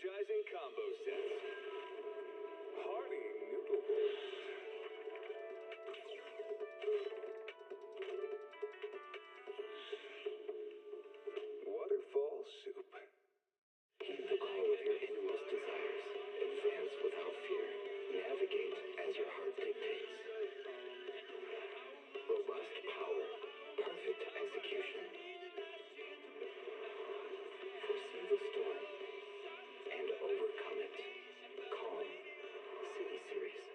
energizing combo sets. Hearty noodle bowls. Waterfall soup. Heed the call of your innermost desires. Advance without fear. Navigate as your heart dictates. Robust power. Perfect execution. Foresee the storm and overcome it. Calm. City Series.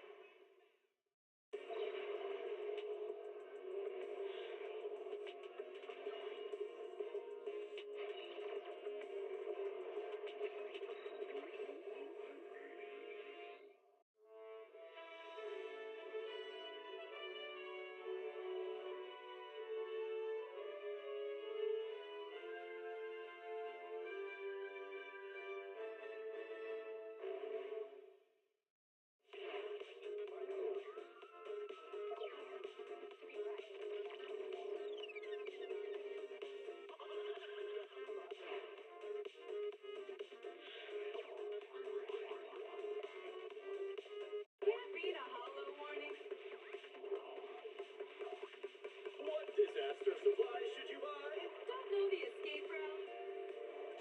What disaster supplies should you buy? Don't know the escape route?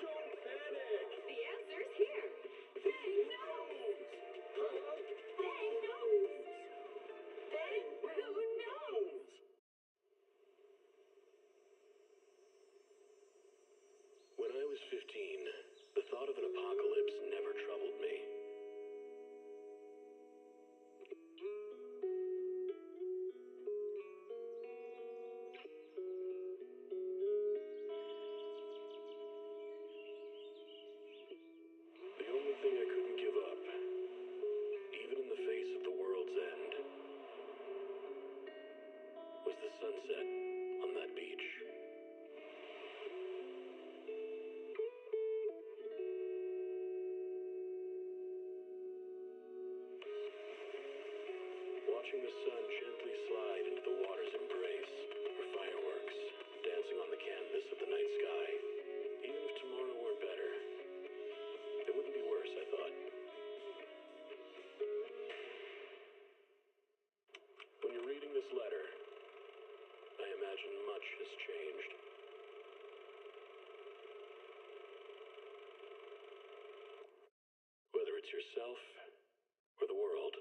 Don't panic. The answer's here. Bang knows. Huh? Bang knows. Bang who knows? When I was 15, the thought of an apocalypse never troubled me. The only thing I couldn't give up, even in the face of the world's end, was the sunset on that beach. Watching the sun gently slide into the water's embrace, or fireworks dancing on the canvas of the night sky. Even if tomorrow weren't better, it wouldn't be worse, I thought. When you're reading this letter, I imagine much has changed. Whether it's yourself or the world.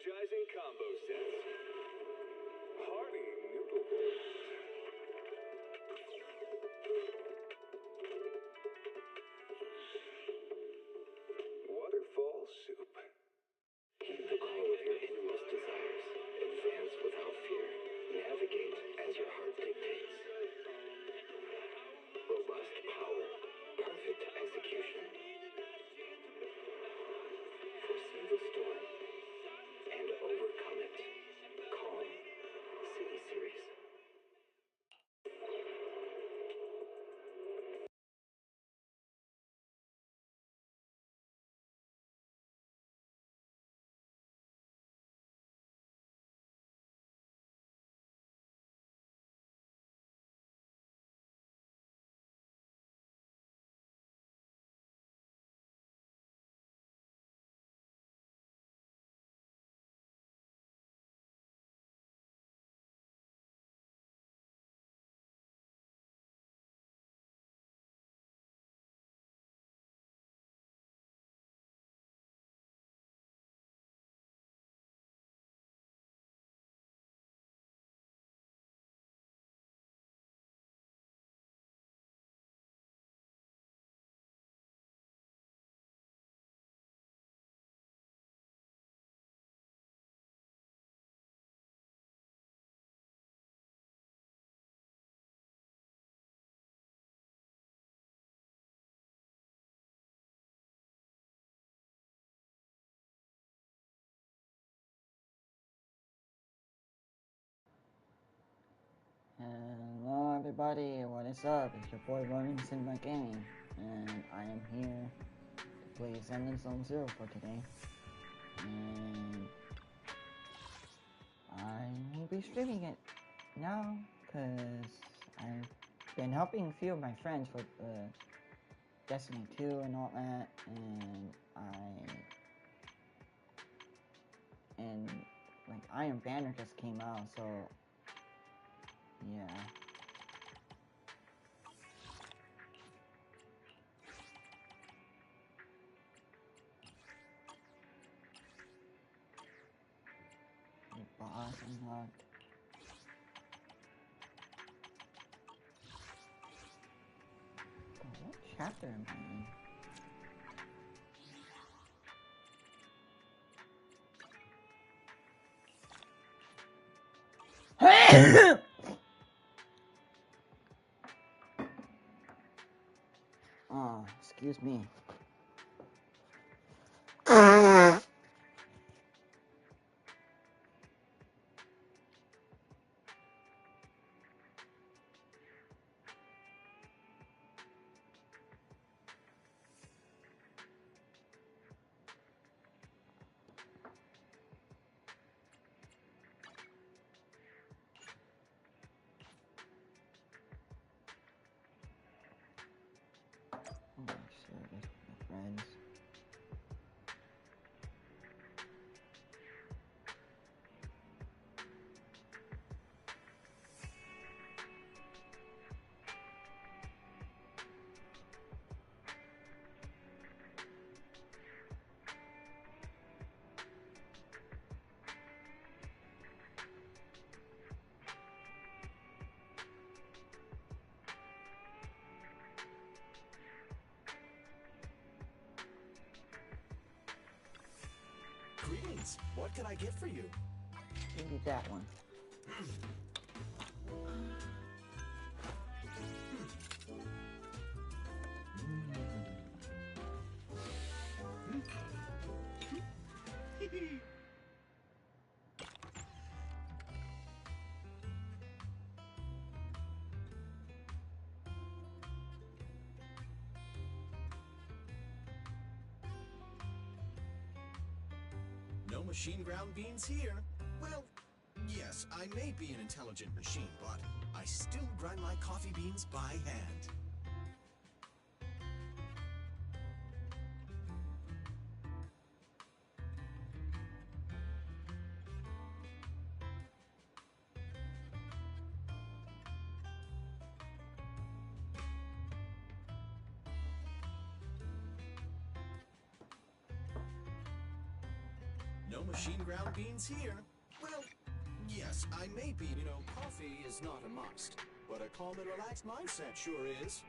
energizing combo sets. Hearty noodle bowls. Waterfall soup. Heed the call of your innermost desires. Advance without fear. Navigate as your heart dictates. Robust power. Perfect execution. Foresee the storm and overcome it. Calm. City Series. Hello everybody, what is up? It's your boy RonCinemaGaming907 and I am here to play Zenless Zone 0 for today. And I will be streaming it now because I've been helping a few of my friends with Destiny 2 and all that, and like Iron Banner just came out, so yeah. The boss unlocked. Oh, what chapter am I in? Oh, excuse me. Oh, shit, I guess we're friends. Greetings. What can I get for you? Maybe that one. No machine ground beans here. Well, yes, I may be an intelligent machine, but I still grind my coffee beans by hand. No machine ground beans here. Well, yes, I may be. You know, coffee is not a must, but a calm and relaxed mindset sure is.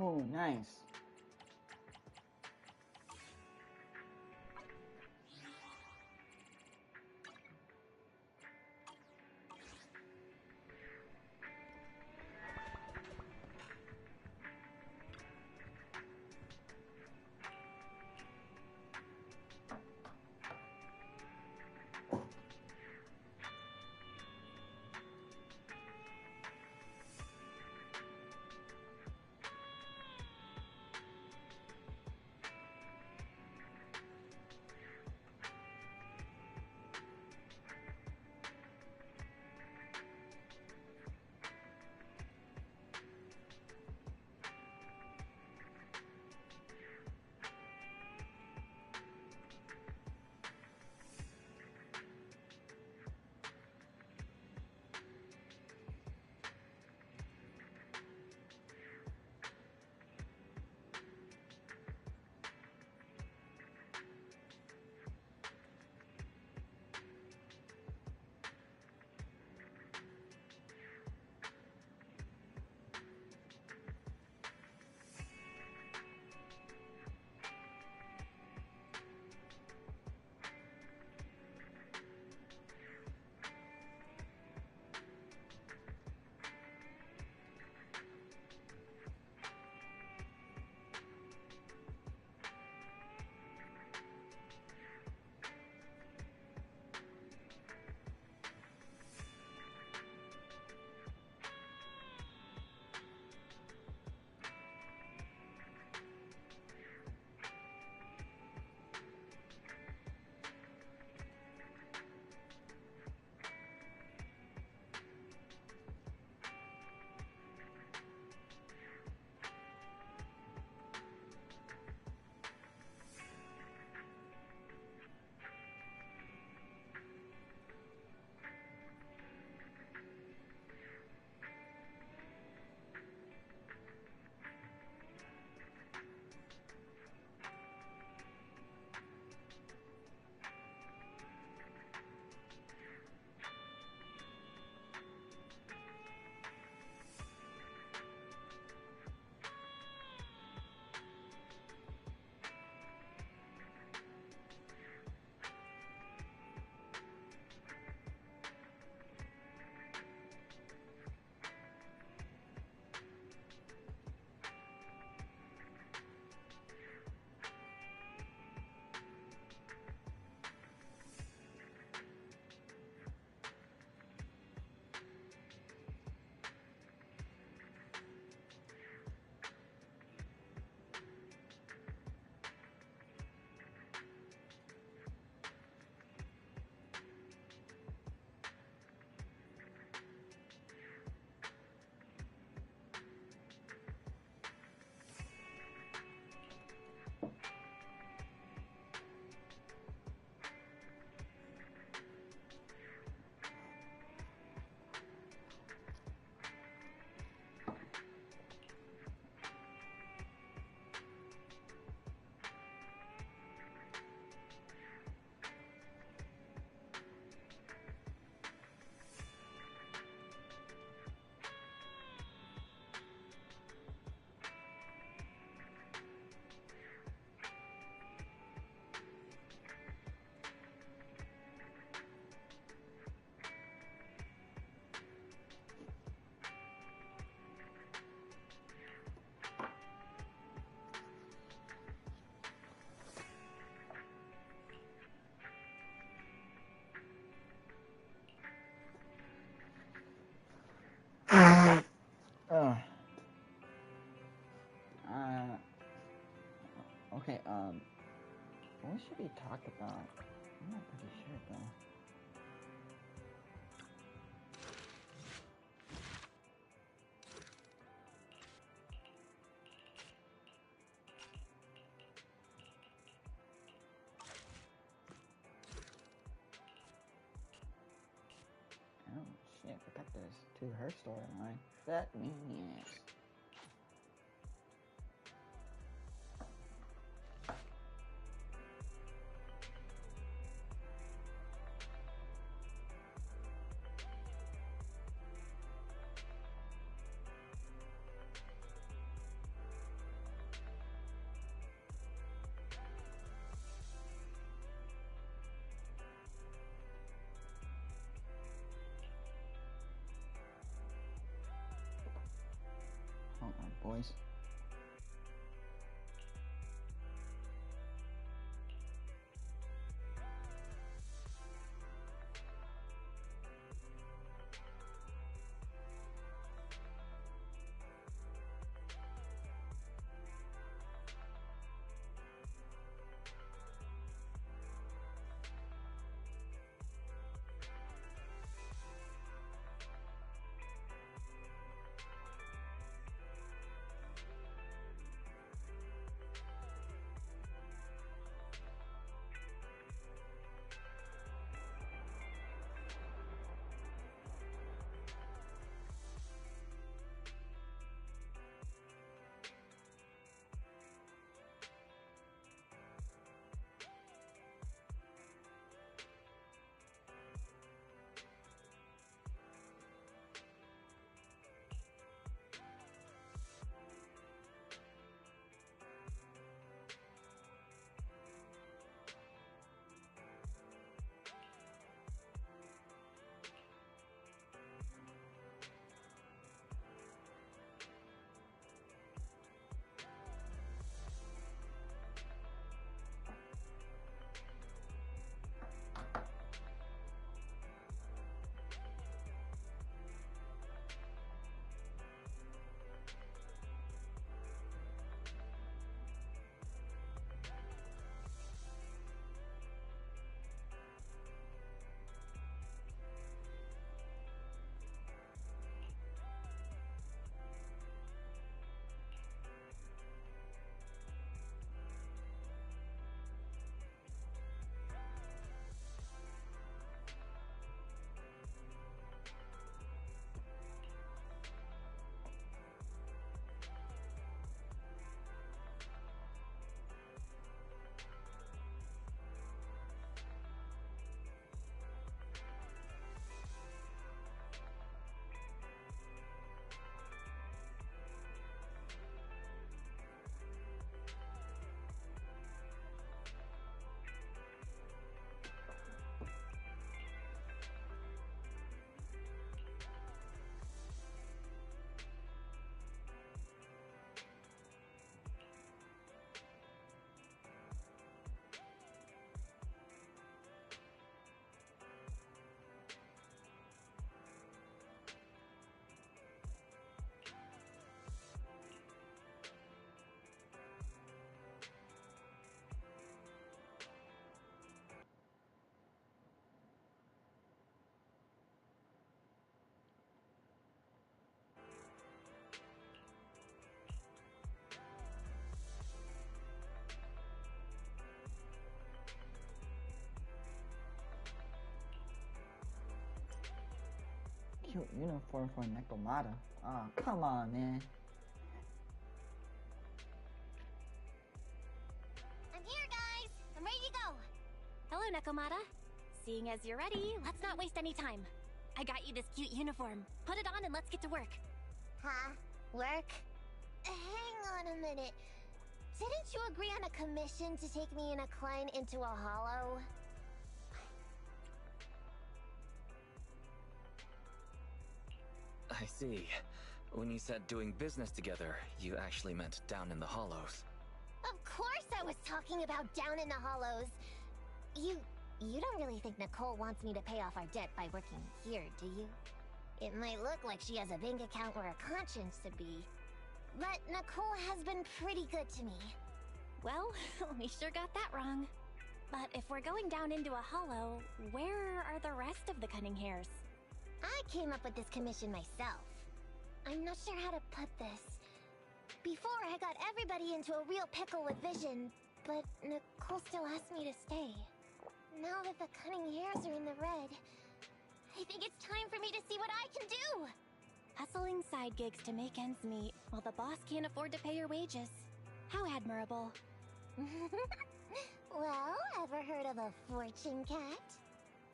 Oh, nice. This should be talked about. I'm not pretty sure though. Oh shit, I forgot this to her storyline. That means hold on, boys. Cute uniform for Nekomata. Oh, come on, man. I'm here, guys! I'm ready to go! Hello, Nekomata. Seeing as you're ready, let's not waste any time. I got you this cute uniform. Put it on and let's get to work. Huh? Work? Hang on a minute. Didn't you agree on a commission to take me and a client into a hollow? I see. When you said doing business together, you actually meant down in the hollows. Of course I was talking about down in the hollows. You don't really think Nicole wants me to pay off our debt by working here, do you? It might look like she has a bank account or a conscience to be, but Nicole has been pretty good to me. Well, we sure got that wrong. But if we're going down into a hollow, where are the rest of the cunning hairs? I came up with this commission myself. I'm not sure how to put this. Before, I got everybody into a real pickle with vision, but Nicole still asked me to stay. Now that the cunning hairs are in the red, I think it's time for me to see what I can do! Hustling side gigs to make ends meet, while the boss can't afford to pay your wages. How admirable. Well, ever heard of a fortune cat?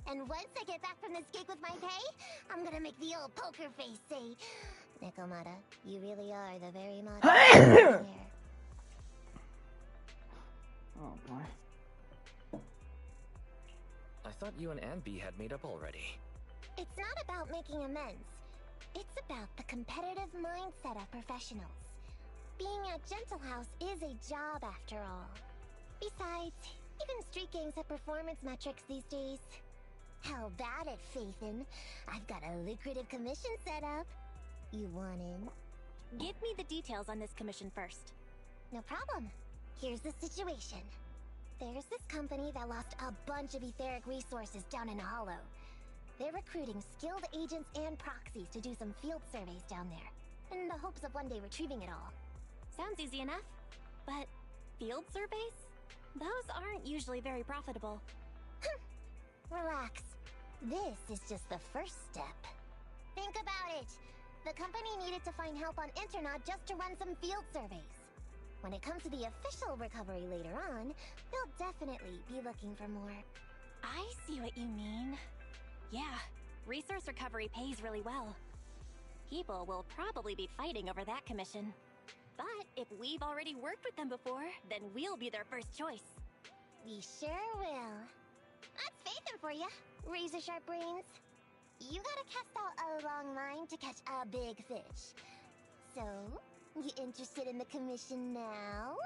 And once I get back from this gig with my pay, I'm gonna make the old poker face say, Nekomata, you really are the very model here. Oh boy. I thought you and Anby had made up already. It's not about making amends. It's about the competitive mindset of professionals. Being at Gentle House is a job after all. Besides, even street gangs have performance metrics these days. How about it, Faithin? I've got a lucrative commission set up. You want in? Give me the details on this commission first. No problem. Here's the situation. There's this company that lost a bunch of etheric resources down in a hollow. They're recruiting skilled agents and proxies to do some field surveys down there, in the hopes of one day retrieving it all. Sounds easy enough. But field surveys? Those aren't usually very profitable. Relax. This is just the first step. Think about it. The company needed to find help on Internaut just to run some field surveys. When it comes to the official recovery later on, they'll definitely be looking for more. I see what you mean. Yeah, resource recovery pays really well. People will probably be fighting over that commission. But if we've already worked with them before, then we'll be their first choice. We sure will. That's Faithin for ya, razor sharp brains. You gotta cast out a long line to catch a big fish. So, you interested in the commission now?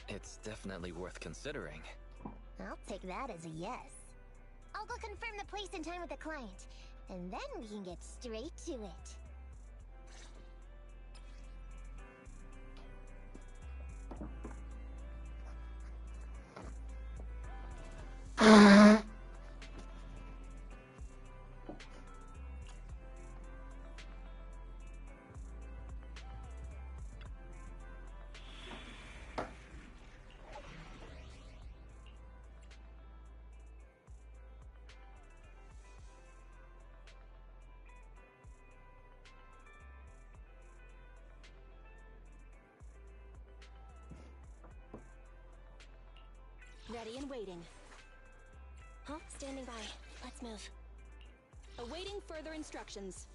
It's definitely worth considering. I'll take that as a yes. I'll go confirm the place and time with the client, and then we can get straight to it. Ready and waiting. Huh? Standing by. Let's move. Awaiting further instructions.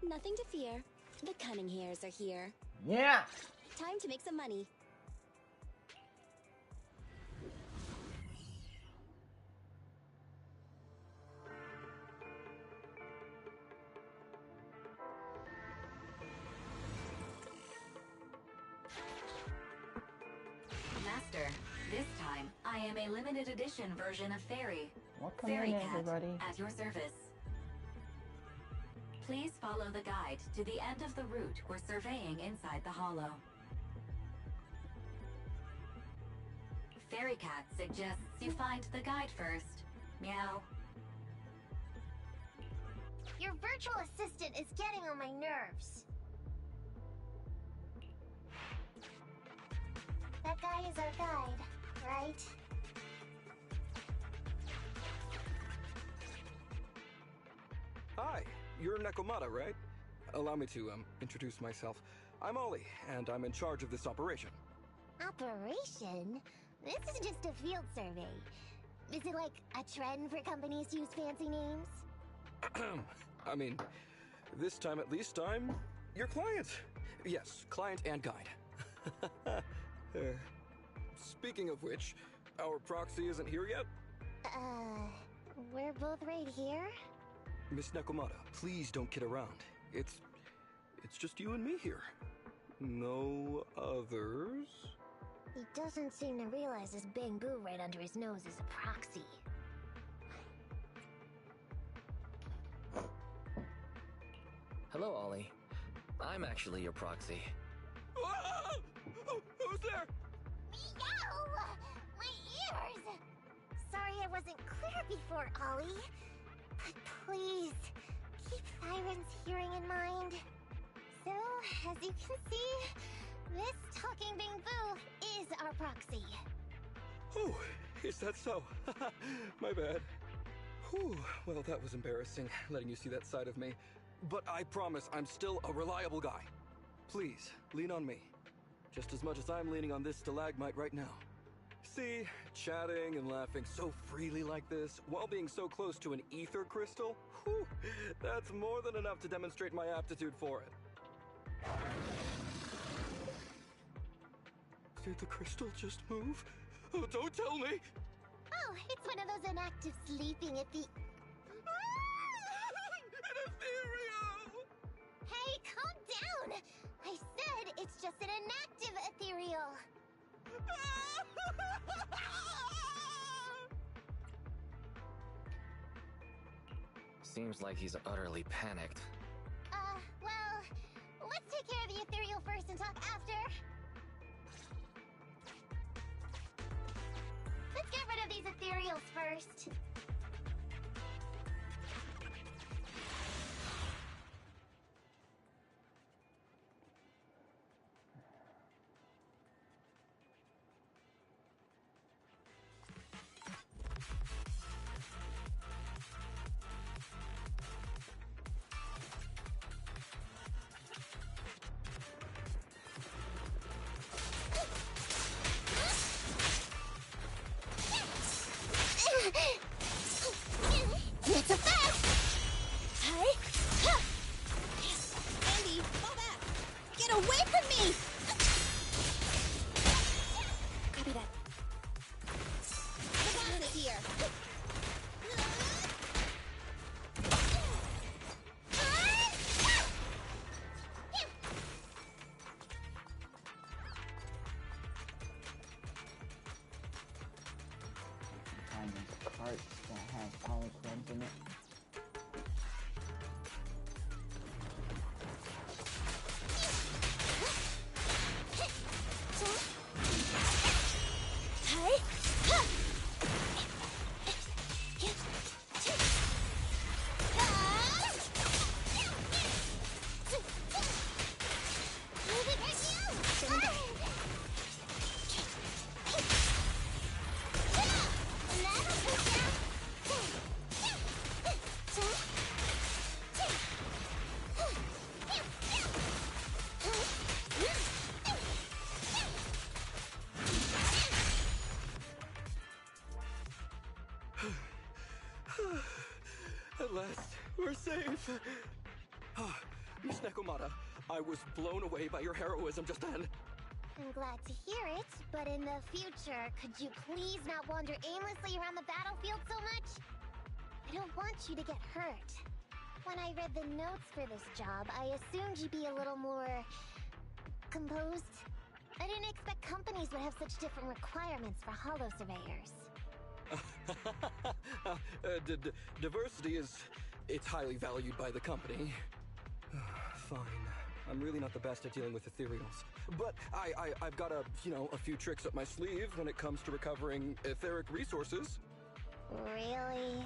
Nothing to fear. The cunning hairs are here. Yeah! Time to make some money. Master, this time I am a limited edition version of Fairy. Welcome Fairy in, Cat, everybody. at your service. Please follow the guide to the end of the route we're surveying inside the hollow. Fairy Cat suggests you find the guide first. Meow. Your virtual assistant is getting on my nerves. That guy is our guide, right? Hi, you're Nekomata, right? Allow me to, introduce myself. I'm Ollie, and I'm in charge of this operation. Operation? This is just a field survey. Is it like a trend for companies to use fancy names? I mean, this time at least I'm your client. Yes, client and guide. speaking of which, our proxy isn't here yet? We're both right here? Miss Nekomata, please don't kid around. It's just you and me here. No others? He doesn't seem to realize this bamboo right under his nose is a proxy. Hello, Ollie. I'm actually your proxy. Ah! Who's there? Meow! My ears! Sorry I wasn't clear before, Ollie. But please, keep Siren's hearing in mind. So, as you can see, this talking bamboo is our proxy. Oh, is that so? My bad. Whew, well, that was embarrassing, letting you see that side of me. But I promise I'm still a reliable guy. Please, lean on me. Just as much as I'm leaning on this stalagmite right now. See, chatting and laughing so freely like this, while being so close to an ether crystal, whew, that's more than enough to demonstrate my aptitude for it. Did the crystal just move? Oh, don't tell me! Oh, it's one of those inactive sleeping at the... An ethereal! Hey, calm down! I said it's just an inactive ethereal. Seems like he's utterly panicked. Well, let's take care of the ethereal first and talk after. Let's get rid of these ethereals first. It's a fact! Hi! Ha! Andy, fall back! Get away from me! Copy that. Look out here! Find these carts that have holograms in it. At last, we're safe. Miss Nekomata, I was blown away by your heroism just then. I'm glad to hear it, but in the future, could you please not wander aimlessly around the battlefield so much? I don't want you to get hurt. When I read the notes for this job, I assumed you'd be a little more... composed. I didn't expect companies would have such different requirements for holo surveyors. Diversity it's highly valued by the company. Fine. I'm really not the best at dealing with ethereals. But I've got a few tricks up my sleeve when it comes to recovering etheric resources. Really?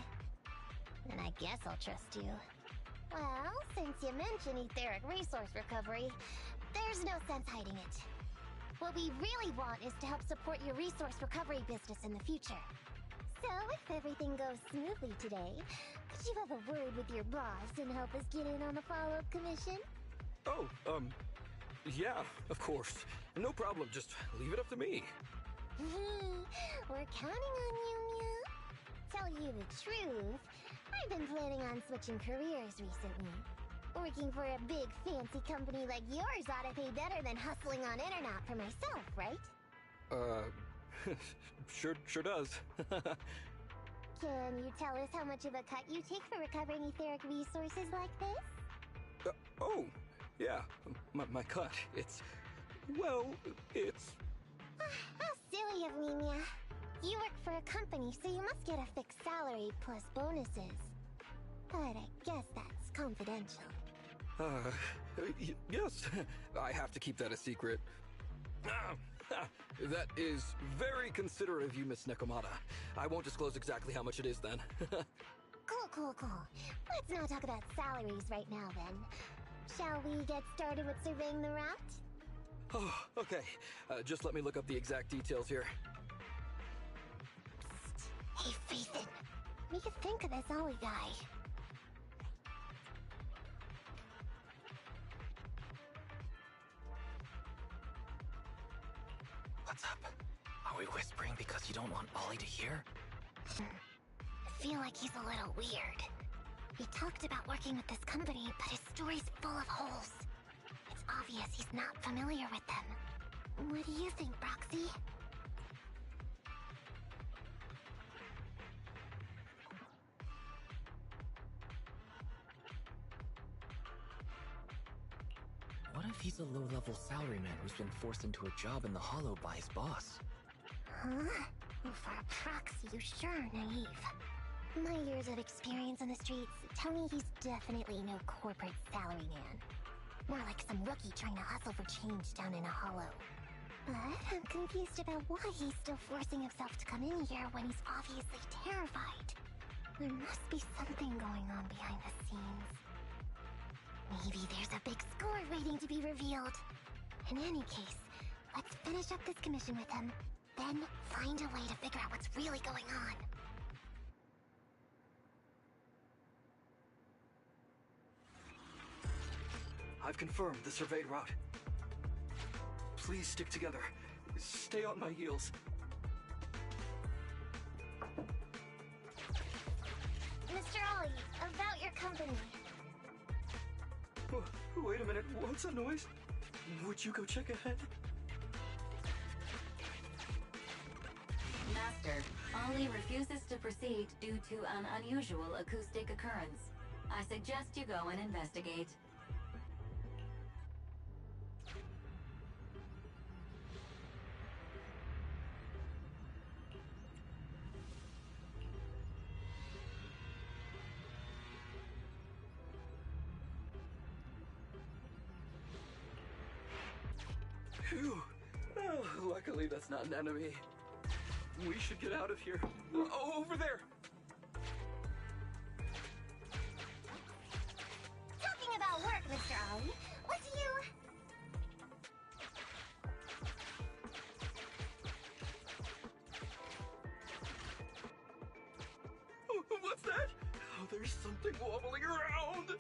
Then I guess I'll trust you. Well, since you mentioned etheric resource recovery, there's no sense hiding it. What we really want is to help support your resource recovery business in the future. So, if everything goes smoothly today, could you have a word with your boss and help us get in on the follow-up commission? Oh, yeah, of course. No problem, just leave it up to me. We're counting on you, Mew. Tell you the truth, I've been planning on switching careers recently. Working for a big fancy company like yours ought to pay better than hustling on internet for myself, right? Sure does. Can you tell us how much of a cut you take for recovering etheric resources like this? Oh, yeah, my cut. Well, it's... How silly of me, Mia. You work for a company, so you must get a fixed salary plus bonuses. But I guess that's confidential. Yes, I have to keep that a secret. That is very considerate of you, Miss Nekomata. I won't disclose exactly how much it is then. Cool. Let's not talk about salaries right now then. Shall we get started with surveying the route? Oh, okay. Just let me look up the exact details here. Psst. Hey, Faithin. What do you think of this Ollie guy? What's up? Are we whispering because you don't want Ollie to hear? I feel like he's a little weird. He talked about working with this company, but his story's full of holes. It's obvious he's not familiar with them. What do you think, Broxy? What if he's a low-level salaryman who's been forced into a job in the Hollow by his boss? Huh? Well, for a Proxy, you sure are naive. My years of experience on the streets tell me he's definitely no corporate salary man. More like some rookie trying to hustle for change down in a hollow. But I'm confused about why he's still forcing himself to come in here when he's obviously terrified. There must be something going on behind the scenes. Maybe there's a big score waiting to be revealed. In any case, let's finish up this commission with him, then find a way to figure out what's really going on. I've confirmed the surveyed route. Please stick together. Stay on my heels. Mr. Ollie, about your company. Wait a minute, what's that noise? Would you go check ahead? Master, Ollie refuses to proceed due to an unusual acoustic occurrence. I suggest you go and investigate. Phew. Oh, luckily that's not an enemy. We should get out of here. Oh, over there! Talking about work, Mr. Ollie, what do you... What's that? Oh, there's something wobbling around!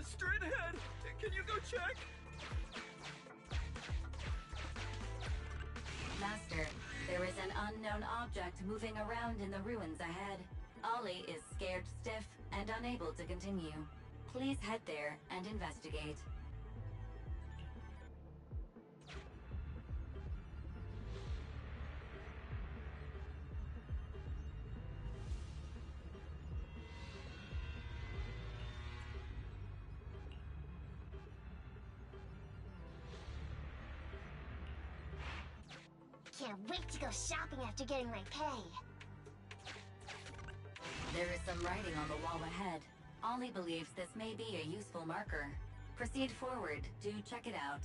Straight ahead! Can you go check? Master, there is an unknown object moving around in the ruins ahead. Ollie is scared stiff and unable to continue. Please head there and investigate. Can't wait to go shopping after getting my pay. There is some writing on the wall ahead. Ollie believes this may be a useful marker. Proceed forward to check it out.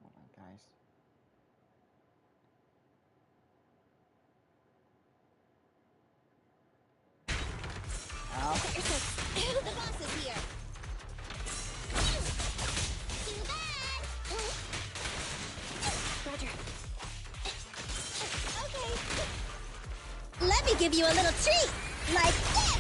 Hold on, guys. Ow. The boss is here. Too bad. Roger. Okay. Let me give you a little treat, like this!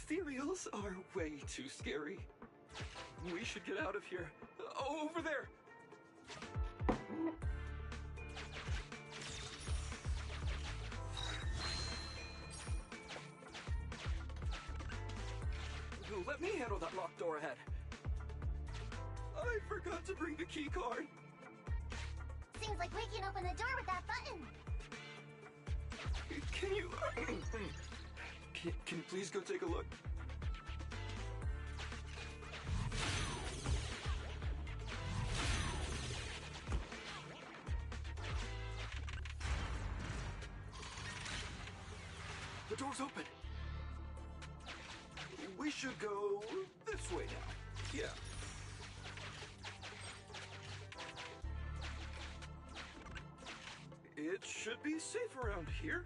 Ethereals are way too scary. We should get out of here. Over there! Let me handle that locked door ahead. I forgot to bring the key card. Seems like we can open the door with that button. Can you... can you please go take a look? The door's open. We should go this way now. Yeah. It should be safe around here.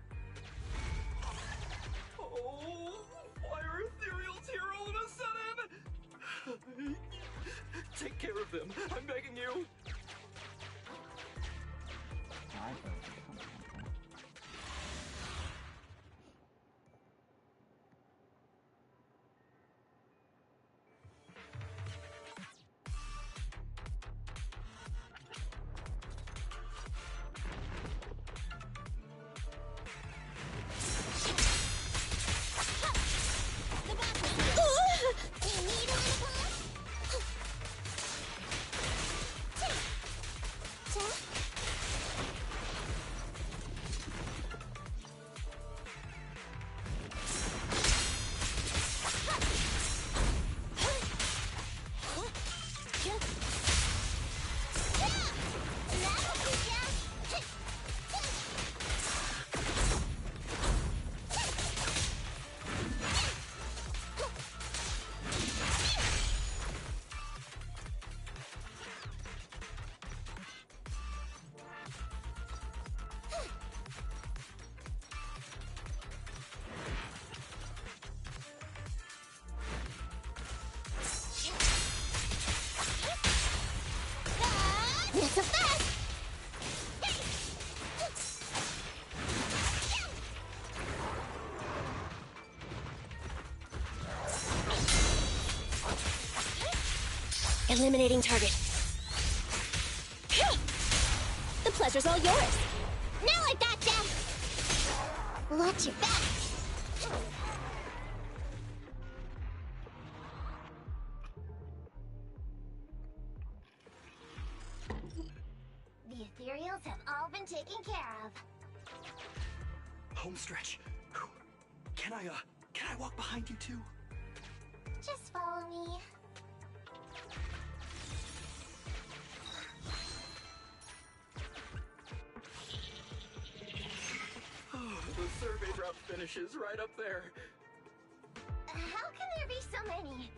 Oh, why are ethereals here all of a sudden? Take care of them. I'm begging you. Eliminating target. The pleasure's all yours. Now I gotcha! Watch your back! The ethereals have all been taken care of. Home stretch. Can I walk behind you too? Just follow me. The survey route finishes right up there. How can there be so many?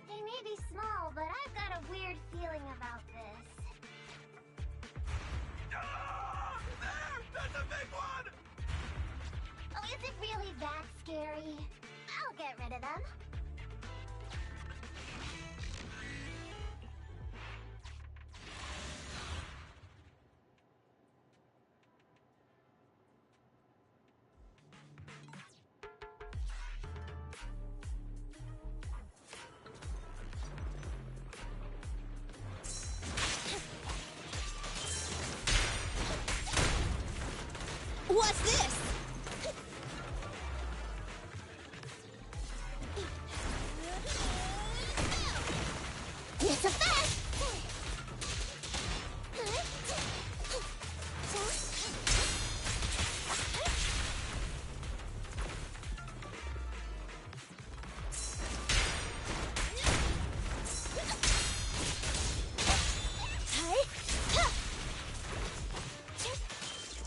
They may be small, but I've got a weird feeling about this. Ah! There! That's a big one! Oh, is it really that scary? I'll get rid of them. What's this? It's a fast!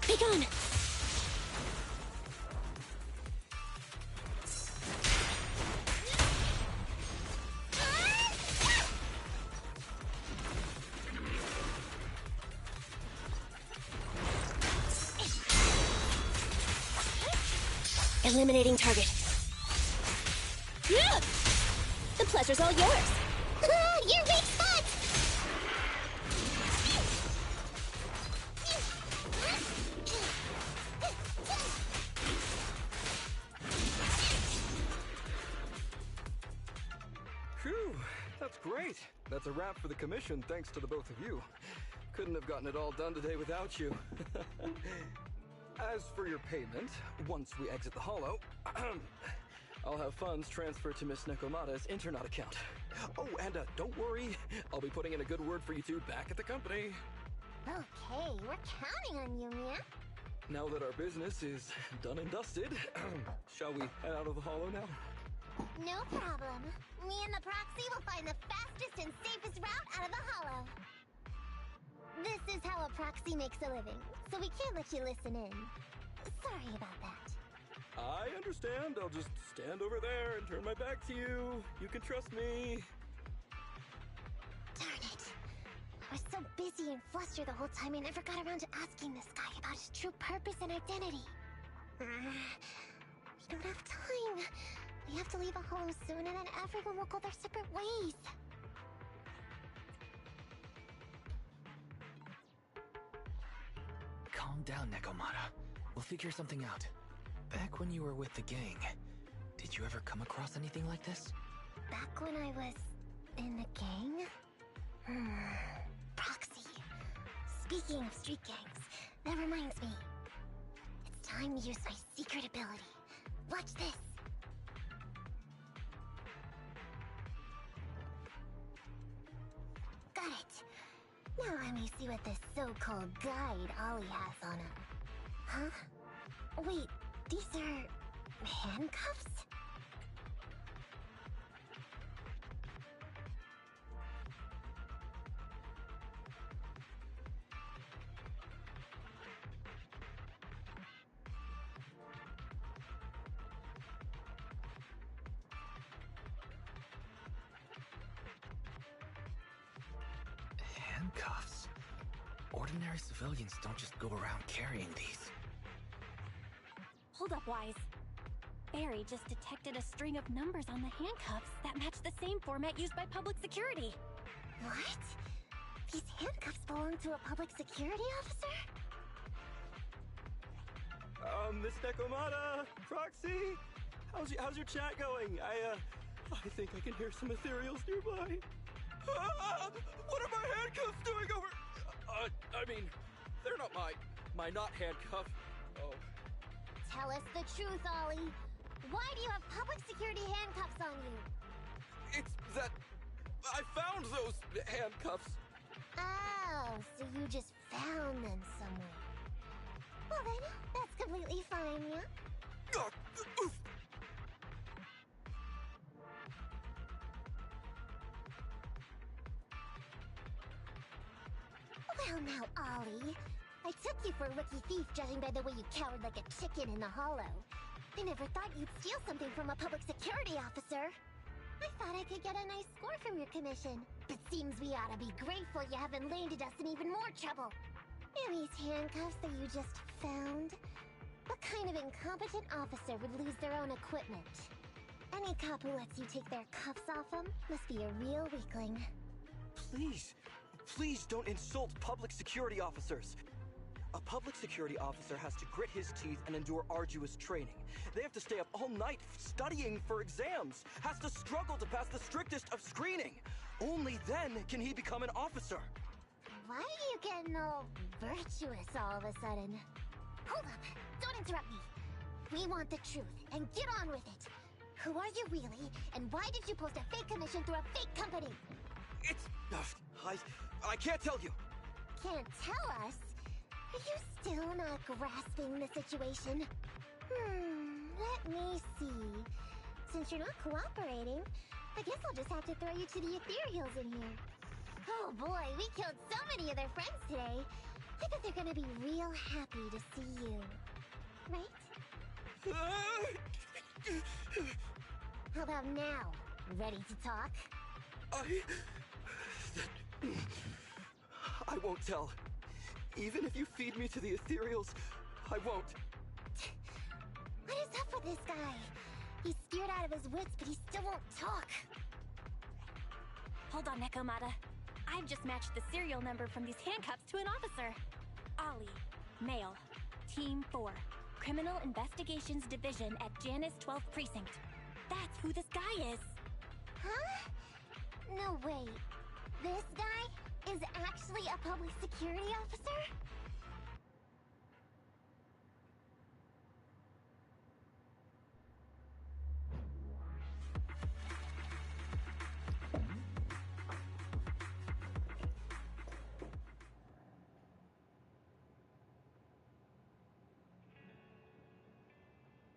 Be gone. Eliminating target. The pleasure's all yours. Your weak spot! Phew, that's great. That's a wrap for the commission, thanks to the both of you. Couldn't have gotten it all done today without you. As for your payment, once we exit the hollow, I'll have funds transferred to Miss Nekomata's Internet account. Oh, and don't worry, I'll be putting in a good word for you two back at the company. Okay, we're counting on you, Mia. Now that our business is done and dusted, shall we head out of the hollow now? No problem. Me and the proxy will find the fastest and safest route out of the hollow. This is how a proxy makes a living, so we can't let you listen in. Sorry about that. I understand. I'll just stand over there and turn my back to you. You can trust me. Darn it. I was so busy and flustered the whole time I never got around to asking this guy about his true purpose and identity. We don't have time. We have to leave a hollow soon and then everyone will go their separate ways. Calm down, Nekomata. We'll figure something out. Back when you were with the gang, did you ever come across anything like this? Back when I was in the gang? Proxy. Speaking of street gangs, that reminds me. It's time to use my secret ability. Watch this. Got it. Now let me see what this so-called guide Ollie has on him. Huh? Wait, these are handcuffs? Handcuffs? Ordinary civilians don't just go around carrying these. Hold up, Wise. Barry just detected a string of numbers on the handcuffs that match the same format used by public security. What? These handcuffs belong to a public security officer? Miss Nekomata, Proxy, how's your chat going? I think I can hear some ethereals nearby. What are my handcuffs doing over? I mean, they're not my not handcuff. Oh. Tell us the truth, Ollie. Why do you have public security handcuffs on you? It's that I found those handcuffs. Oh, so you just found them somewhere. Well then, that's completely fine, yeah? Well now, Ollie. I took you for a rookie thief judging by the way you cowered like a chicken in the hollow. I never thought you'd steal something from a public security officer. I thought I could get a nice score from your commission. But seems we ought to be grateful you haven't landed us in even more trouble. And these handcuffs that you just found? What kind of incompetent officer would lose their own equipment? Any cop who lets you take their cuffs off them must be a real weakling. Please don't insult public security officers. A public security officer has to grit his teeth and endure arduous training. They have to stay up all night studying for exams, has to struggle to pass the strictest of screening. Only then can he become an officer. Why are you getting all virtuous all of a sudden? Hold up, don't interrupt me. We want the truth, and get on with it. Who are you really, and why did you post a fake commission through a fake company? It's... I can't tell you. Can't tell us? Are you still not grasping the situation? Let me see. Since you're not cooperating, I guess I'll just have to throw you to the ethereals in here. Oh boy, we killed so many of their friends today. I bet they're gonna be real happy to see you. Right? How about now? Ready to talk? I won't tell. Even if you feed me to the ethereals, I won't. What is up with this guy? He's scared out of his wits, but he still won't talk. Hold on, Nekomata. I've just matched the serial number from these handcuffs to an officer. Ollie, male, Team 4, Criminal Investigations Division at Janus 12th Precinct. That's who this guy is. Huh? No way. This guy is actually a public security officer?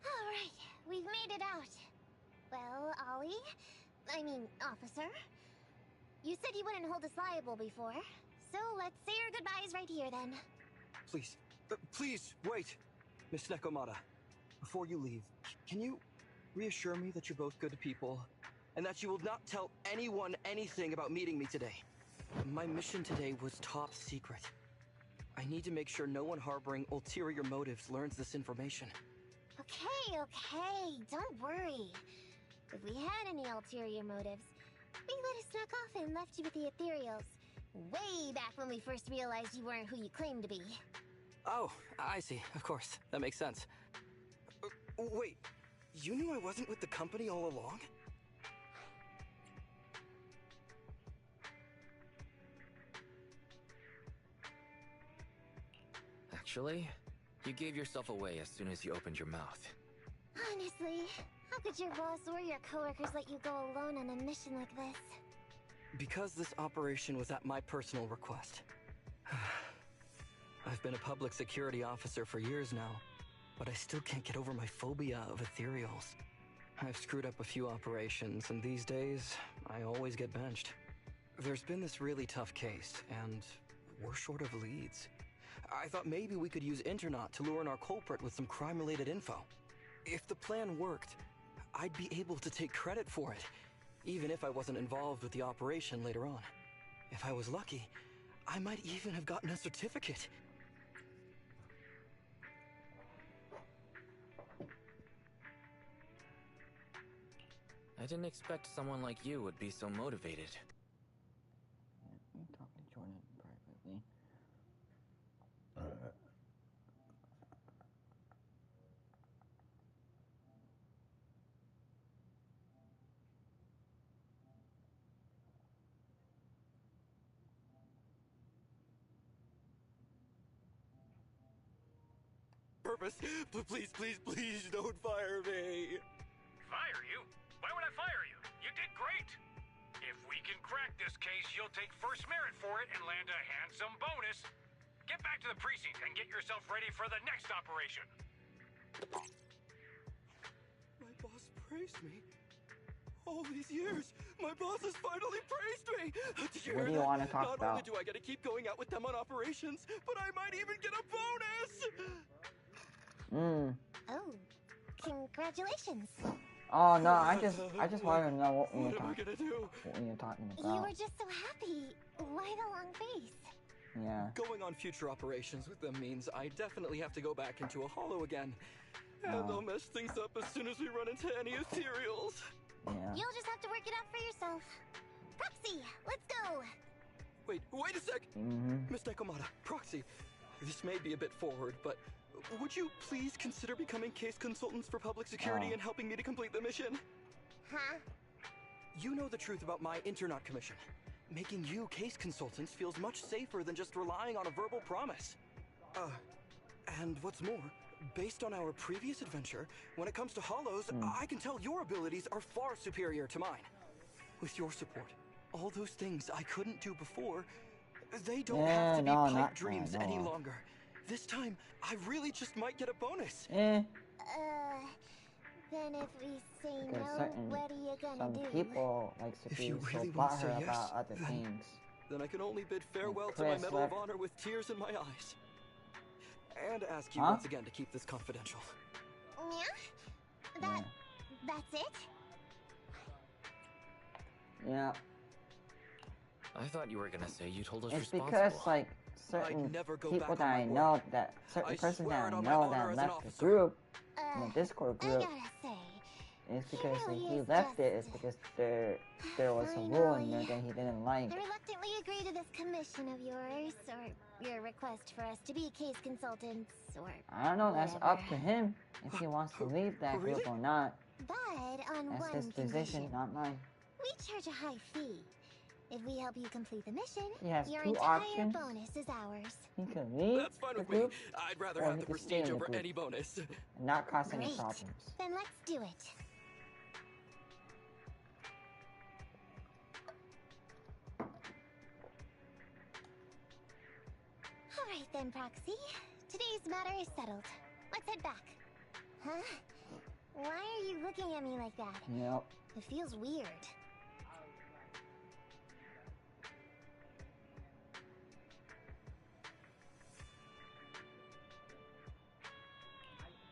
Alright, we've made it out. Well, Ollie, officer, you said you wouldn't hold us liable before, so let's say our goodbyes right here then. Please, please, wait! Miss Nekomata, before you leave, can you reassure me that you're both good people, and that you will not tell anyone anything about meeting me today? My mission today was top secret. I need to make sure no one harboring ulterior motives learns this information. Okay, don't worry. If we had any ulterior motives, we would have snuck off and left you with the ethereals. Way back when we first realized you weren't who you claimed to be. Oh, I see. Of course. That makes sense. Wait, you knew I wasn't with the company all along? Actually, you gave yourself away as soon as you opened your mouth. Honestly, how could your boss or your coworkers let you go alone on a mission like this? Because this operation was at my personal request. I've been a public security officer for years now, but I still can't get over my phobia of ethereals. I've screwed up a few operations, and these days, I always get benched. There's been this really tough case, and we're short of leads. I thought maybe we could use Internaut to lure in our culprit with some crime-related info. If the plan worked, I'd be able to take credit for it, even if I wasn't involved with the operation later on. If I was lucky, I might even have gotten a certificate. I didn't expect someone like you would be so motivated. I'm talking to Jordan privately. Purpose, please, please, please don't fire me. Fire you? Why would I fire you? You did great. If we can crack this case, you'll take first merit for it and land a handsome bonus. Get back to the precinct and get yourself ready for the next operation. My boss praised me. All these years, my boss has finally praised me. Did you What hear do you that? want to talk Not about? only do I get to keep going out with them on operations, but I might even get a bonus. Oh, congratulations. Oh no, I just wanted to know what What am I gonna do? you're talking You about. were just so happy. Why the long face? Yeah. Going on future operations with them means I definitely have to go back into a hollow again. And I'll mess things up as soon as we run into any ethereals. Yeah. You'll just have to work it out for yourself. Proxy, let's go. Wait a sec! Miss Nekomata, Proxy, this may be a bit forward, but would you please consider becoming case consultants for public security and helping me to complete the mission? Huh? You know the truth about my Internaut commission. Making you case consultants feels much safer than just relying on a verbal promise. And what's more, based on our previous adventure, when it comes to hollows, I can tell your abilities are far superior to mine. With your support, all those things I couldn't do before, they don't have to be pipe dreams any longer. This time, I really just might get a bonus. Then if we say no, what are you gonna do? Some people like to If be you so really want to say butthurt yes, about other things. Then I can only bid farewell to Chris my Medal of left. Honor with tears in my eyes. And ask you once again to keep this confidential. Yeah? That's it? Yeah. I thought you were gonna say you told us It's responsible. because like certain people that I know, certain person that I know that left the group, in the Discord I group, gotta say, It's because really he is left it. just- It's because there was a rule in there that he didn't like. I reluctantly agree to this commission of yours, or your request for us to be case consultants, or I don't know. That's whatever. up to him if he wants to leave that group or not. But on That's one his decision, condition. not mine. We charge a high fee. If we help you complete the mission, He has your two entire options. bonus is ours. He could leave That's fine the with me. group, I'd rather or have he the could stay in prestige the over group any bonus. and not cause any Great. problems. Then let's do it. Alright then, Proxy. Today's matter is settled. Let's head back. Huh? Why are you looking at me like that? Yep. It feels weird.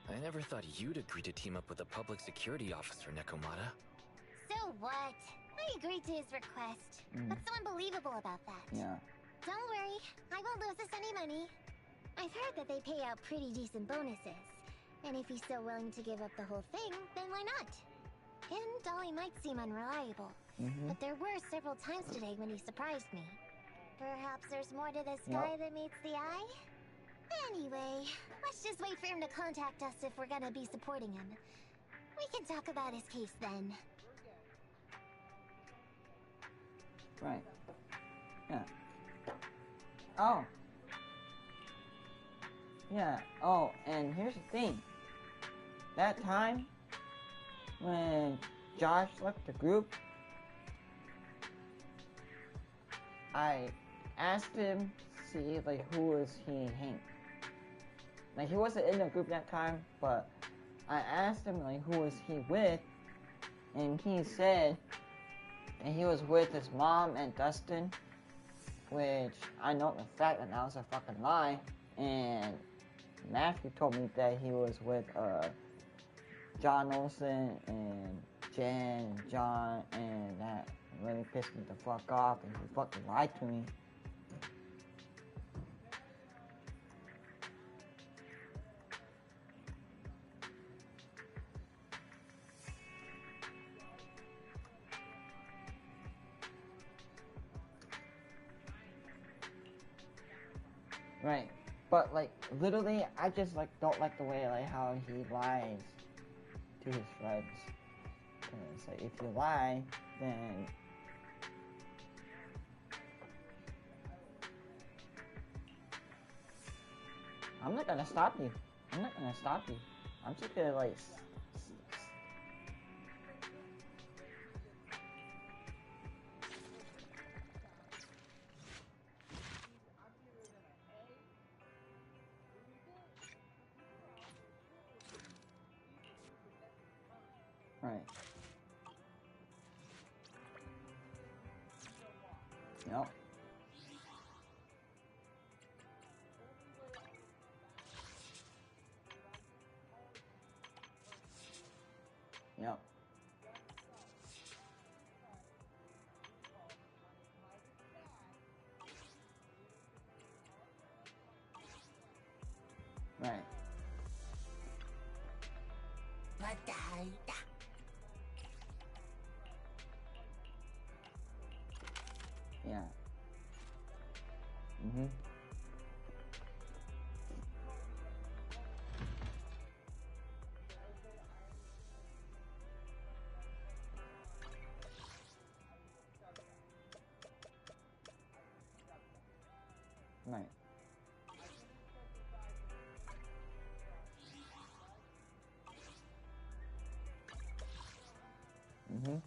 I never thought you'd agree to team up with a public security officer, Nekomata. So what? I agreed to his request. What's so unbelievable about that? Yeah. Don't worry, I won't lose us any money. I've heard that they pay out pretty decent bonuses. And if he's so willing to give up the whole thing, then why not? And Dolly might seem unreliable. But there were several times today when he surprised me. Perhaps there's more to this guy than meets the eye? Anyway, let's just wait for him to contact us if we're gonna be supporting him. We can talk about his case then. Right. Yeah. Oh. Yeah. Oh, and here's the thing. That time when Josh left the group, I asked him to see like who was he hanging. Like he wasn't in the group that time, but I asked him like who was he with, and he said that he was with his mom and Dustin, which I know the fact that was a fucking lie. And Matthew told me that he was with John Olsen and Jen and John, and that really pissed me the fuck off, and he fucking lied to me. Right, but like literally, I just like don't like the way like how he lies to his friends. Cause like if you lie, then I'm not gonna stop you. I'm not gonna stop you. I'm just gonna like. Right. Yep. Yep. Right. Yeah. Mhm. Right. Mhm.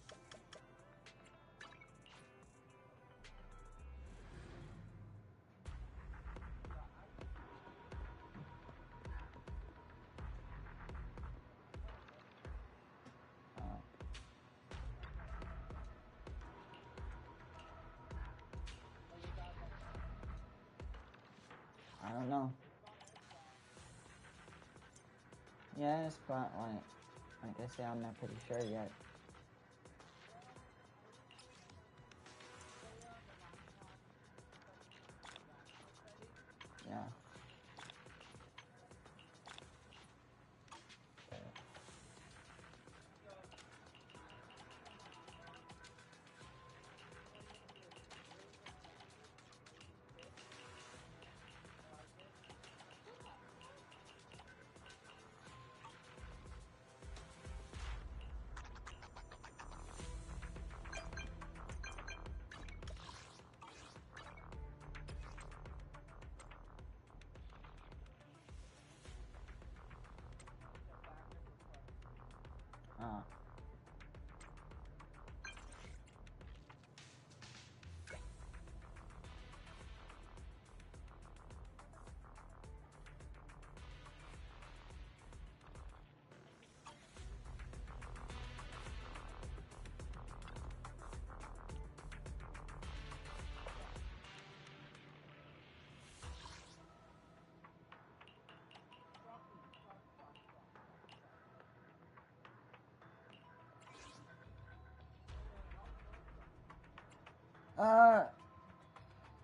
I don't know. Yes, but like I say, I'm not pretty sure yet. Yeah.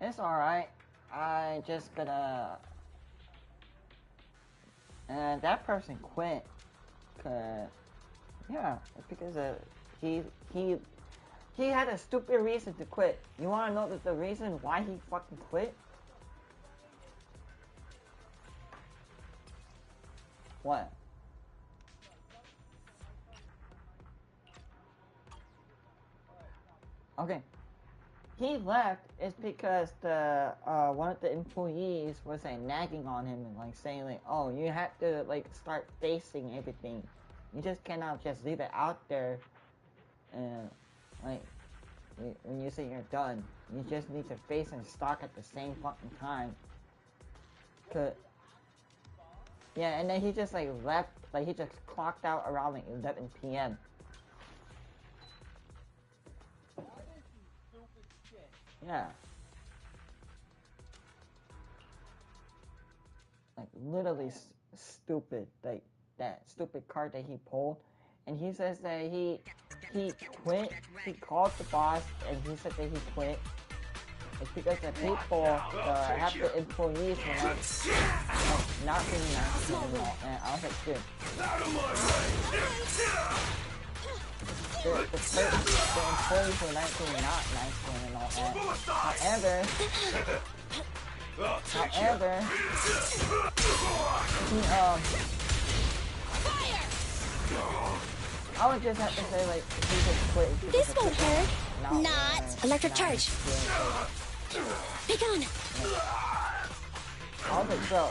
It's alright. I just gonna... And that person quit. Cause... Yeah, it's because he had a stupid reason to quit. You wanna know the reason why he fucking quit? What? Okay. He left is because the one of the employees was like nagging on him and like saying like, oh, you have to like start facing everything. You just cannot just leave it out there and like when you say you're done, you just need to face and stalk at the same fucking time. Yeah, and then he just like left, like he just clocked out around like 11 p.m. Yeah. Like literally stupid, like that stupid card that he pulled, and he says that he quit. He called the boss and he said that he quit. It's because the people, half the employees were not being nice to him, and I was like, dude. The employees were not being not nice to him and all that. However, I would just have to say, like, he just quit. This won't hurt. Not electric charge. Pick on. I was like, bro,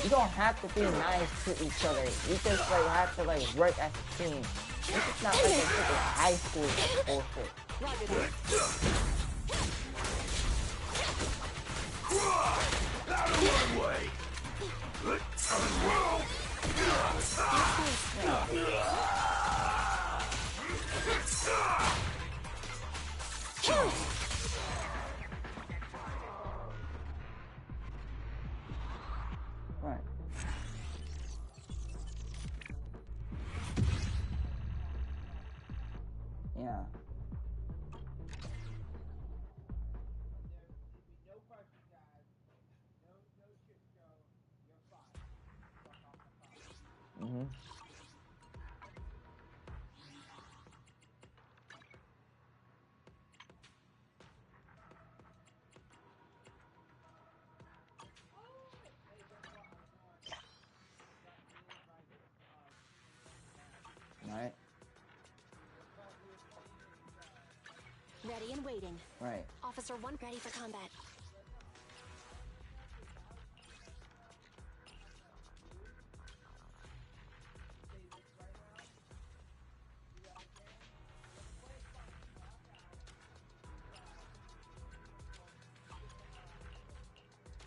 you don't have to be nice to each other. You just like have to like work as a team. This is not like a freaking high school bullshit. Out of my way! Right. Yeah. Mm-hmm. Right. Ready and waiting. Right. Officer 1 ready for combat.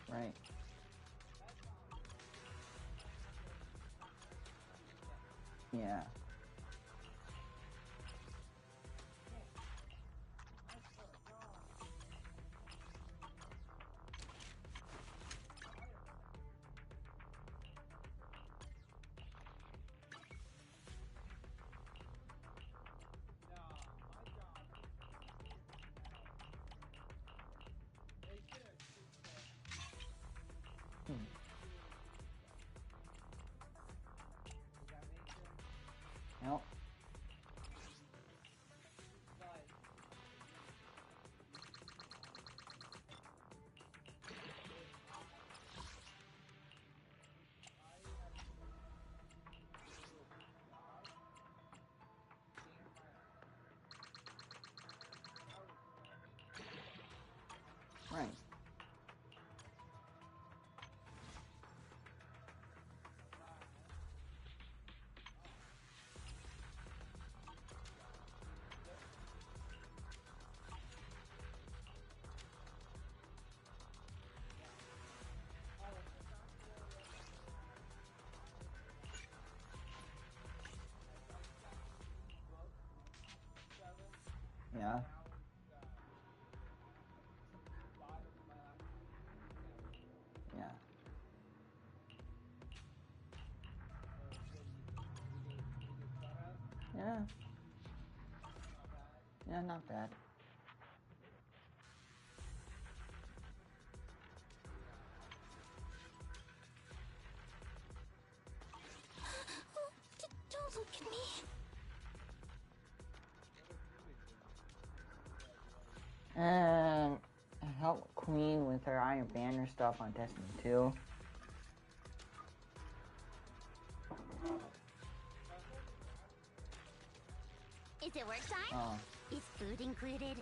Right. Yeah. Nope. Right. Yeah. Yeah. Yeah. Yeah, not bad. And I helped Queen with her Iron Banner stuff on Destiny 2. Is it work time? Is food included?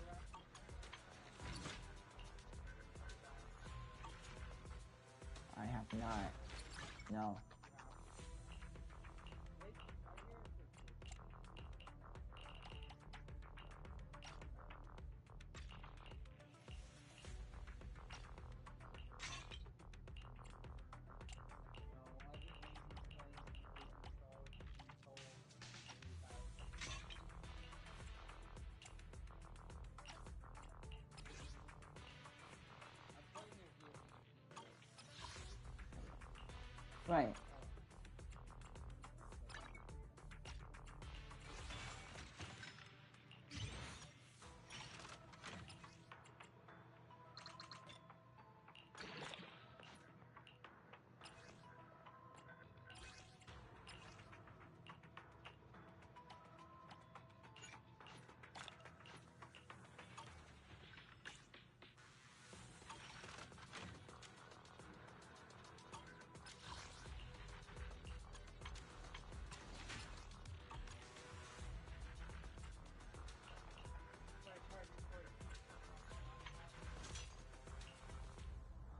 I have not. No. Right.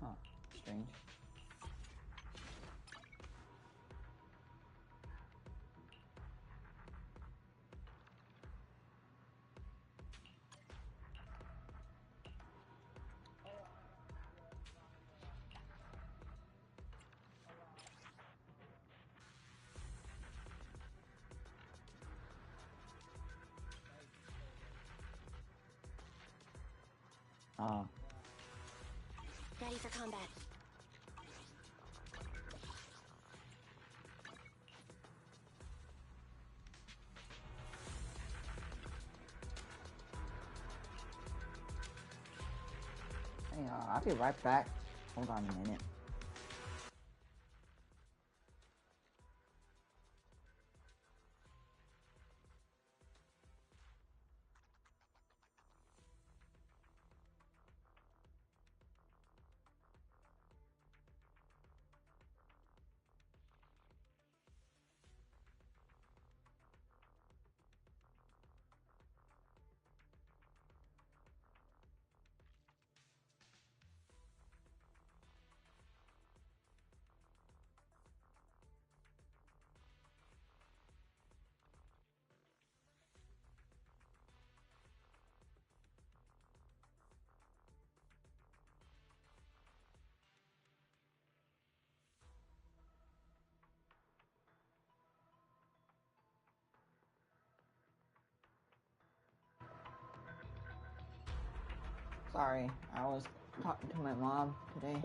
Huh. Strange. Ready for combat. Hey, I'll be right back. Hold on a minute. Sorry, I was talking to my mom today.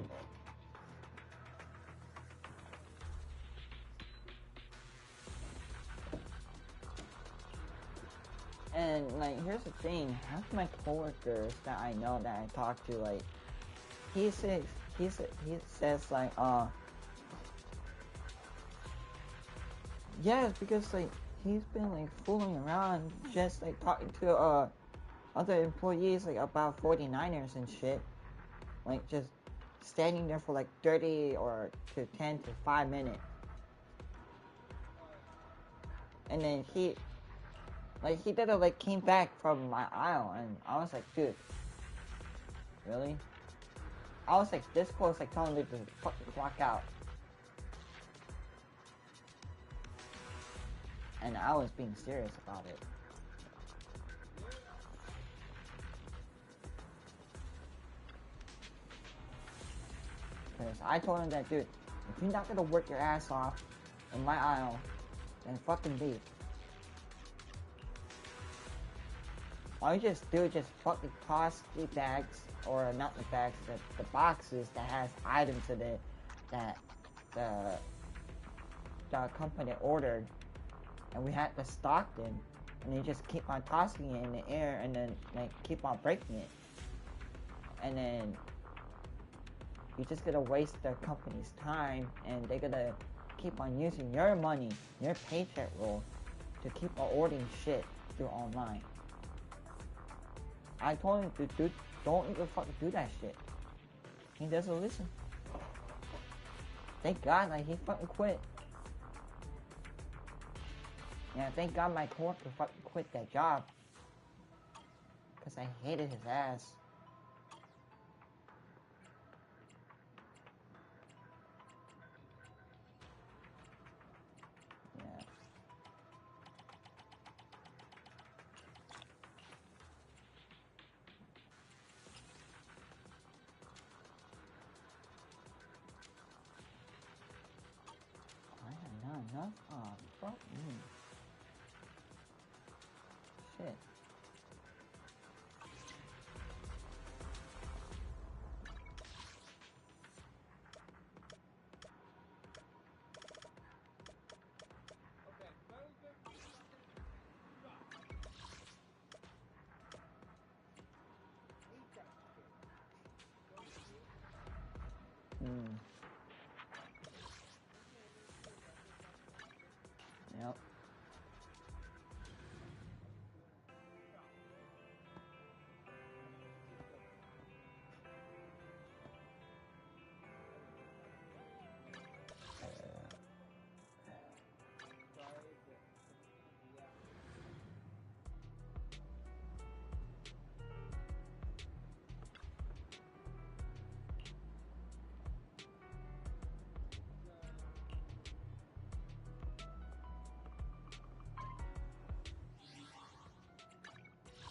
And like, here's the thing: half my coworkers that I know that I talk to, like, he says like, yes, because like he's been like fooling around, just like talking to other employees like about 49ers and shit, like just standing there for like 30 or to 10 to 5 minutes, and then he did it, like came back from my aisle, and I was like, dude, really? I was like this close, like telling him to fucking clock out, and I was being serious about it. Because I told him that, dude, if you're not gonna work your ass off in my aisle, then fucking leave. All you just do is just fucking toss the bags, or not the bags, the boxes that has items in it that the company ordered, and we had to stock them, and they just keep on tossing it in the air, and then like keep on breaking it, and then you're just gonna waste the company's time, and they're gonna keep on using your money, your paycheck roll, to keep on ordering shit through online. I told him to do, don't even fucking do that shit. He doesn't listen. Thank God, like, he fucking quit. Yeah, thank God my coworker fucking quit that job. Because I hated his ass. Yeah. I have not enough. Oh, fuck me. Shit. Yep.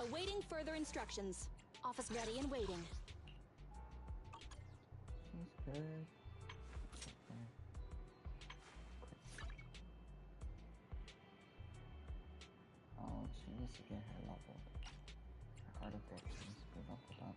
Awaiting further instructions. Office ready and waiting. She's good. Oh, she needs to get her leveled. Her artifact needs to be leveled up.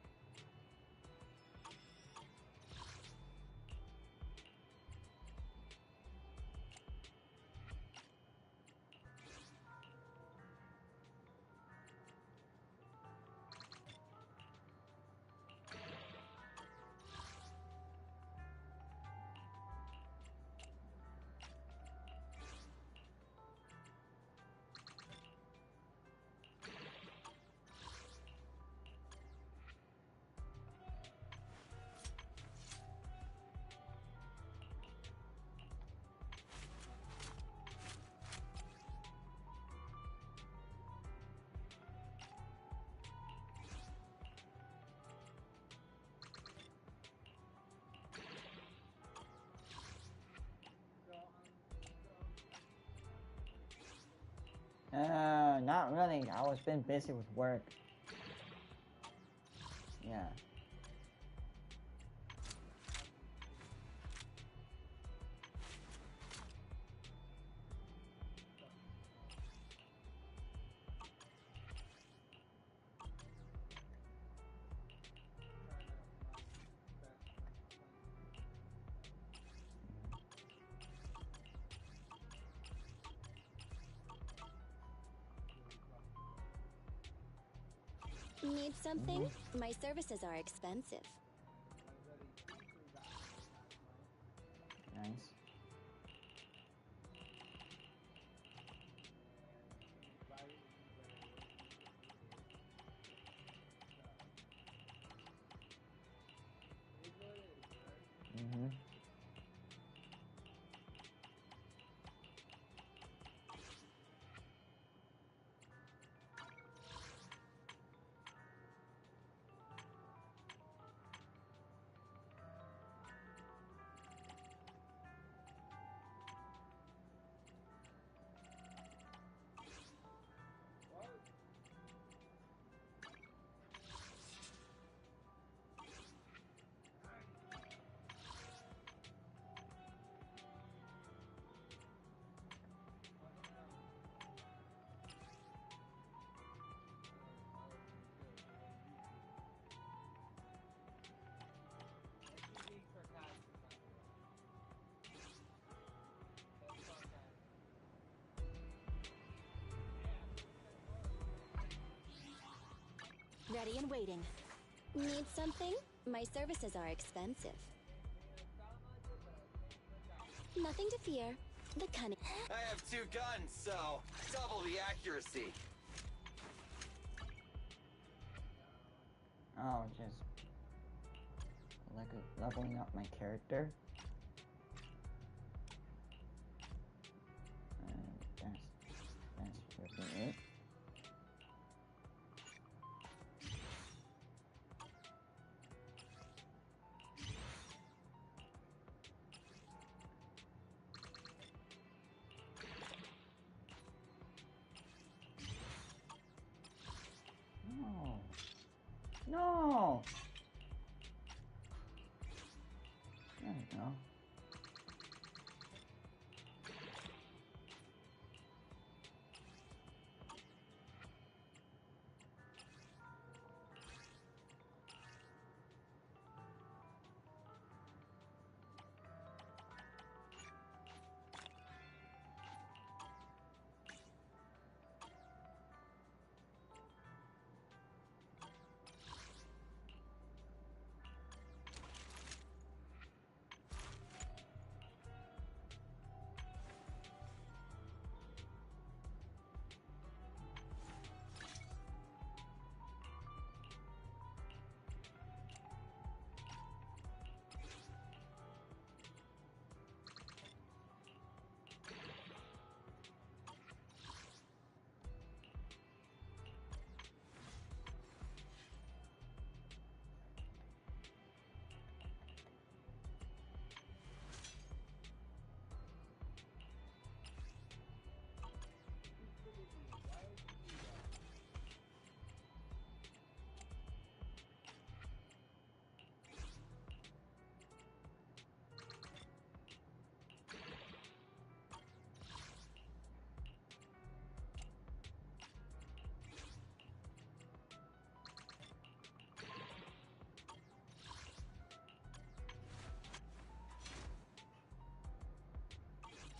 Not really. I was been busy with work. Yeah. Need something? My services are expensive. Nice. Ready and waiting. Need something? My services are expensive. Nothing to fear. The cunning. I have 2 guns, so double the accuracy. Oh, just leveling up my character. And that's really it. No! There we go.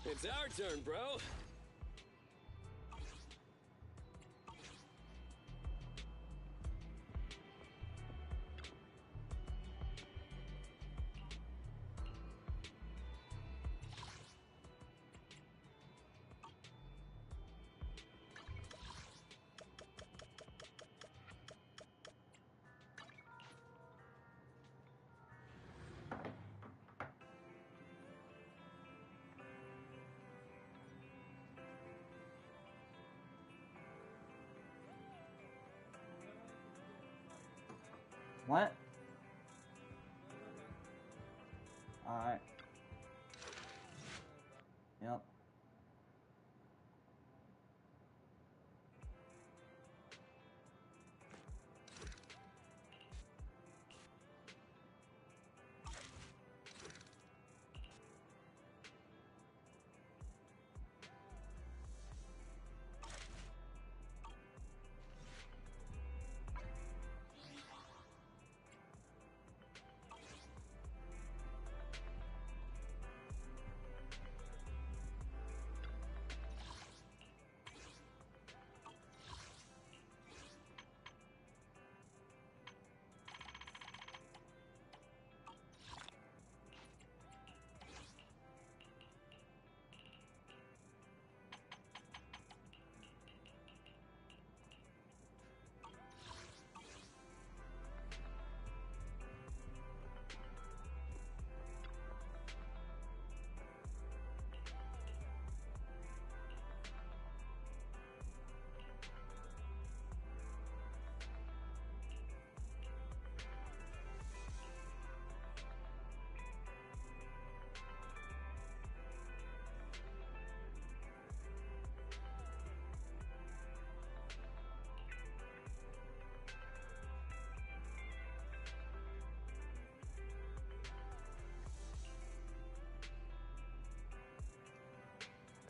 It's our turn, bro. What? Alright. Yep.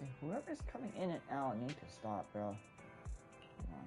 Okay, whoever's coming in and out need to stop, bro. Come on.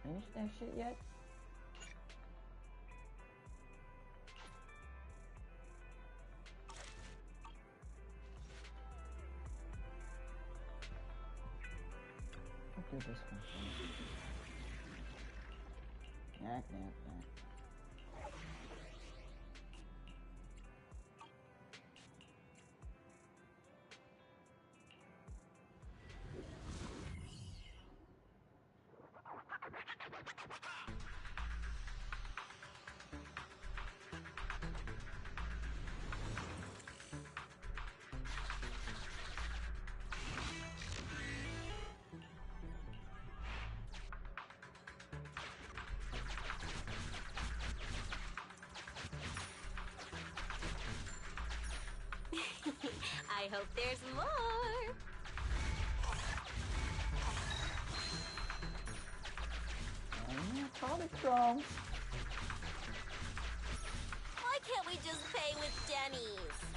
Finish that shit yet? I'll do this one. Yak. I hope there's more. Probably strong. Why can't we just pay with Denny's?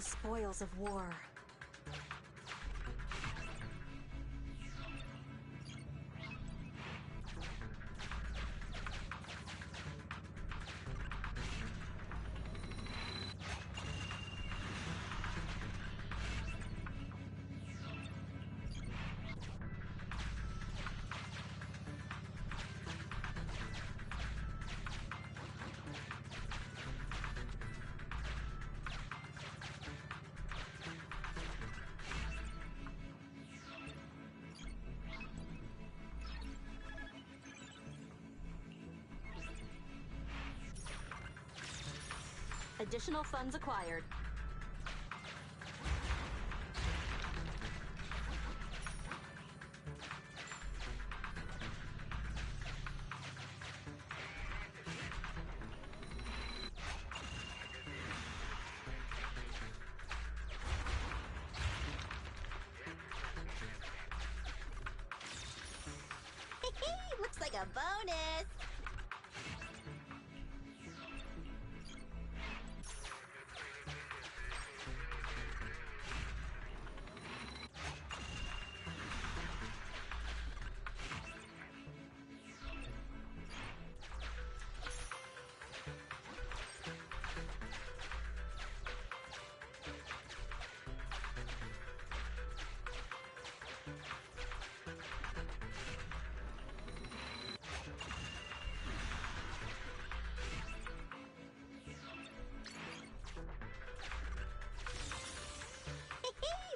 the spoils of war. Additional funds acquired. Looks like a bonus!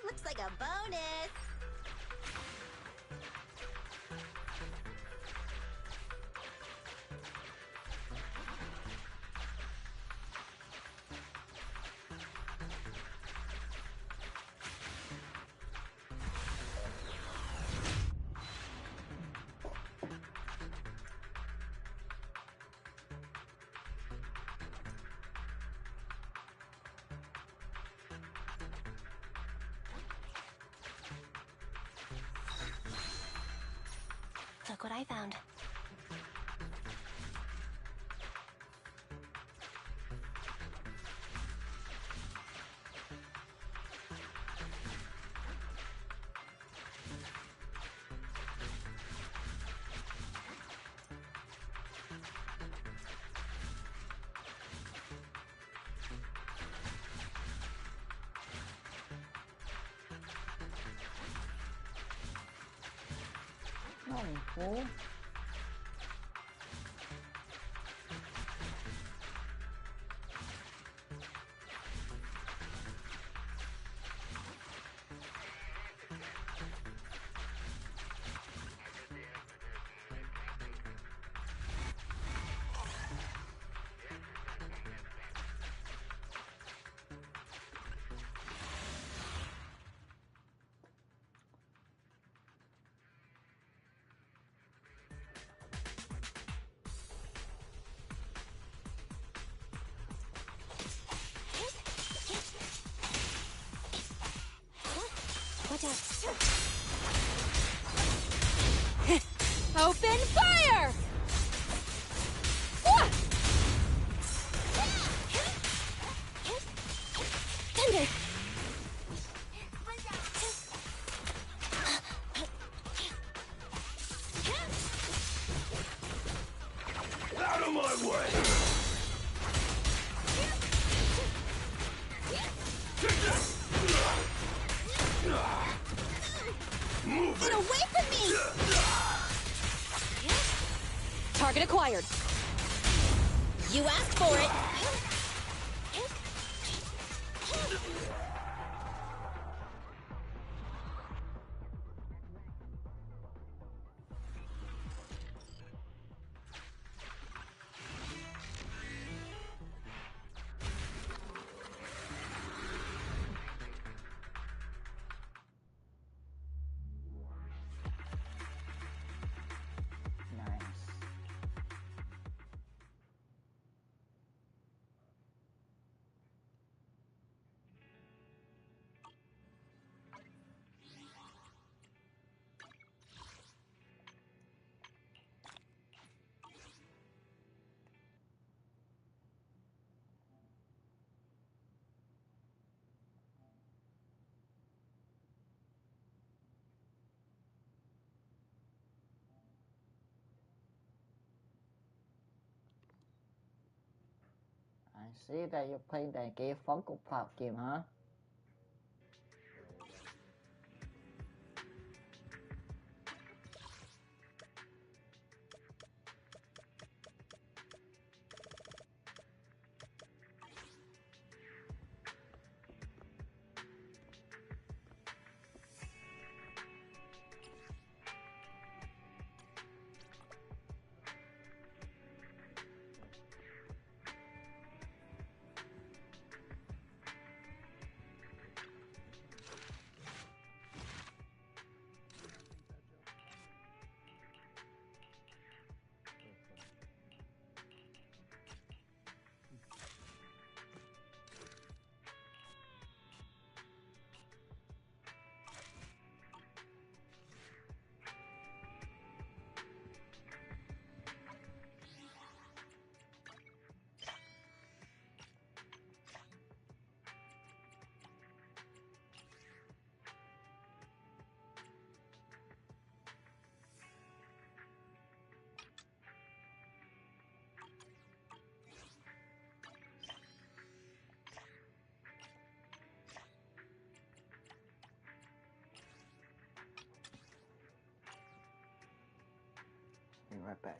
Looks like a bonus! Look what I found. Cool. Watch out. Open fire! Thunder! Out of my way! Get away from me! Target acquired. You asked for it. see that you played that gay Funko Pop game, huh? Be right back.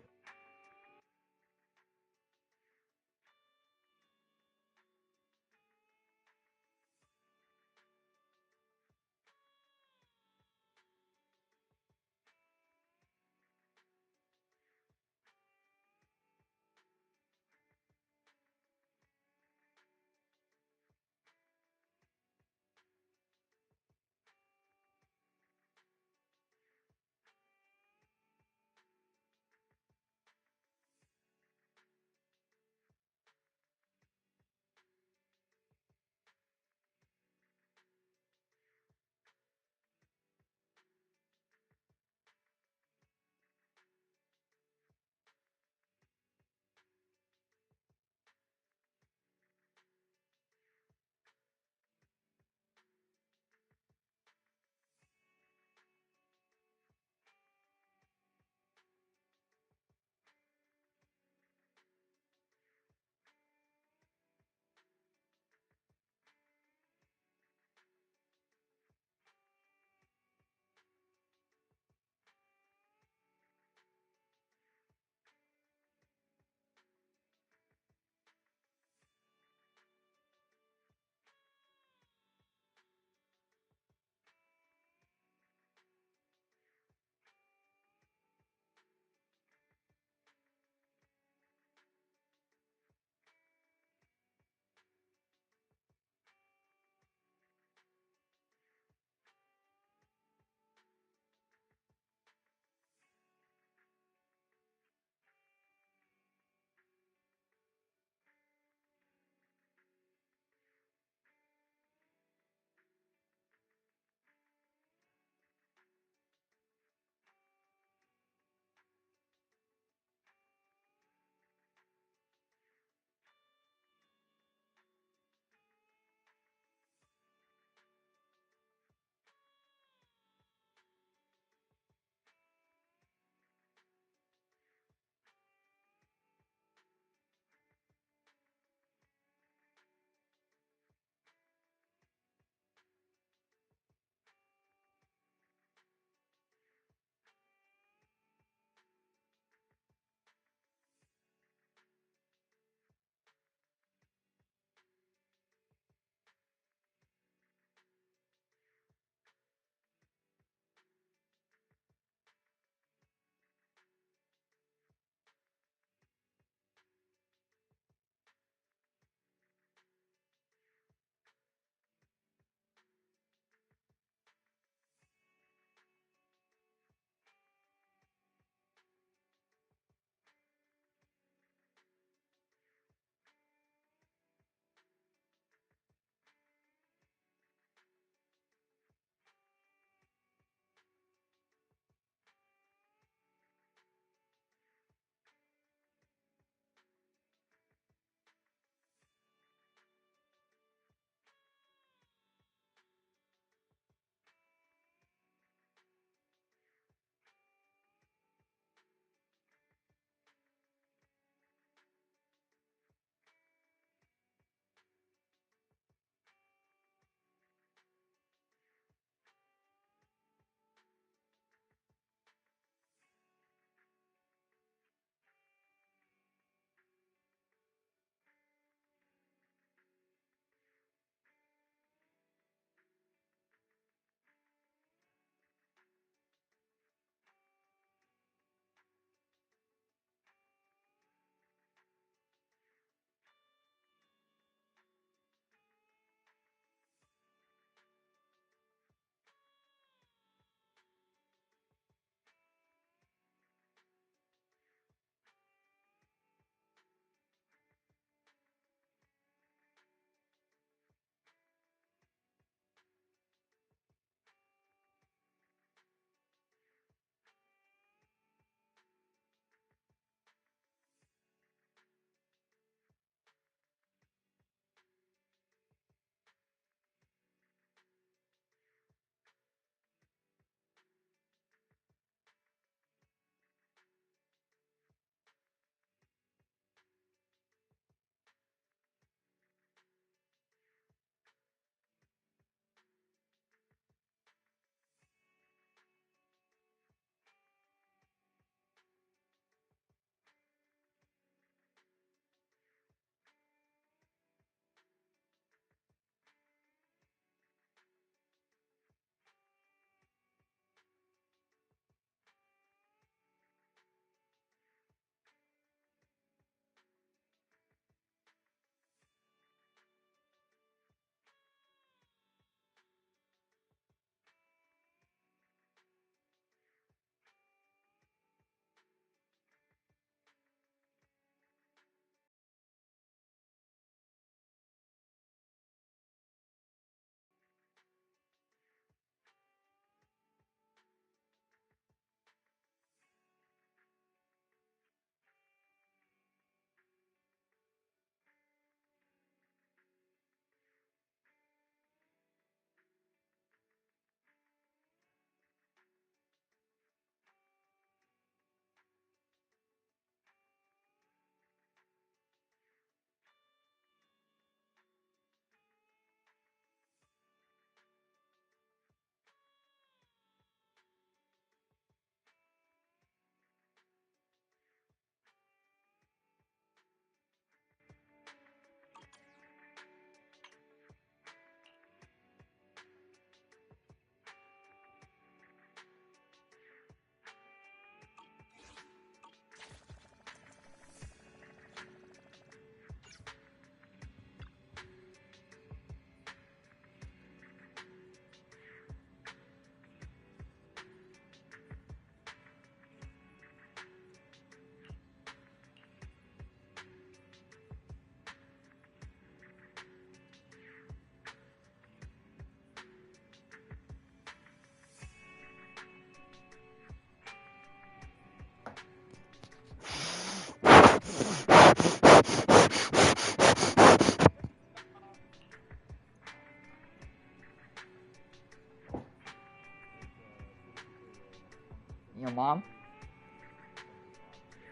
Your mom?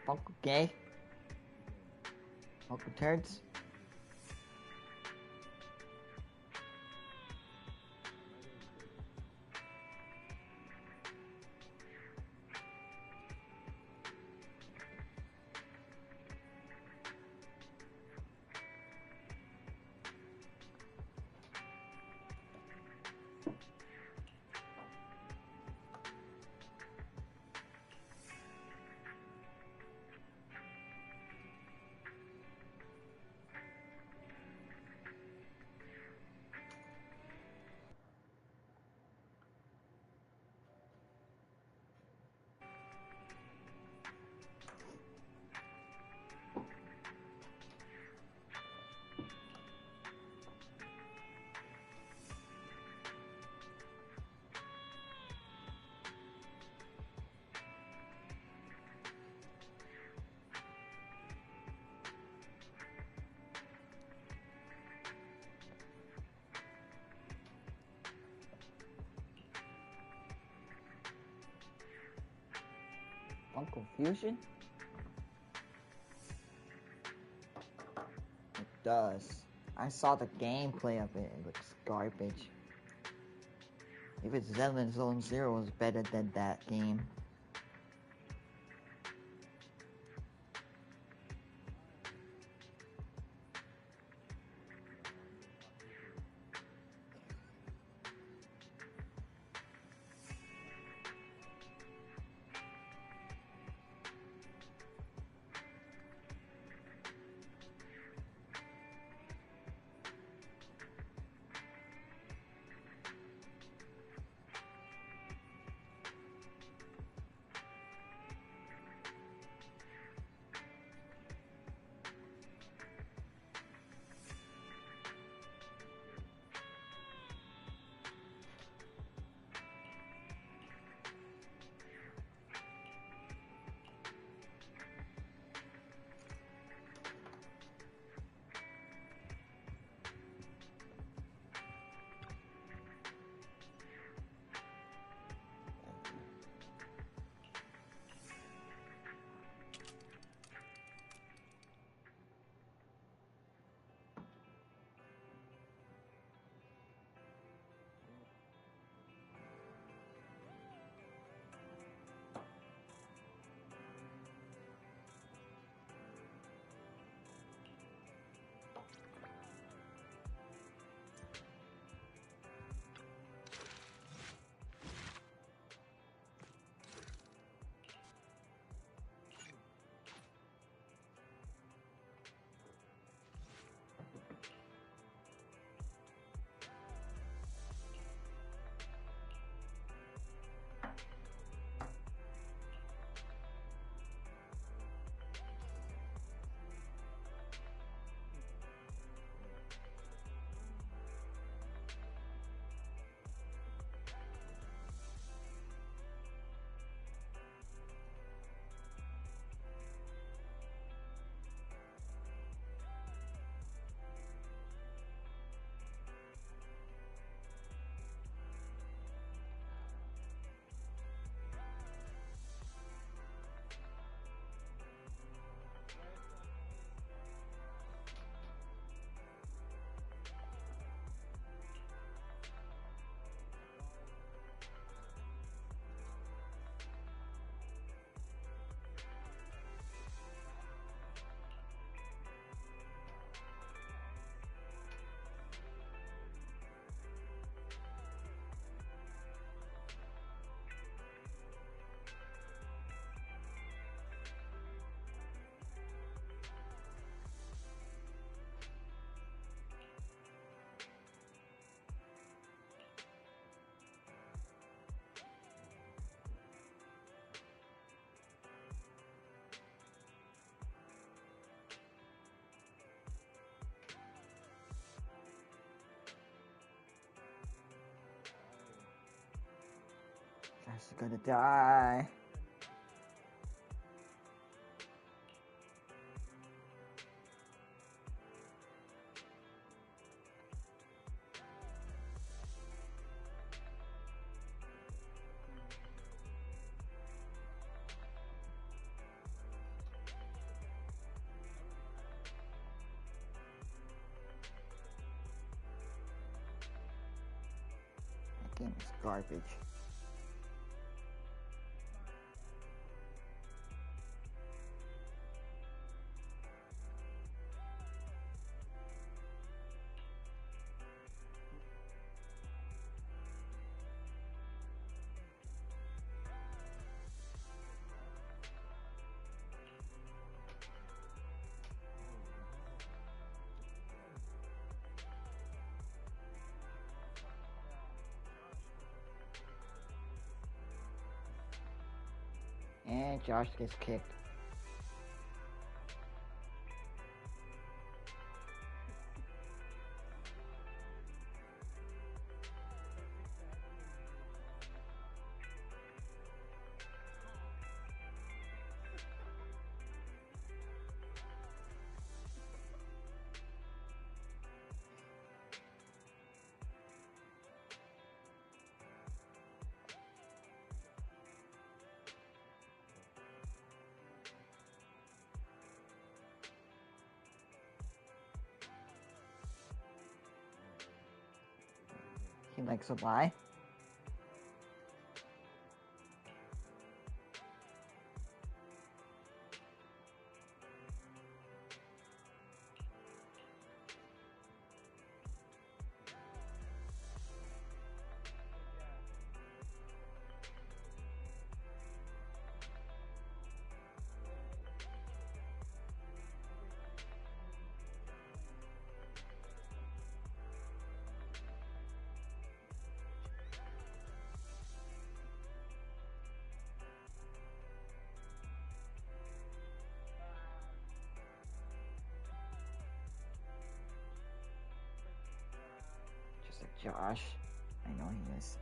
Uncle Gay? Uncle Turds? Uncle Fusion? It does. I saw the gameplay of it. It looks garbage. Even Zenless Zone Zero is better than that game. She's gonna die. It's garbage. And Josh gets kicked. He likes to lie. Just like Josh. I know he is.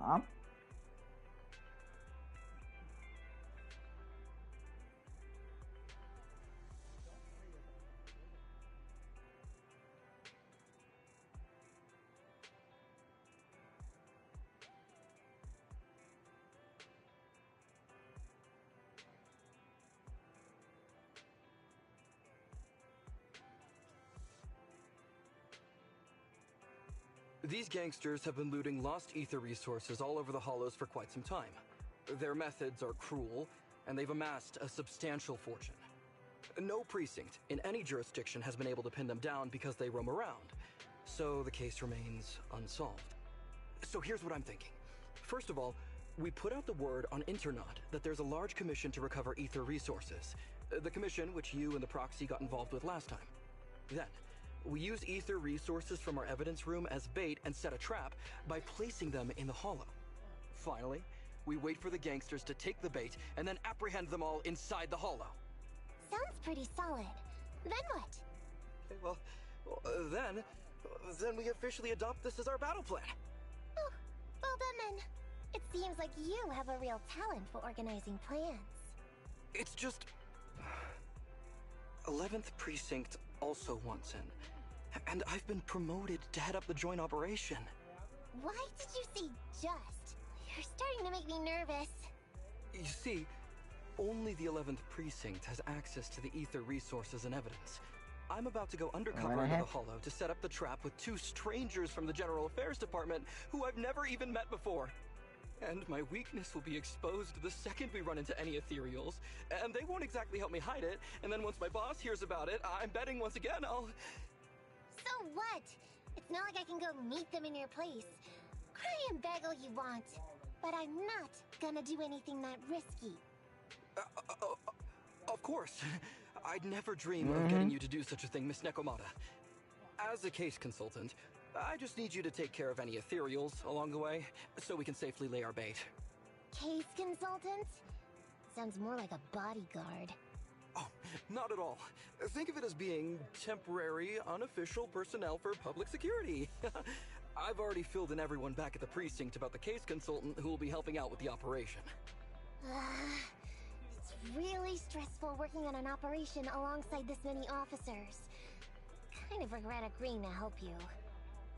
Mom? These gangsters have been looting lost ether resources all over the Hollows for quite some time. Their methods are cruel, and they've amassed a substantial fortune. No precinct in any jurisdiction has been able to pin them down because they roam around, so the case remains unsolved. So here's what I'm thinking. First of all, we put out the word on Internet that there's a large commission to recover ether resources. The commission which you and the proxy got involved with last time. Then, we use ether resources from our evidence room as bait and set a trap by placing them in the hollow. Finally, we wait for the gangsters to take the bait and then apprehend them all inside the hollow. Sounds pretty solid. Then what? Okay, well, then we officially adopt this as our battle plan. Oh, well done then. It seems like you have a real talent for organizing plans. It's just 11th Precinct also wants in, and I've been promoted to head up the joint operation. Why did you say just? You're starting to make me nervous. You see, only the 11th Precinct has access to the ether resources and evidence. I'm about to go undercover into the hollow to set up the trap with two strangers from the General Affairs Department who I've never even met before. And my weakness will be exposed the second we run into any ethereals, and they won't exactly help me hide it, and then once my boss hears about it, I'm betting once again I'll... So what? It's not like I can go meet them in your place. Cry and beg all you want, but I'm not gonna do anything that risky. Of course. I'd never dream of getting you to do such a thing, Miss Nekomata. As a case consultant, I just need you to take care of any ethereals along the way, so we can safely lay our bait. Case consultant? Sounds more like a bodyguard. Oh, not at all. Think of it as being temporary, unofficial personnel for public security. I've already filled in everyone back at the precinct about the case consultant who will be helping out with the operation. It's really stressful working on an operation alongside this many officers. Kind of regret agreeing to help you.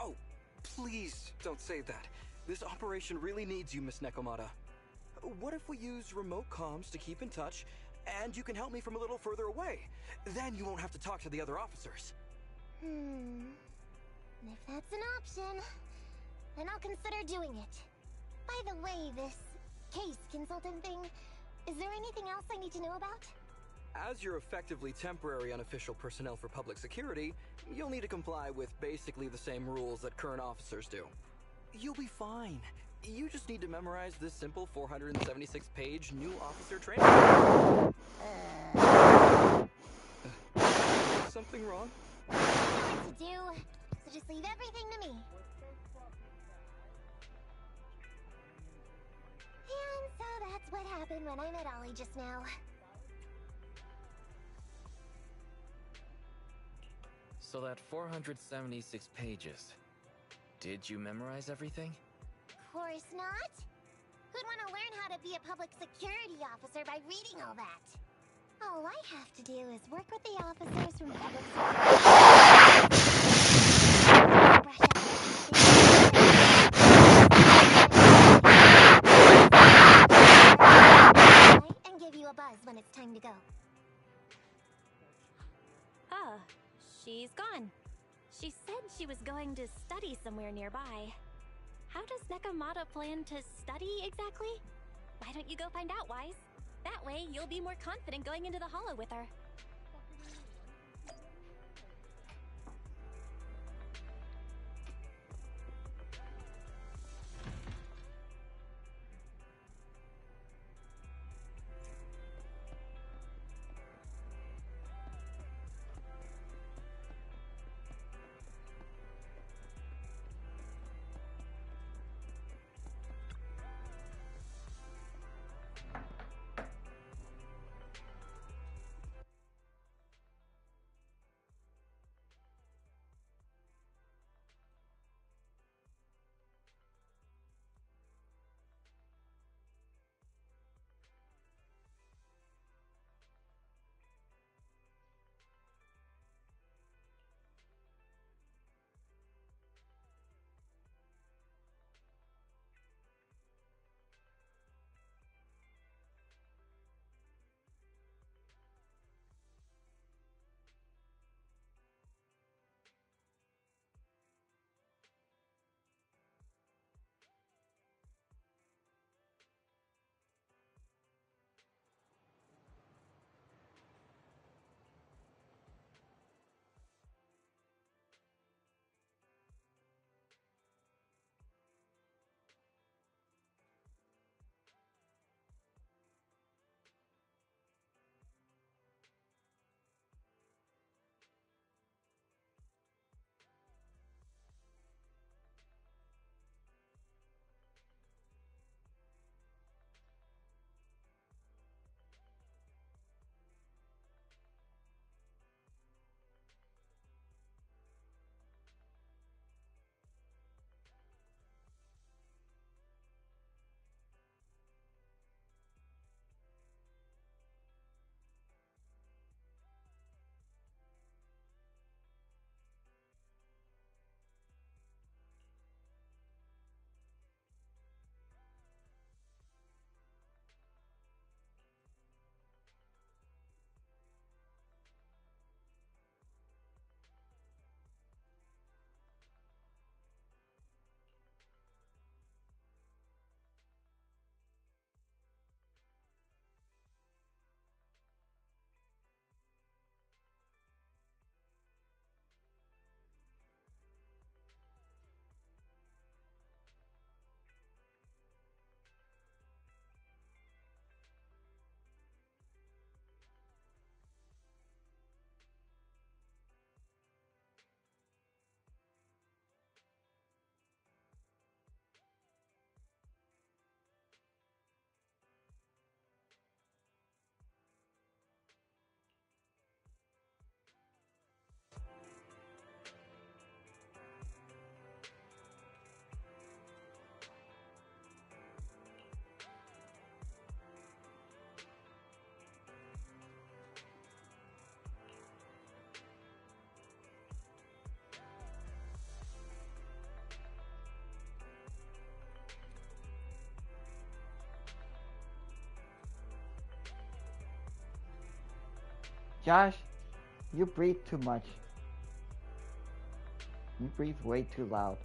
Oh, please don't say that. This operation really needs you, Miss Nekomata. What if we use remote comms to keep in touch, and you can help me from a little further away? Then you won't have to talk to the other officers. If that's an option, then I'll consider doing it. By the way, this case consultant thing, is there anything else I need to know about? As you're effectively temporary unofficial personnel for public security, you'll need to comply with basically the same rules that current officers do. You'll be fine. You just need to memorize this simple 476-page new officer training. Is something wrong? I know what to do, so just leave everything to me. And so that's what happened when I met Ollie just now. So that 476 pages. Did you memorize everything? Of course not. Who'd want to learn how to be a public security officer by reading all that? All I have to do is work with the officers from public security and give you a buzz when it's time to go. Ah, she's gone. She said she was going to study somewhere nearby. How does Nekomata plan to study exactly? Why don't you go find out, Wise? That way, you'll be more confident going into the Hollow with her. Josh, you breathe too much. You breathe way too loud.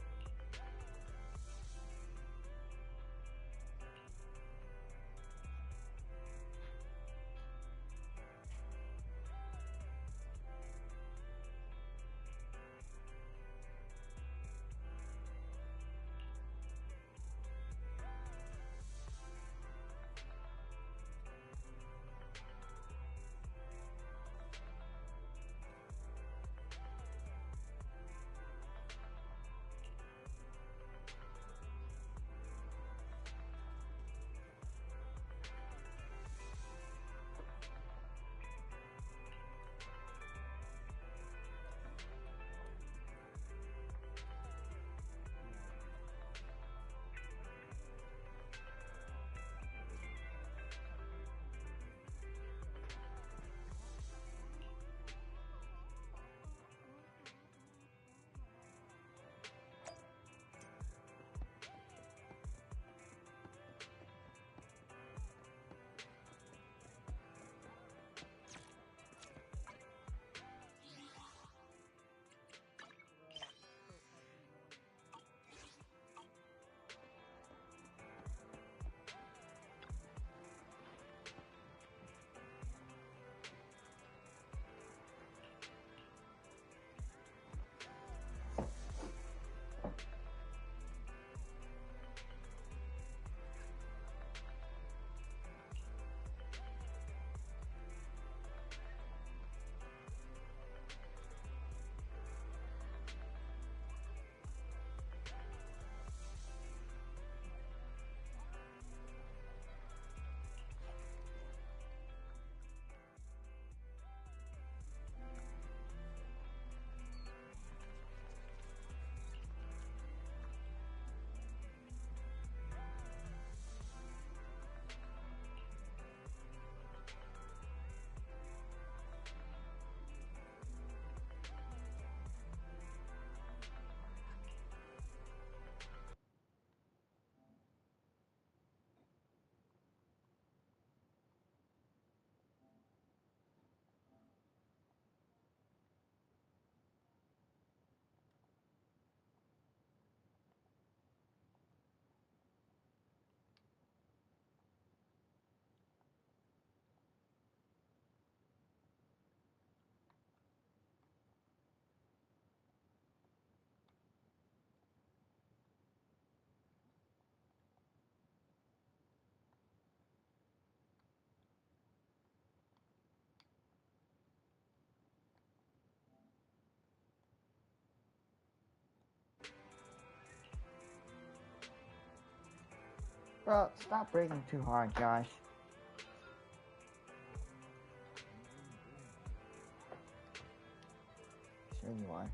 Bro, stop breathing too hard, Josh. Sure you are.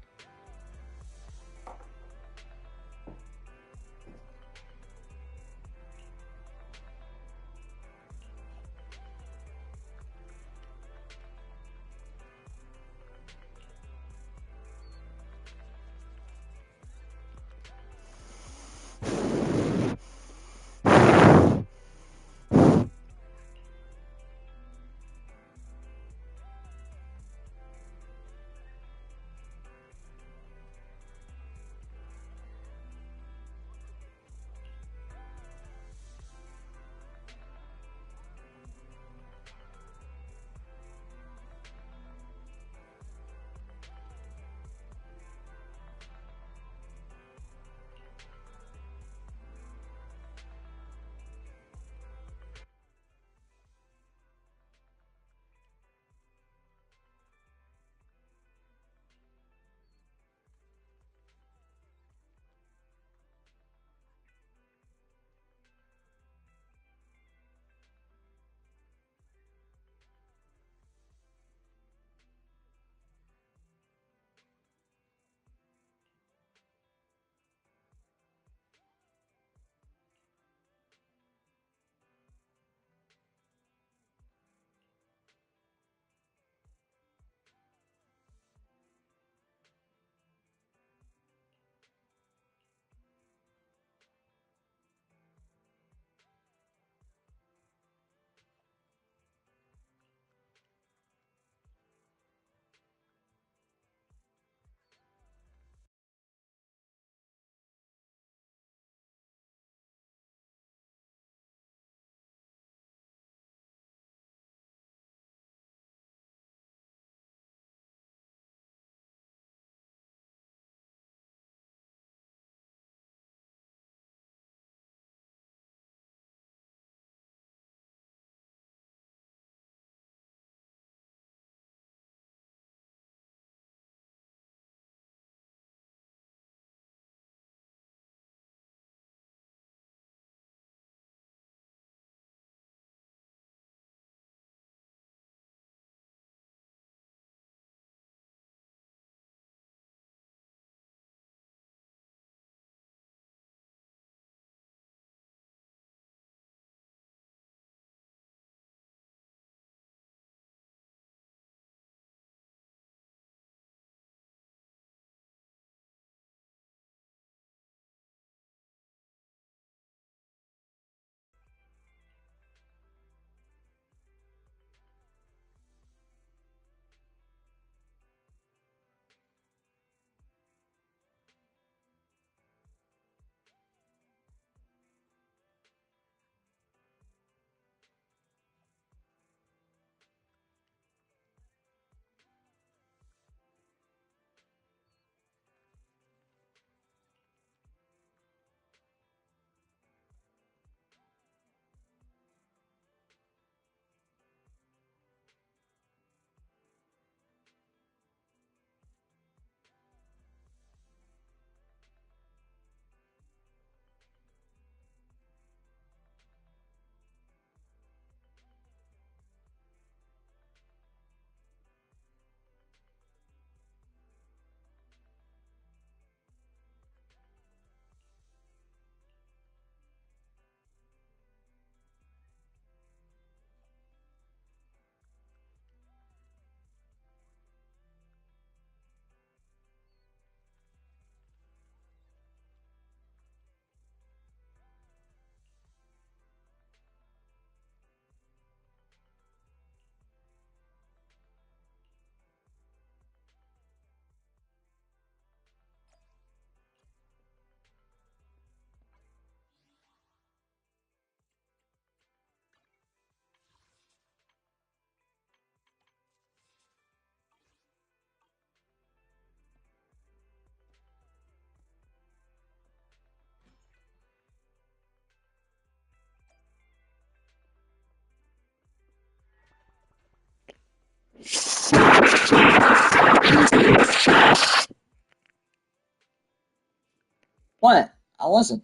What? I wasn't.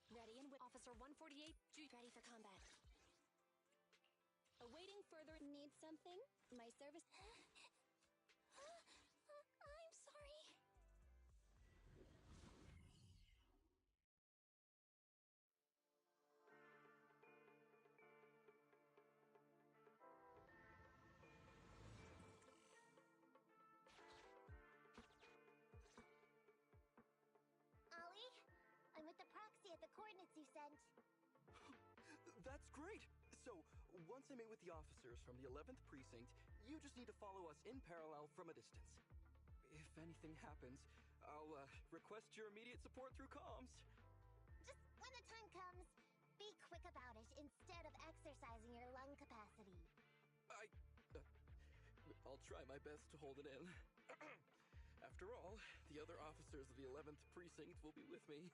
Ready and with Officer 148, ready for combat. Awaiting further. Need something? My service. I'm sorry. Ollie, I'm with the proxy at the coordinates you sent. That's great! So, once I meet with the officers from the 11th Precinct, you just need to follow us in parallel from a distance. If anything happens, I'll request your immediate support through comms. Just when the time comes, be quick about it instead of exercising your lung capacity. I'll try my best to hold it in. After all, the other officers of the 11th Precinct will be with me.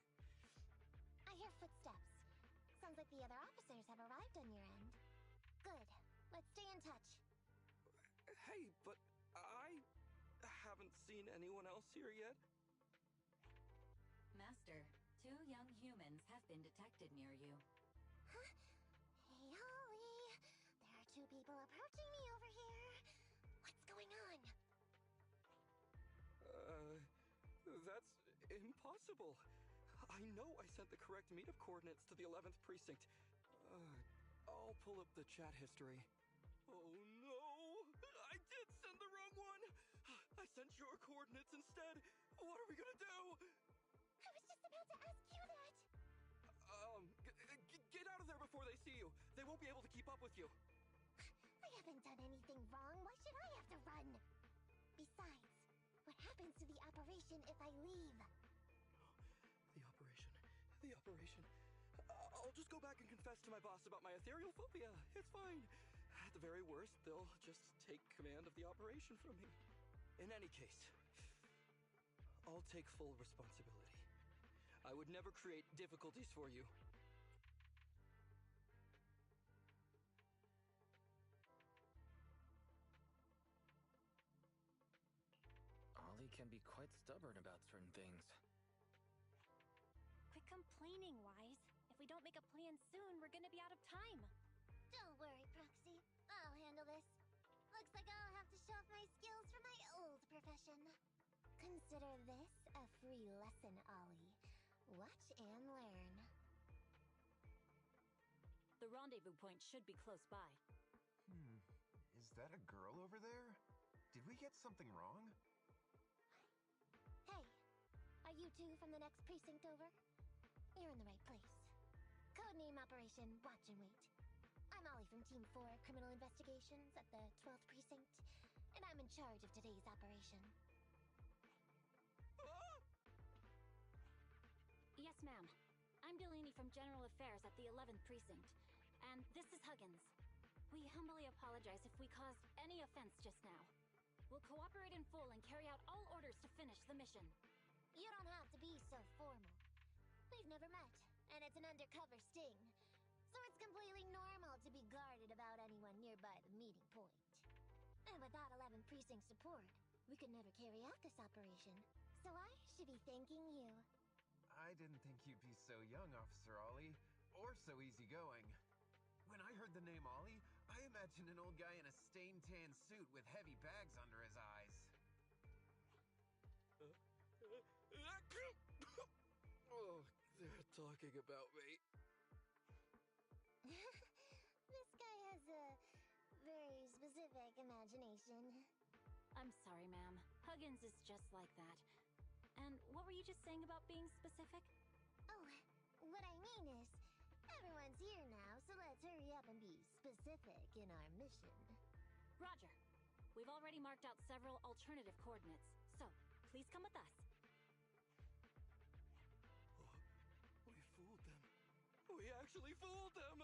I hear footsteps. Sounds like the other officers have arrived on your end. Good. Let's stay in touch. Hey, but I haven't seen anyone else here yet. Master, 2 young humans have been detected near you. Huh? Hey, Ollie. There are 2 people approaching me over here. What's going on? That's impossible. I know I sent the correct meetup coordinates to the 11th Precinct. I'll pull up the chat history. Oh no! I did send the wrong one! I sent your coordinates instead! What are we gonna do? I was just about to ask you that! Get out of there before they see you! They won't be able to keep up with you! I haven't done anything wrong. Why should I have to run? Besides, what happens to the operation if I leave? The operation. I'll just go back and confess to my boss about my ethereal phobia. It's fine. At the very worst, they'll just take command of the operation from me. In any case, I'll take full responsibility. I would never create difficulties for you. Ollie can be quite stubborn about certain things. Quit complaining, Wise. If we don't make a plan soon, we're gonna be out of time. Don't worry, Proxy. I'll handle this. Looks like I'll have to show off my skills from my old profession. Consider this a free lesson, Ollie. Watch and learn. The rendezvous point should be close by. Is that a girl over there? Did we get something wrong? Hey, are you 2 from the next precinct over? You're in the right place. Codename Operation Watch and Wait. I'm Ollie from Team 4 Criminal Investigations at the 12th Precinct, and I'm in charge of today's operation. Yes, ma'am. I'm Delaney from General Affairs at the 11th Precinct, and this is Huggins. We humbly apologize if we caused any offense just now. We'll cooperate in full and carry out all orders to finish the mission. You don't have to be so formal. We've never met, and it's an undercover sting. So it's completely normal to be guarded about anyone nearby the meeting point. And without 11th Precinct support, we could never carry out this operation. So I should be thanking you. I didn't think you'd be so young, Officer Ollie, or so easygoing. When I heard the name Ollie, I imagined an old guy in a stained tan suit with heavy bags under his eyes. Oh, they're talking about me. This guy has a very specific imagination. I'm sorry, ma'am. Huggins is just like that. And what were you just saying about being specific? Oh, what I mean is, everyone's here now, so let's hurry up and be specific in our mission. Roger. We've already marked out several alternative coordinates, so please come with us. We fooled them. We actually fooled them!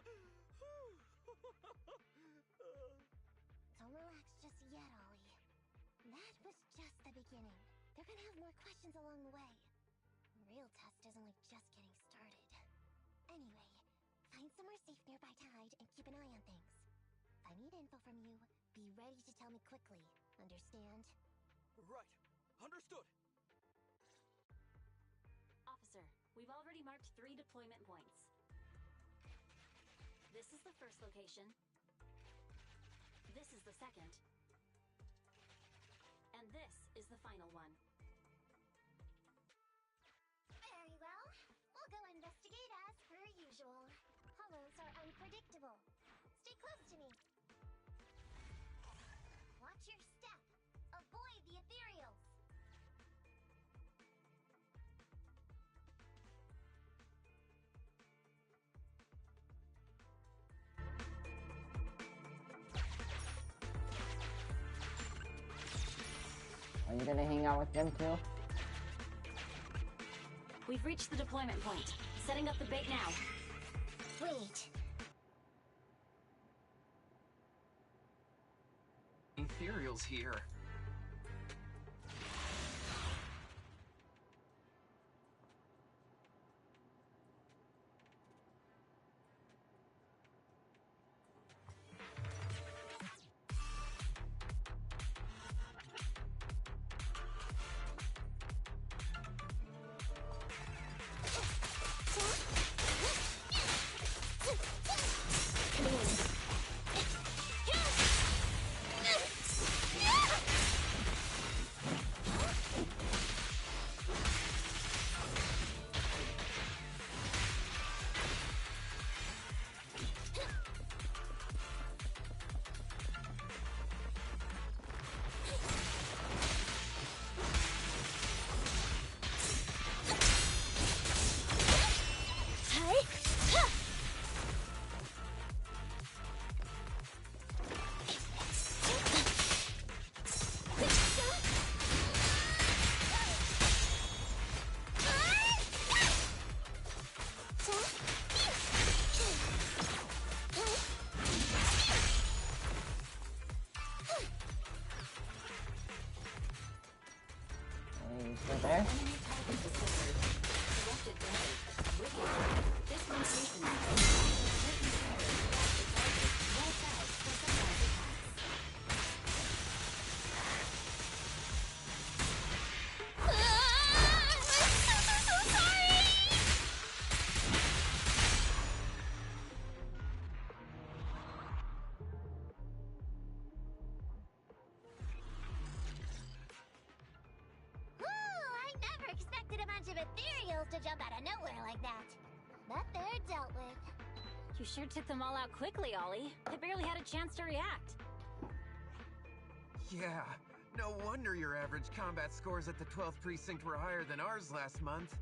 Don't relax just yet, Ollie. That was just the beginning. They're gonna have more questions along the way. real test is only just getting started. Anyway, find somewhere safe nearby Tide and keep an eye on things. If I need info from you, be ready to tell me quickly. Understand? Right. Understood. Officer, we've already marked 3 deployment points. This is the first location. This is the second. And this is the final one. Very well. We'll go investigate as per usual. Hollows are unpredictable. Stay close to me. Watch your step. Avoid the ethereals. Are you gonna hang out with them too? We've reached the deployment point. Setting up the bait now. Wait. Ethereal's here. There? To jump out of nowhere like that. But they're dealt with. You sure took them all out quickly, Ollie. I barely had a chance to react. Yeah, no wonder your average combat scores at the 12th precinct were higher than ours last month.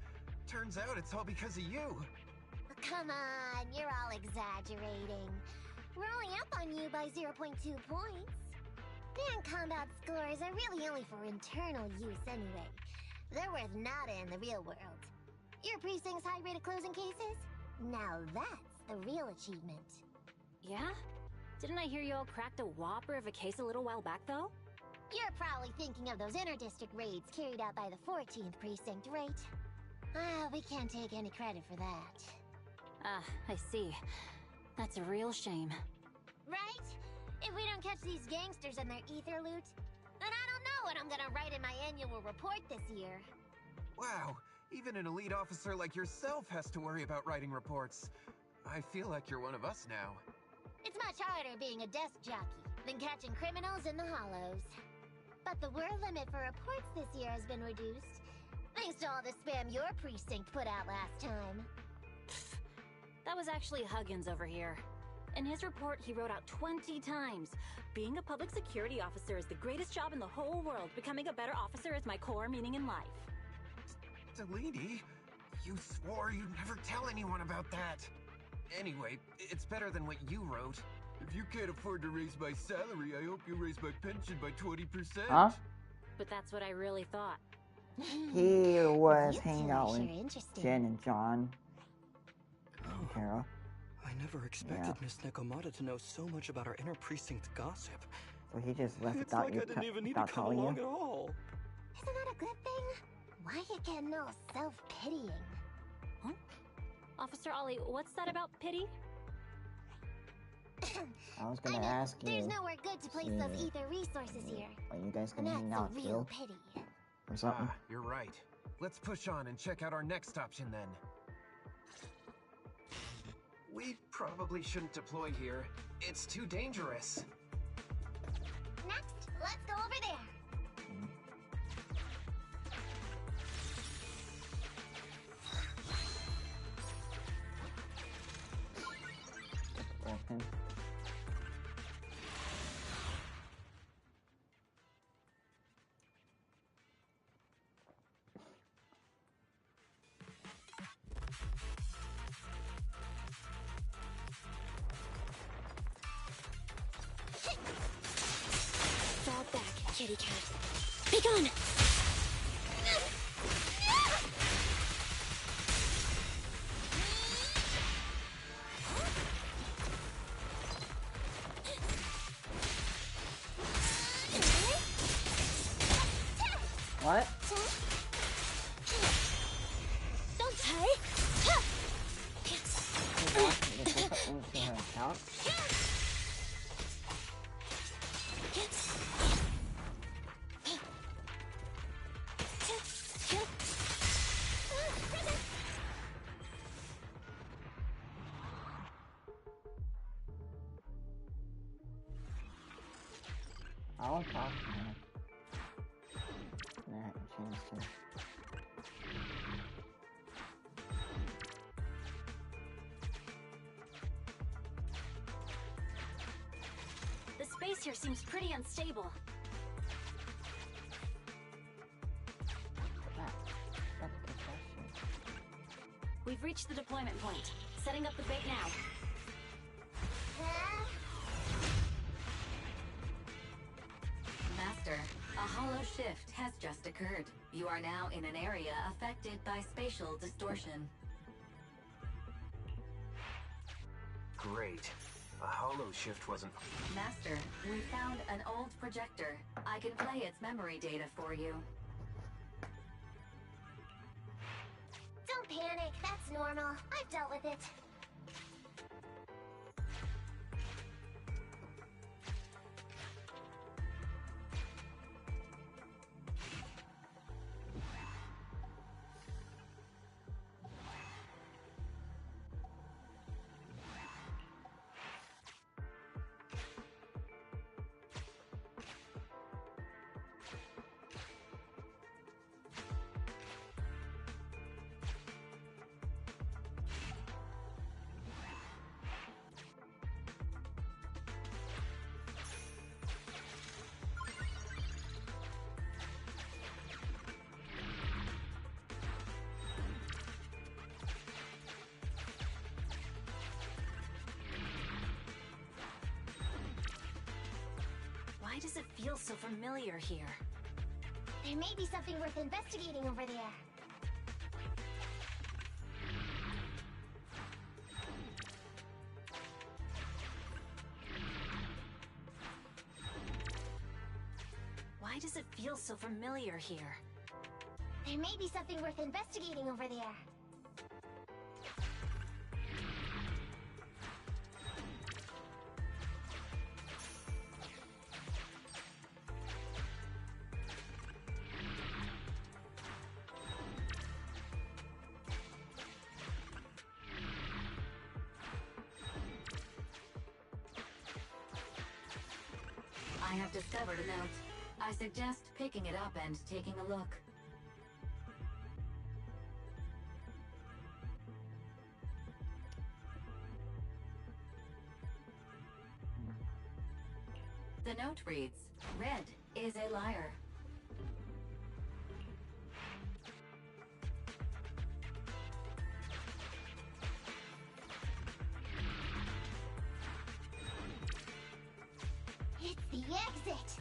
Turns out it's all because of you. Come on, you're all exaggerating. We're only up on you by 0.2 points. And combat scores are really only for internal use anyway. They're worth nada in the real world. Your precinct's high rate of closing cases? Now that's the real achievement. Yeah? Didn't I hear you all cracked a whopper of a case a little while back, though? You're probably thinking of those inter-district raids carried out by the 14th precinct, right? We can't take any credit for that. Ah, I see. That's a real shame. Right? If we don't catch these gangsters and their ether loot, then I don't know what I'm gonna write in my annual report this year. Wow, even an elite officer like yourself has to worry about writing reports. I feel like you're one of us now. It's much harder being a desk jockey than catching criminals in the hollows. But the word limit for reports this year has been reduced, thanks to all the spam your precinct put out last time. That was actually Huggins over here. In his report, he wrote out 20 times. Being a public security officer is the greatest job in the whole world. Becoming a better officer is my core meaning in life. Delaney, you swore you'd never tell anyone about that. Anyway, it's better than what you wrote. If you can't afford to raise my salary, I hope you raise my pension by 20%. Huh? But that's what I really thought. He was hanging out with Jen and John. And Tara. I never expected Miss Nekomata to know so much about our inner precinct gossip. So he just left It's without like you I didn't even need to without come telling along you. at all. Isn't that a good thing? Why you getting all self-pitying? Huh? Officer Ollie, what's that about pity? I was gonna ask you. There's nowhere good to place those ether resources here. Are you guys gonna hang That's out a too? real pity. Or something? You're right. Let's push on and check out our next option then. We probably shouldn't deploy here. It's too dangerous. Next, let's go over there. Open. Fall back, kitty cat. Be gone! What? Don't die! You want me to put that into her account? I'll talk to her. Nah, chance to. The space here seems pretty unstable. That's a good question. We've reached the deployment point. Setting up the bait now. Master, a hollow shift has just occurred. You are now in an area affected by spatial distortion. Great. A hollow shift wasn't... Master, we found an old projector. I can play its memory data for you. Don't panic, that's normal. I've dealt with it. Why does it feel so familiar here? There may be something worth investigating over there. Why does it feel so familiar here? There may be something worth investigating over there. I have discovered a note. I suggest picking it up and taking a look. The note reads, "Red is a liar." It's the exit!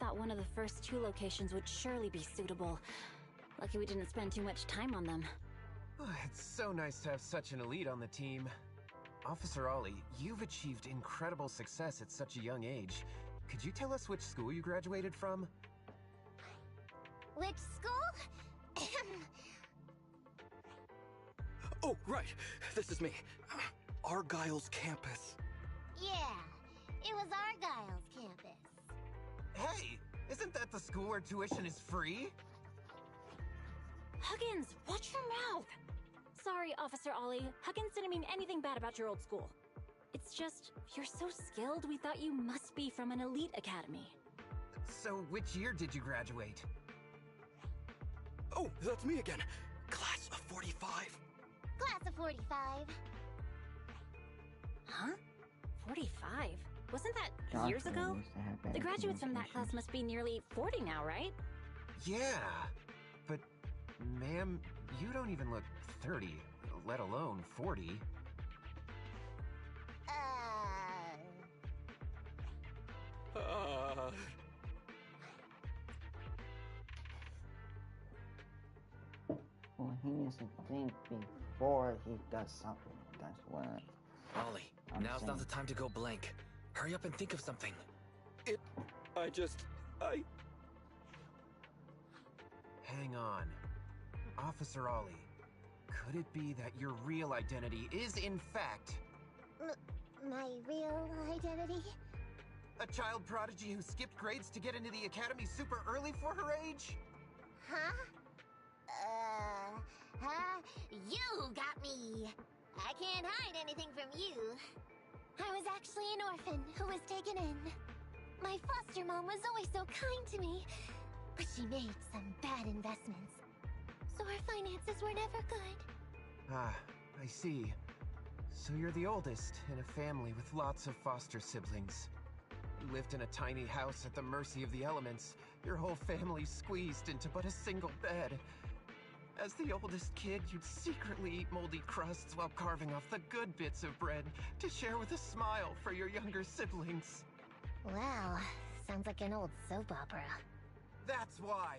thought one of the first 2 locations would surely be suitable. Lucky we didn't spend too much time on them. It's so nice to have such an elite on the team. Officer Ollie, you've achieved incredible success at such a young age. Could you tell us which school you graduated from? Which school? Oh, right. This is me. Argyle's campus. Yeah, it was Argyle's campus. Hey, isn't that the school where tuition is free? Huggins, watch your mouth! Sorry, Officer Ollie. Huggins didn't mean anything bad about your old school. It's just, you're so skilled, we thought you must be from an elite academy. So, which year did you graduate? Oh, that's me again. Class of 45. Class of 45. Huh? 45? Wasn't that years ago? The graduates from that class must be nearly 40 now, right? Yeah, but ma'am, you don't even look 30, let alone 40. Well, he needs to think before he does something. That's what Ollie, now's not the time to go blank. Hurry up and think of something. Hang on. Officer Ollie, could it be that your real identity is in fact... My real identity? a child prodigy who skipped grades to get into the academy super early for her age? Huh? You got me! I can't hide anything from you. I was actually an orphan who was taken in. My foster mom was always so kind to me, but she made some bad investments. So our finances were never good. Ah, I see. So you're the oldest in a family with lots of foster siblings. You lived in a tiny house at the mercy of the elements, your whole family squeezed into but a single bed. As the oldest kid, you'd secretly eat moldy crusts while carving off the good bits of bread to share with a smile for your younger siblings. Wow, sounds like an old soap opera. That's why!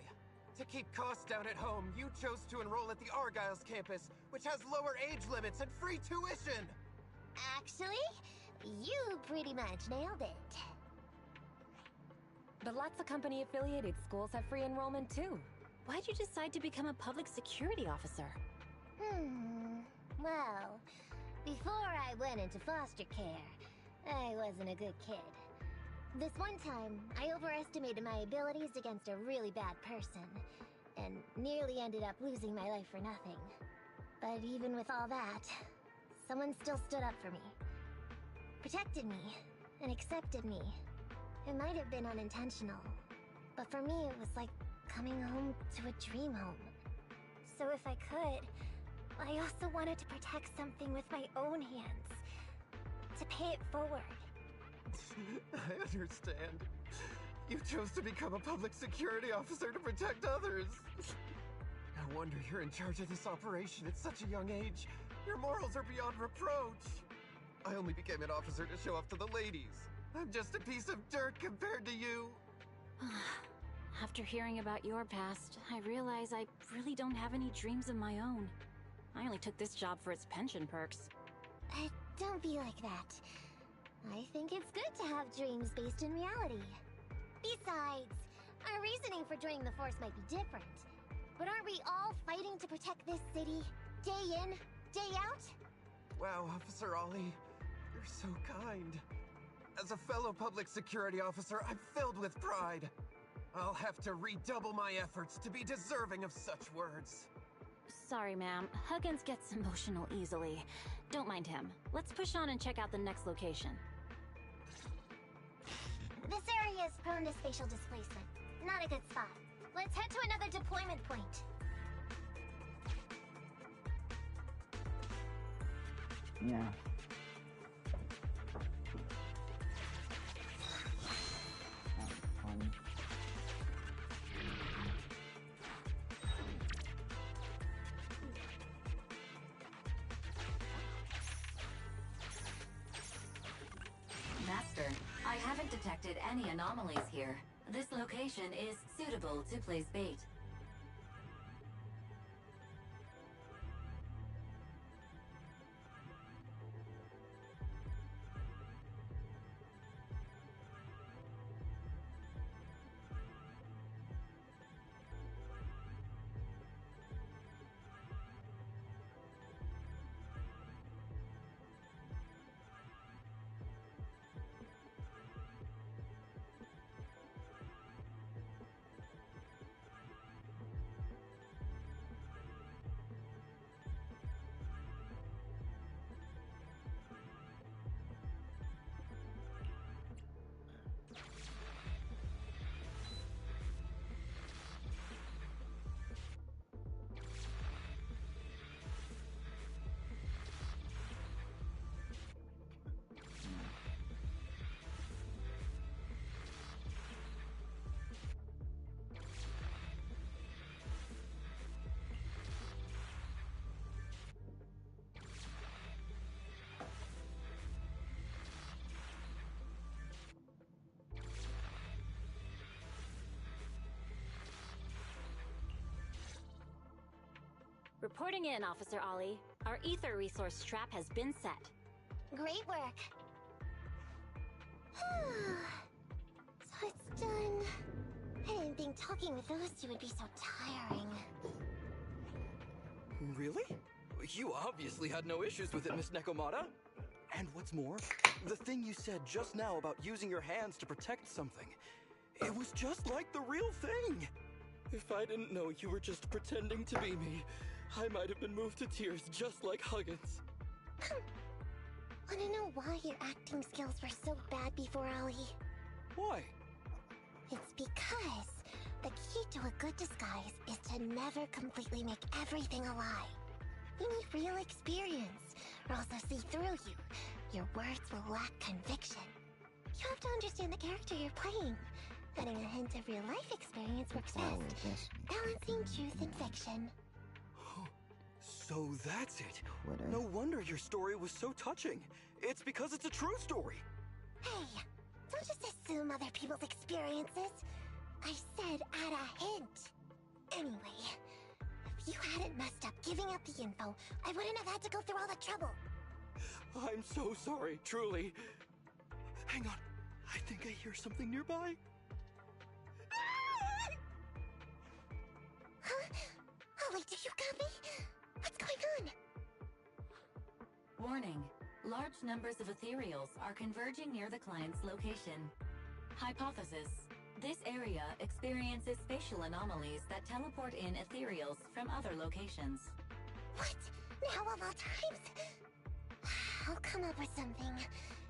To keep costs down at home, you chose to enroll at the Argyle's campus, which has lower age limits and free tuition! Actually, you pretty much nailed it. But lots of company-affiliated schools have free enrollment too. Why'd you decide to become a public security officer? Well, before I went into foster care, I wasn't a good kid. This one time, I overestimated my abilities against a really bad person, and nearly ended up losing my life for nothing. But even with all that, someone still stood up for me. Protected me, and accepted me. It might have been unintentional, but for me it was like coming home to a dream home. So if I could, I also wanted to protect something with my own hands. To pay it forward. I understand. You chose to become a public security officer to protect others. No wonder you're in charge of this operation at such a young age. Your morals are beyond reproach. I only became an officer to show off to the ladies. I'm just a piece of dirt compared to you. After hearing about your past, I realize I really don't have any dreams of my own. I only took this job for its pension perks. Don't be like that. I think it's good to have dreams based in reality. Besides, our reasoning for joining the Force might be different. But aren't we all fighting to protect this city, day in, day out? Wow, Officer Ollie, you're so kind. As a fellow public security officer, I'm filled with pride. I'll have to redouble my efforts to be deserving of such words. Sorry, ma'am. Huggins gets emotional easily. Don't mind him. Let's push on and check out the next location. This area is prone to spatial displacement. Not a good spot. Let's head to another deployment point. Yeah. Master, I haven't detected any anomalies here. This location is suitable to place bait. Reporting in, Officer Ollie. Our ether resource trap has been set. Great work. So it's done. I didn't think talking with those two would be so tiring. Really? You obviously had no issues with it, Miss Nekomata. And what's more, the thing you said just now about using your hands to protect something, it was just like the real thing. If I didn't know you were just pretending to be me, I might have been moved to tears just like Huggins. Wanna know why your acting skills were so bad before, Ollie? Why? It's because the key to a good disguise is to never completely make everything a lie. You need real experience, or else they'll see through you. Your words will lack conviction. You have to understand the character you're playing. Adding a hint of real-life experience works best, balancing truth and fiction. So that's it. Twitter. No wonder your story was so touching. It's because it's a true story. Hey, don't just assume other people's experiences. I said add a hint. Anyway, if you hadn't messed up giving up the info, I wouldn't have had to go through all the trouble. I'm so sorry, truly. Hang on. I think I hear something nearby. Huh? Ollie, do you got me? What's going on? Warning. Large numbers of ethereals are converging near the client's location. Hypothesis. This area experiences spatial anomalies that teleport in ethereals from other locations. What? Now of all times? I'll come up with something.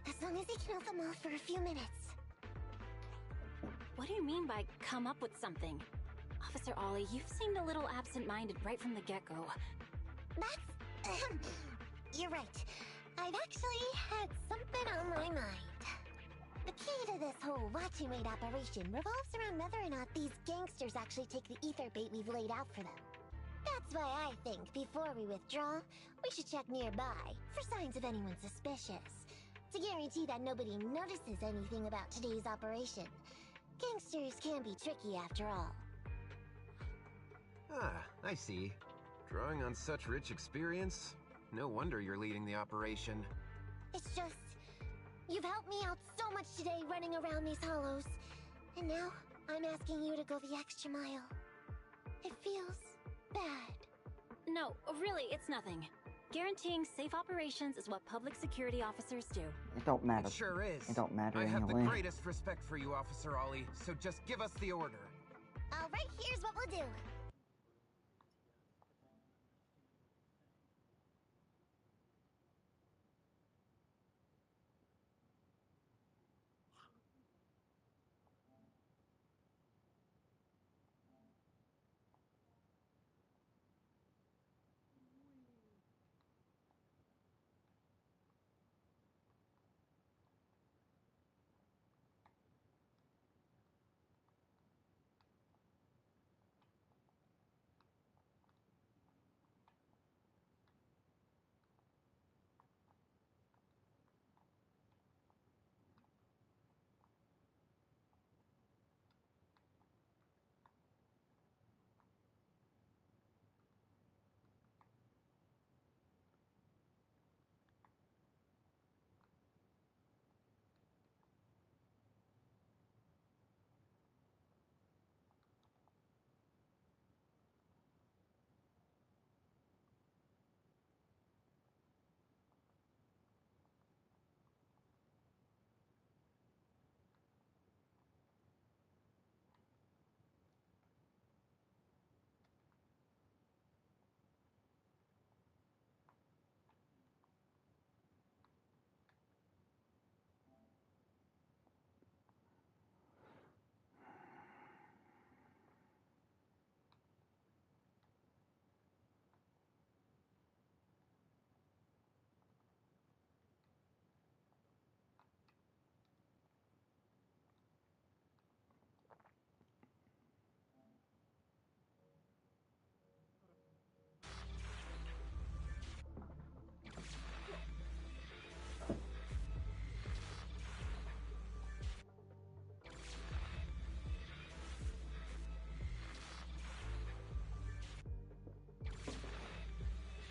As long as he can hold them off for a few minutes. What do you mean by come up with something? Officer Ollie, you've seemed a little absent-minded right from the get-go. That's... You're right. I've actually had something on my mind. The key to this whole watch and wait operation revolves around whether or not these gangsters actually take the ether bait we've laid out for them. That's why I think before we withdraw, we should check nearby for signs of anyone suspicious. To guarantee that nobody notices anything about today's operation. Gangsters can be tricky after all. Ah, I see. Drawing on such rich experience? No wonder you're leading the operation. It's just... You've helped me out so much today running around these hollows. And now, I'm asking you to go the extra mile. It feels bad. No, really, it's nothing. Guaranteeing safe operations is what public security officers do. It don't matter. It sure is. It don't matter I have the anyway. greatest respect for you, Officer Ollie, so just give us the order. Alright, here's what we'll do.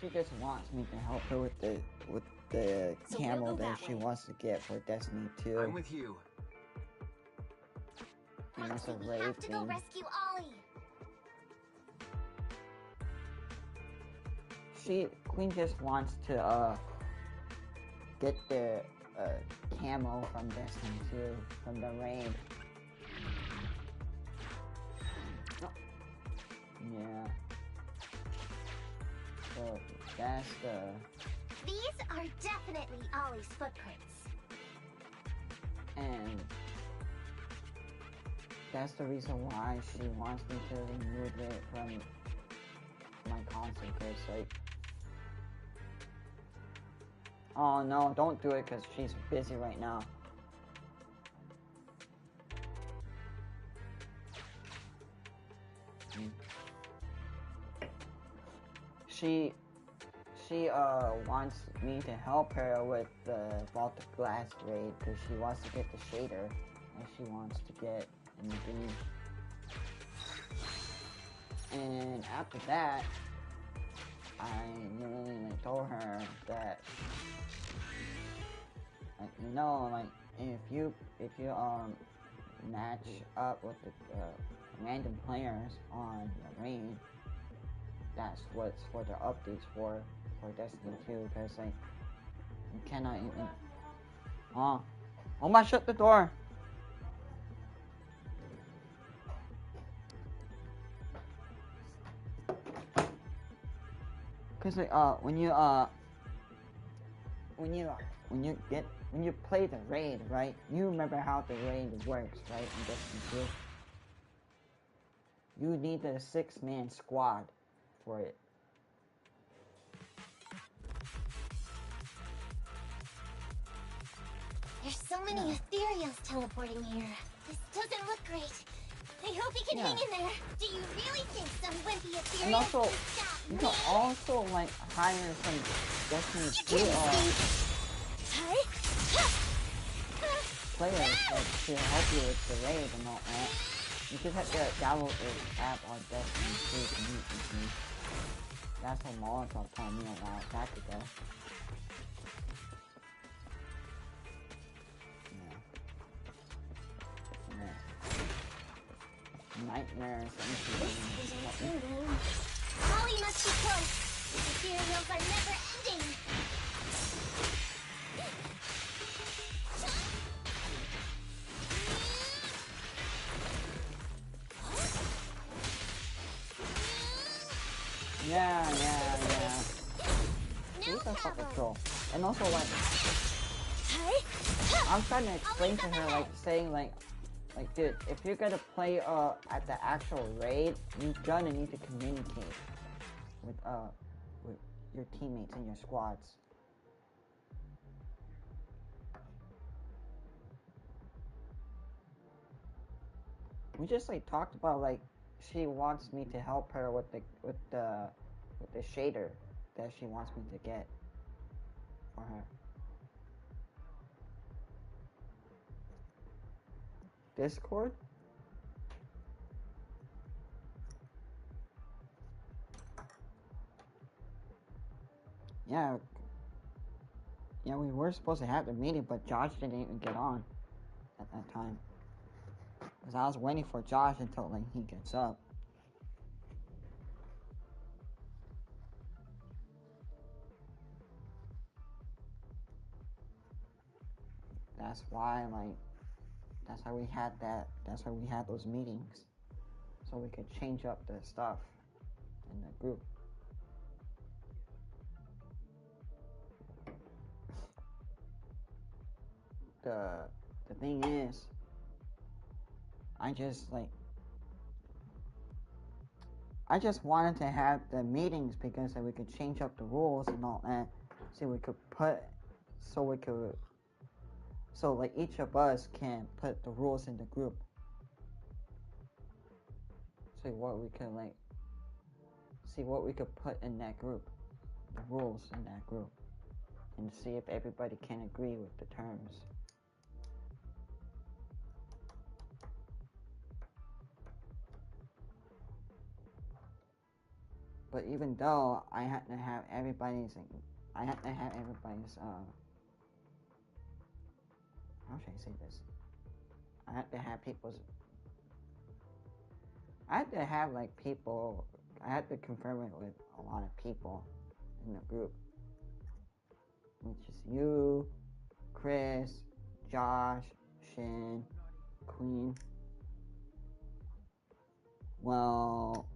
She just wants me to help her with the So camel we'll go that that she way. wants to get for Destiny 2. I'm with you. And it's a We raid have to go thing. rescue Ollie. Queen just wants to get the camo from Destiny 2 from the raid. Yeah. So that's These are definitely Ollie's footprints. and that's the reason why she wants me to remove it from my console, cause like, oh no, don't do it, cause she's busy right now. She wants me to help her with the Vault of Glass raid because she wants to get the shader and she wants to get in the game. And after that, I literally like told her that, like, you know, like if you match up with the random players on the raid, that's what's for the updates for Destiny 2, because like you cannot even Oma, shut the door. Cause like when you play the raid, right? You remember how the raid works, right? In Destiny 2. You need a 6-man squad for it. There's so many ethereals teleporting here. This doesn't look great. I hope he can hang in there. Do you really think some wimpy ethereal And also, can stop you me? can also like hire some Destiny 2 players like to help you with the raid and all that. You just have to download this app on Destiny 2 to meet with me. That's what Molotov told me a while back ago. Nightmares. Ollie must be close. The ethereals are never ending. Yeah. She's a fucking troll. And also like, I'm trying to explain to her, like saying like dude, if you're gonna play at the actual raid, you're gonna need to communicate with your teammates and your squads. We just like talked about like she wants me to help her with the shader that she wants me to get for her. Discord? Yeah, we were supposed to have the meeting, but Josh didn't even get on at that time. Because I was waiting for Josh until like he gets up. That's why we had those meetings. So we could change up the stuff in the group. The thing is, I just wanted to have the meetings because then we could change up the rules and all that. So like each of us can put the rules in the group. See what we could put in that group, the rules in that group, and see if everybody can agree with the terms. But But even though I had to have everybody's, how should I say this? I had to have people, I had to confirm it with a lot of people in the group. Which is you, Chris, Josh, Shin, Queen. Well,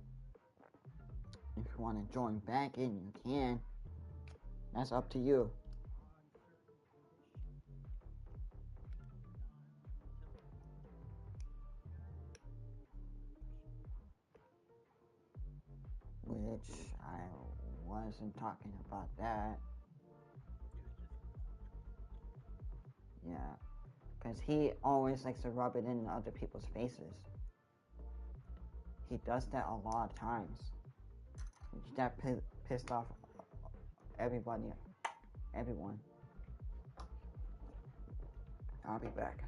if you want to join back in, you can. That's up to you. Which I wasn't talking about that. Yeah, because he always likes to rub it in other people's faces. He does that a lot of times. That pissed off everyone. I'll be back.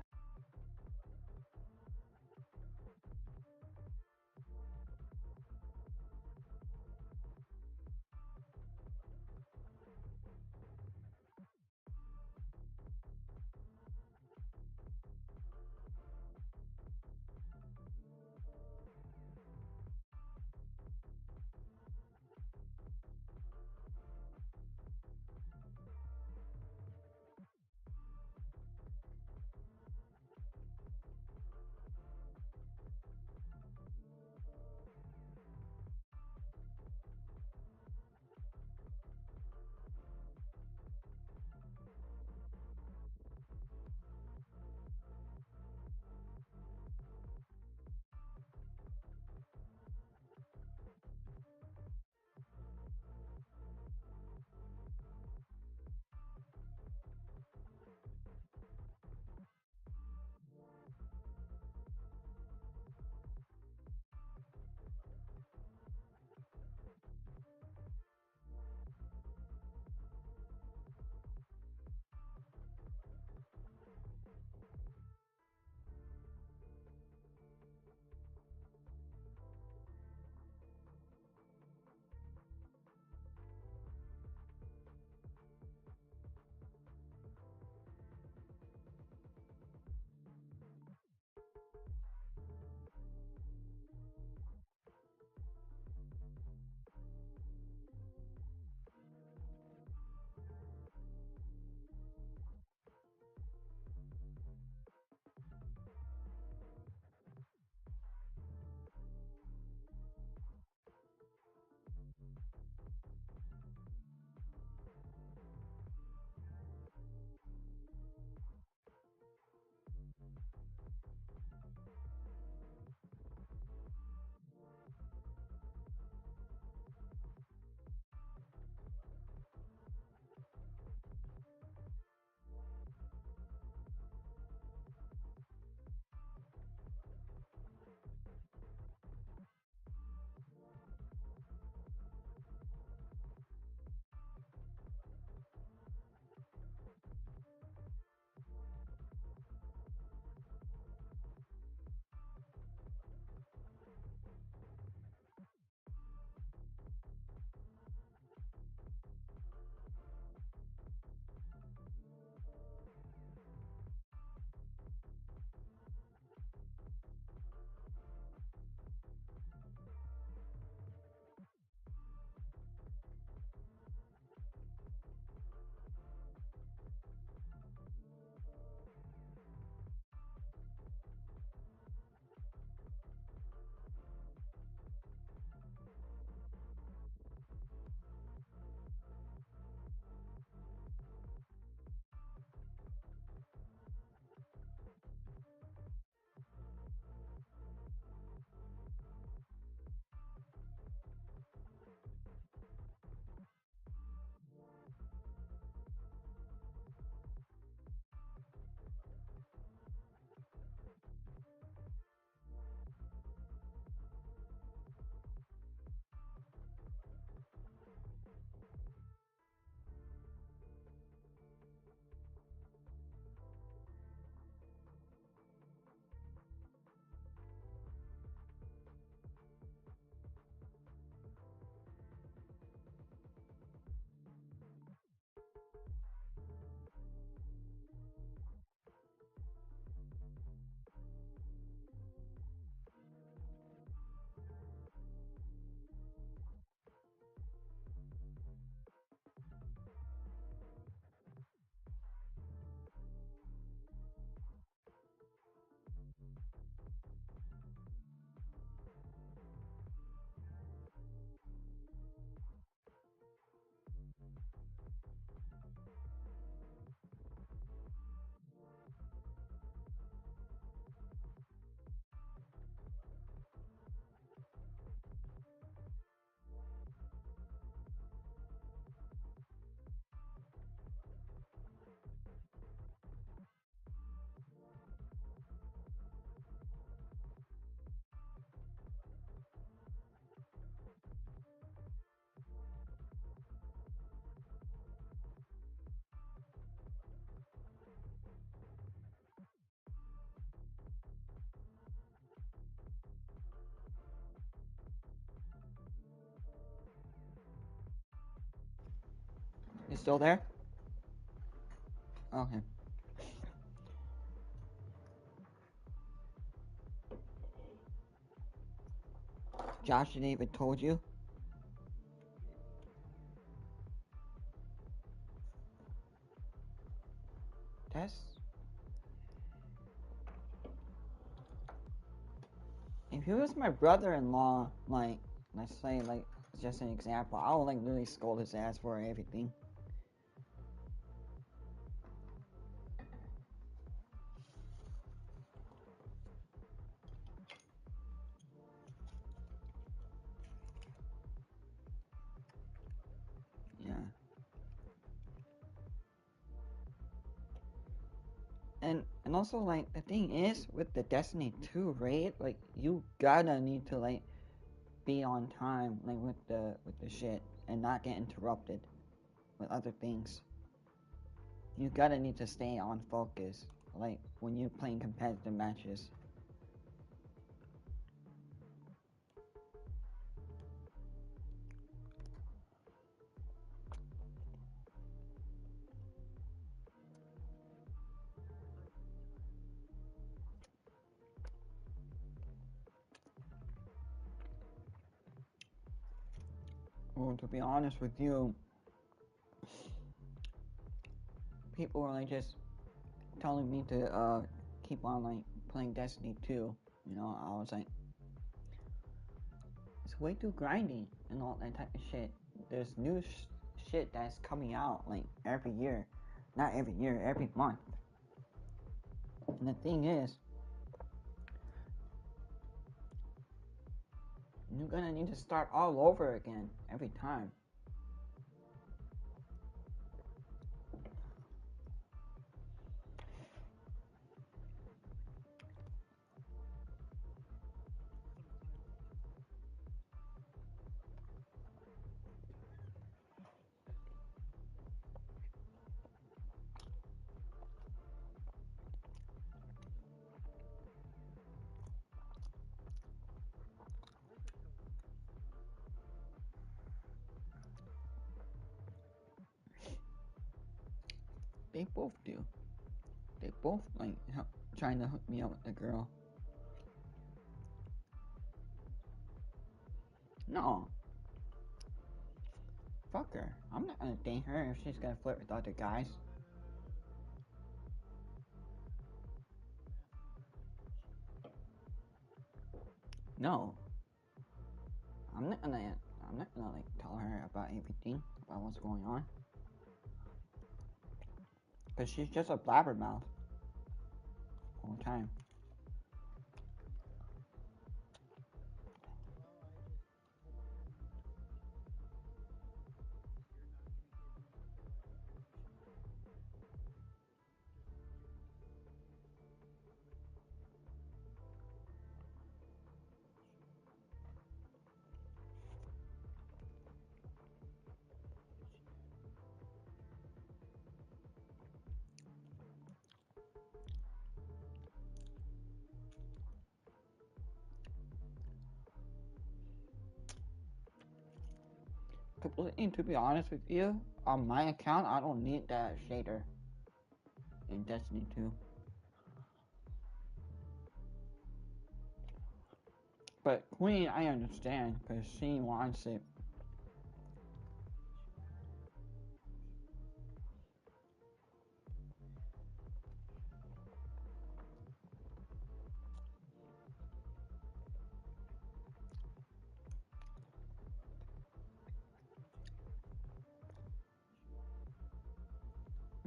You still there? Okay. Josh and David told you? That's... If he was my brother-in-law, like, let's say, like, just an example, I would, like, really scold his ass for everything. Yeah. And also, like, the thing is, with the Destiny 2 raid, like, you gotta need to, like, be on time, like, with the shit, and not get interrupted with other things. You gotta need to stay on focus, like, when you're playing competitive matches. Well, to be honest with you, people were, like, just telling me to, keep on, like, playing Destiny 2, you know, I was like, it's way too grindy and all that type of shit. There's new shit that's coming out, like, every year. Not every year, every month. And the thing is, you're gonna need to start all over again every time. They both do. They both, like, trying to hook me up with the girl. No. Fuck her. I'm not gonna date her if she's gonna flirt with other guys. No. I'm not gonna like tell her about everything, about what's going on. Cause she's just a blabbermouth all the time. And to be honest with you, on my account, I don't need that shader in Destiny 2. But Queen, I understand, because she wants it.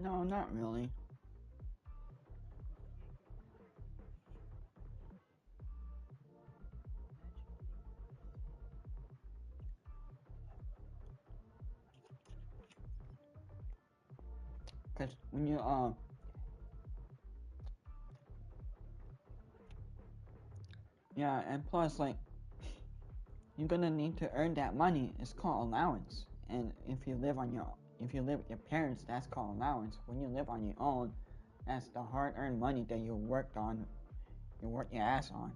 No, not really. Cause when you yeah, and plus like you're gonna need to earn that money. It's called allowance. And if you live with your parents, that's called allowance. When you live on your own, that's the hard-earned money that you worked on, you worked your ass on.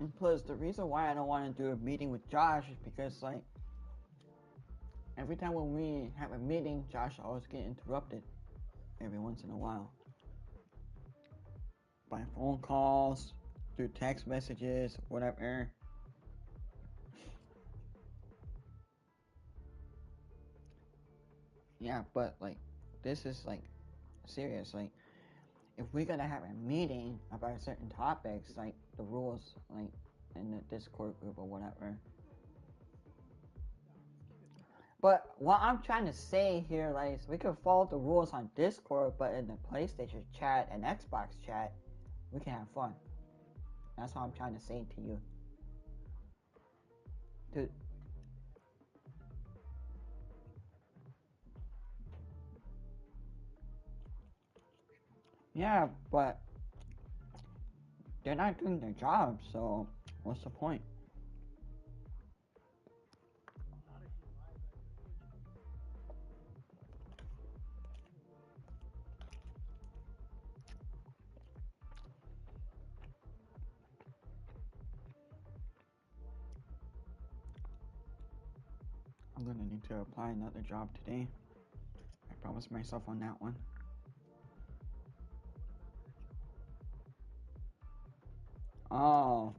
And plus, the reason why I don't want to do a meeting with Josh is because, like, every time when we have a meeting, Josh always get interrupted every once in a while. By phone calls, through text messages, whatever. Yeah, but, like, this is, like, serious. Like, if we're gonna have a meeting about certain topics, like the rules, like in the Discord group or whatever. But what I'm trying to say here, like, is we can follow the rules on Discord, but in the PlayStation chat and Xbox chat, we can have fun. That's what I'm trying to say to you. Yeah, but they're not doing their job, so what's the point? I'm gonna need to apply another job today. I promised myself on that one. Oh,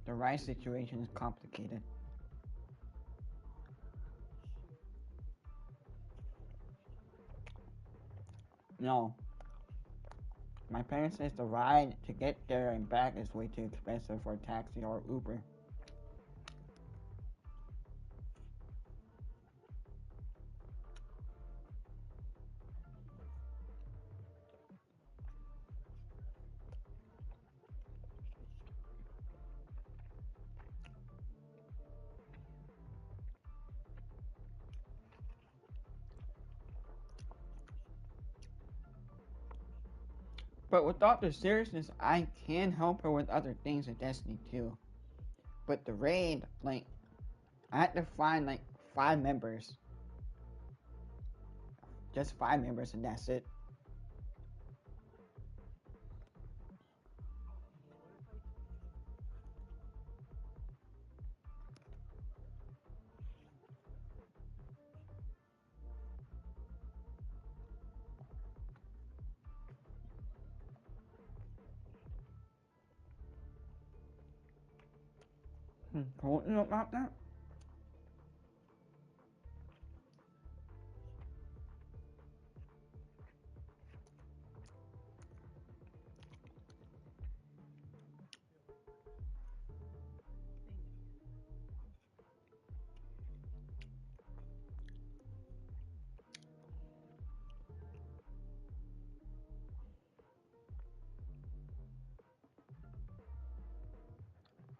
the rice situation is complicated. No. My parents says the ride to get there and back is way too expensive for a taxi or Uber. But without the seriousness, I can help her with other things in Destiny 2. But the raid, like, I had to find, like, 5 members. Just 5 members and that's it. Told you about that?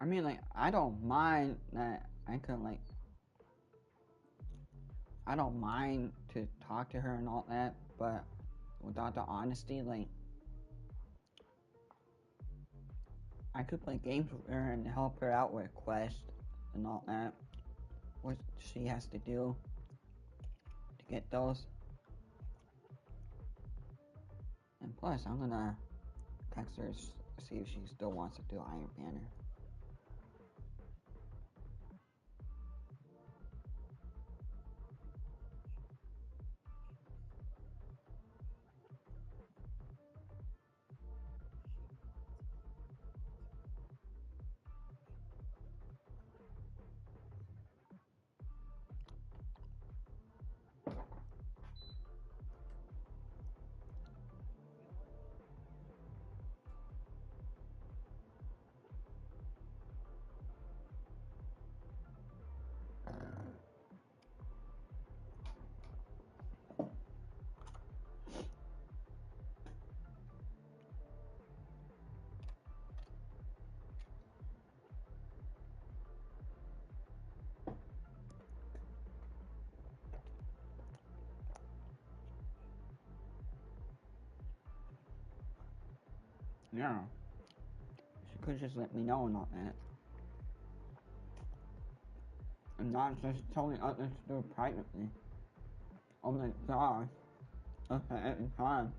I mean, like, I don't mind that I could, like, I don't mind to talk to her and all that, but without the honesty, like, I could play games with her and help her out with quests and all that. What she has to do to get those. And plus, I'm gonna text her to see if she still wants to do Iron Banner. Yeah. She could just let me know and all that. And not just telling others to do it privately. Oh my gosh. Okay, every time.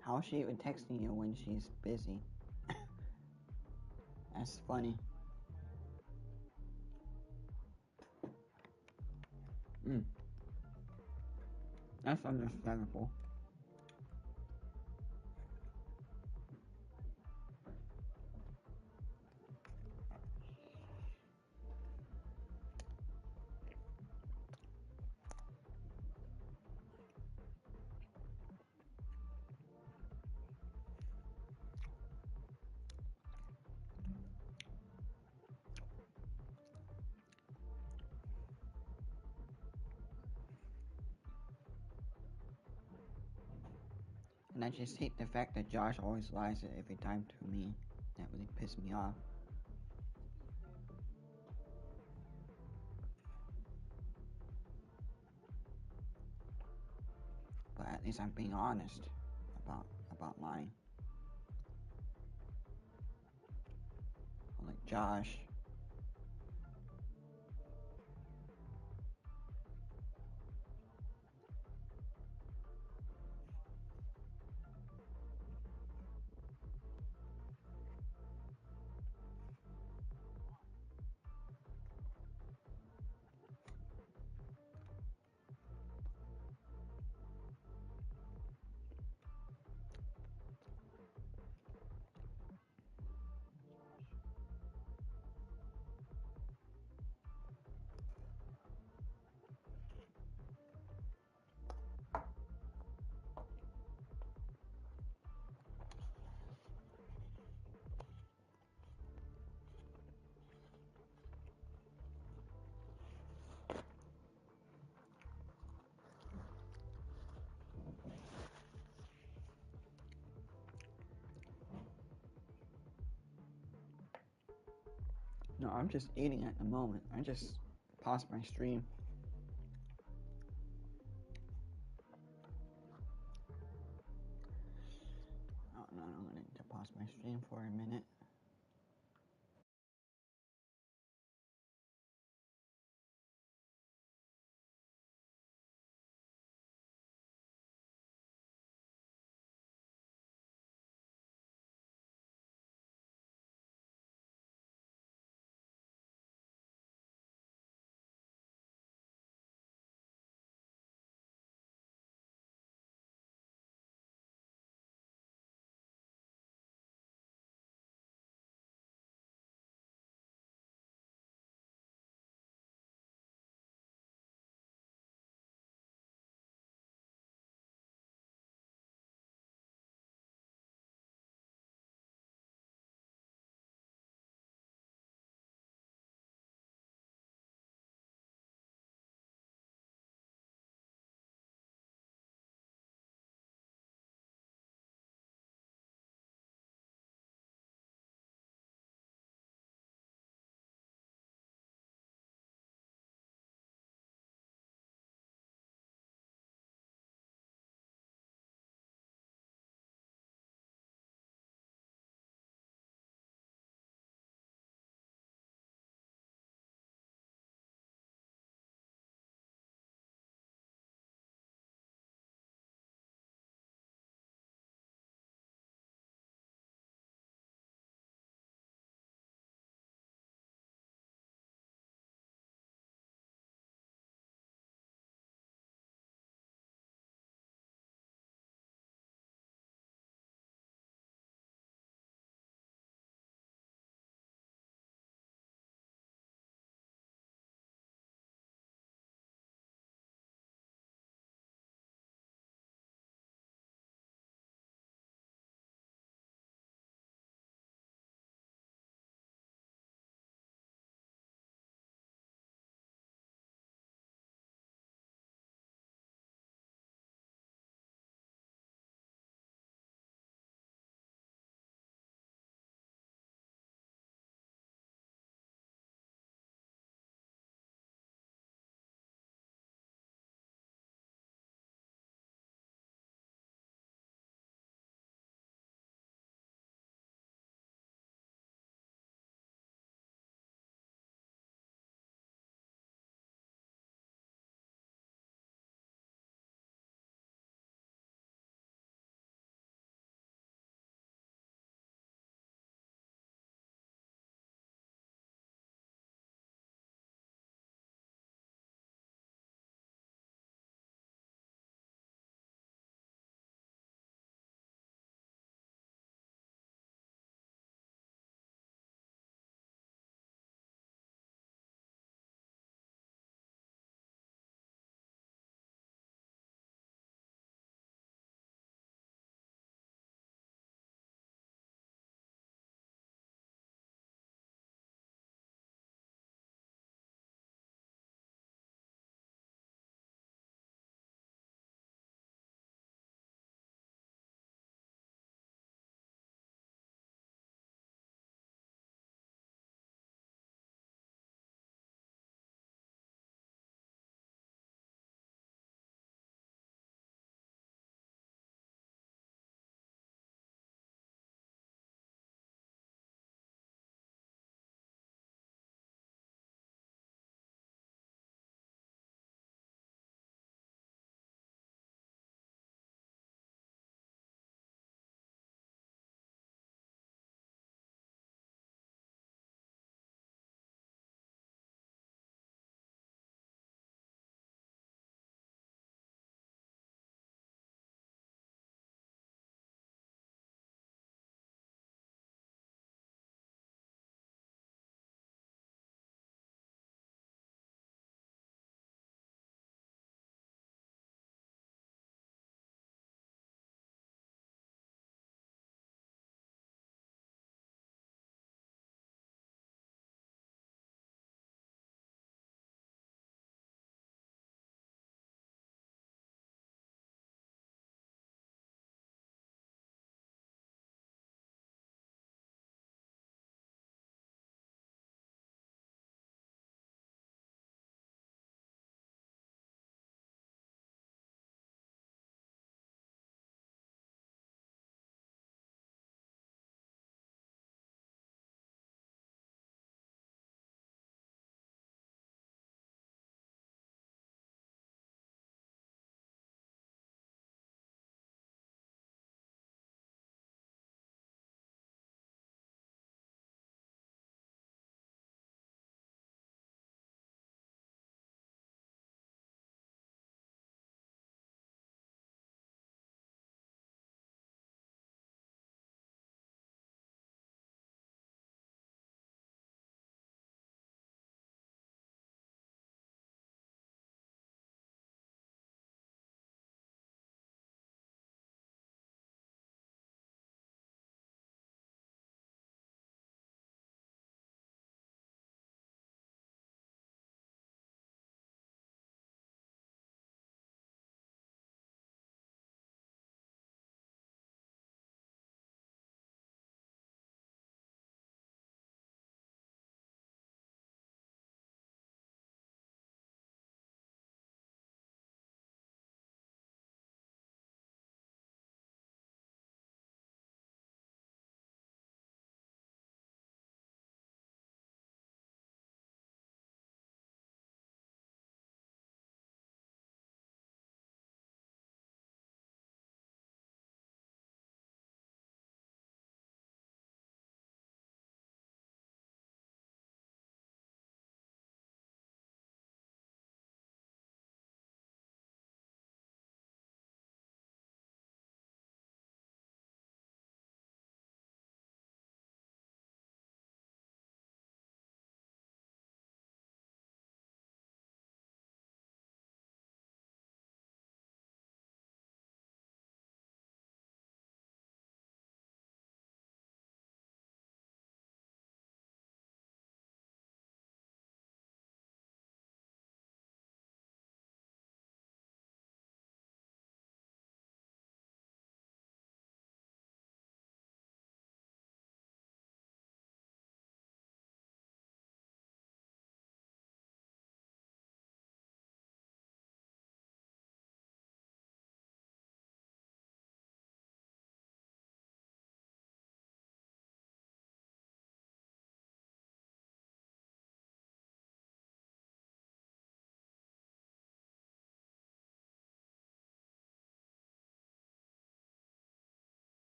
How's she even texting you when she's busy? That's funny. That's understandable. And I just hate the fact that Josh always lies it every time to me. That really pissed me off. But at least I'm being honest about lying. Like Josh. No, I'm just eating at the moment. I just paused my stream. Oh no, I'm gonna need to pause my stream for a minute.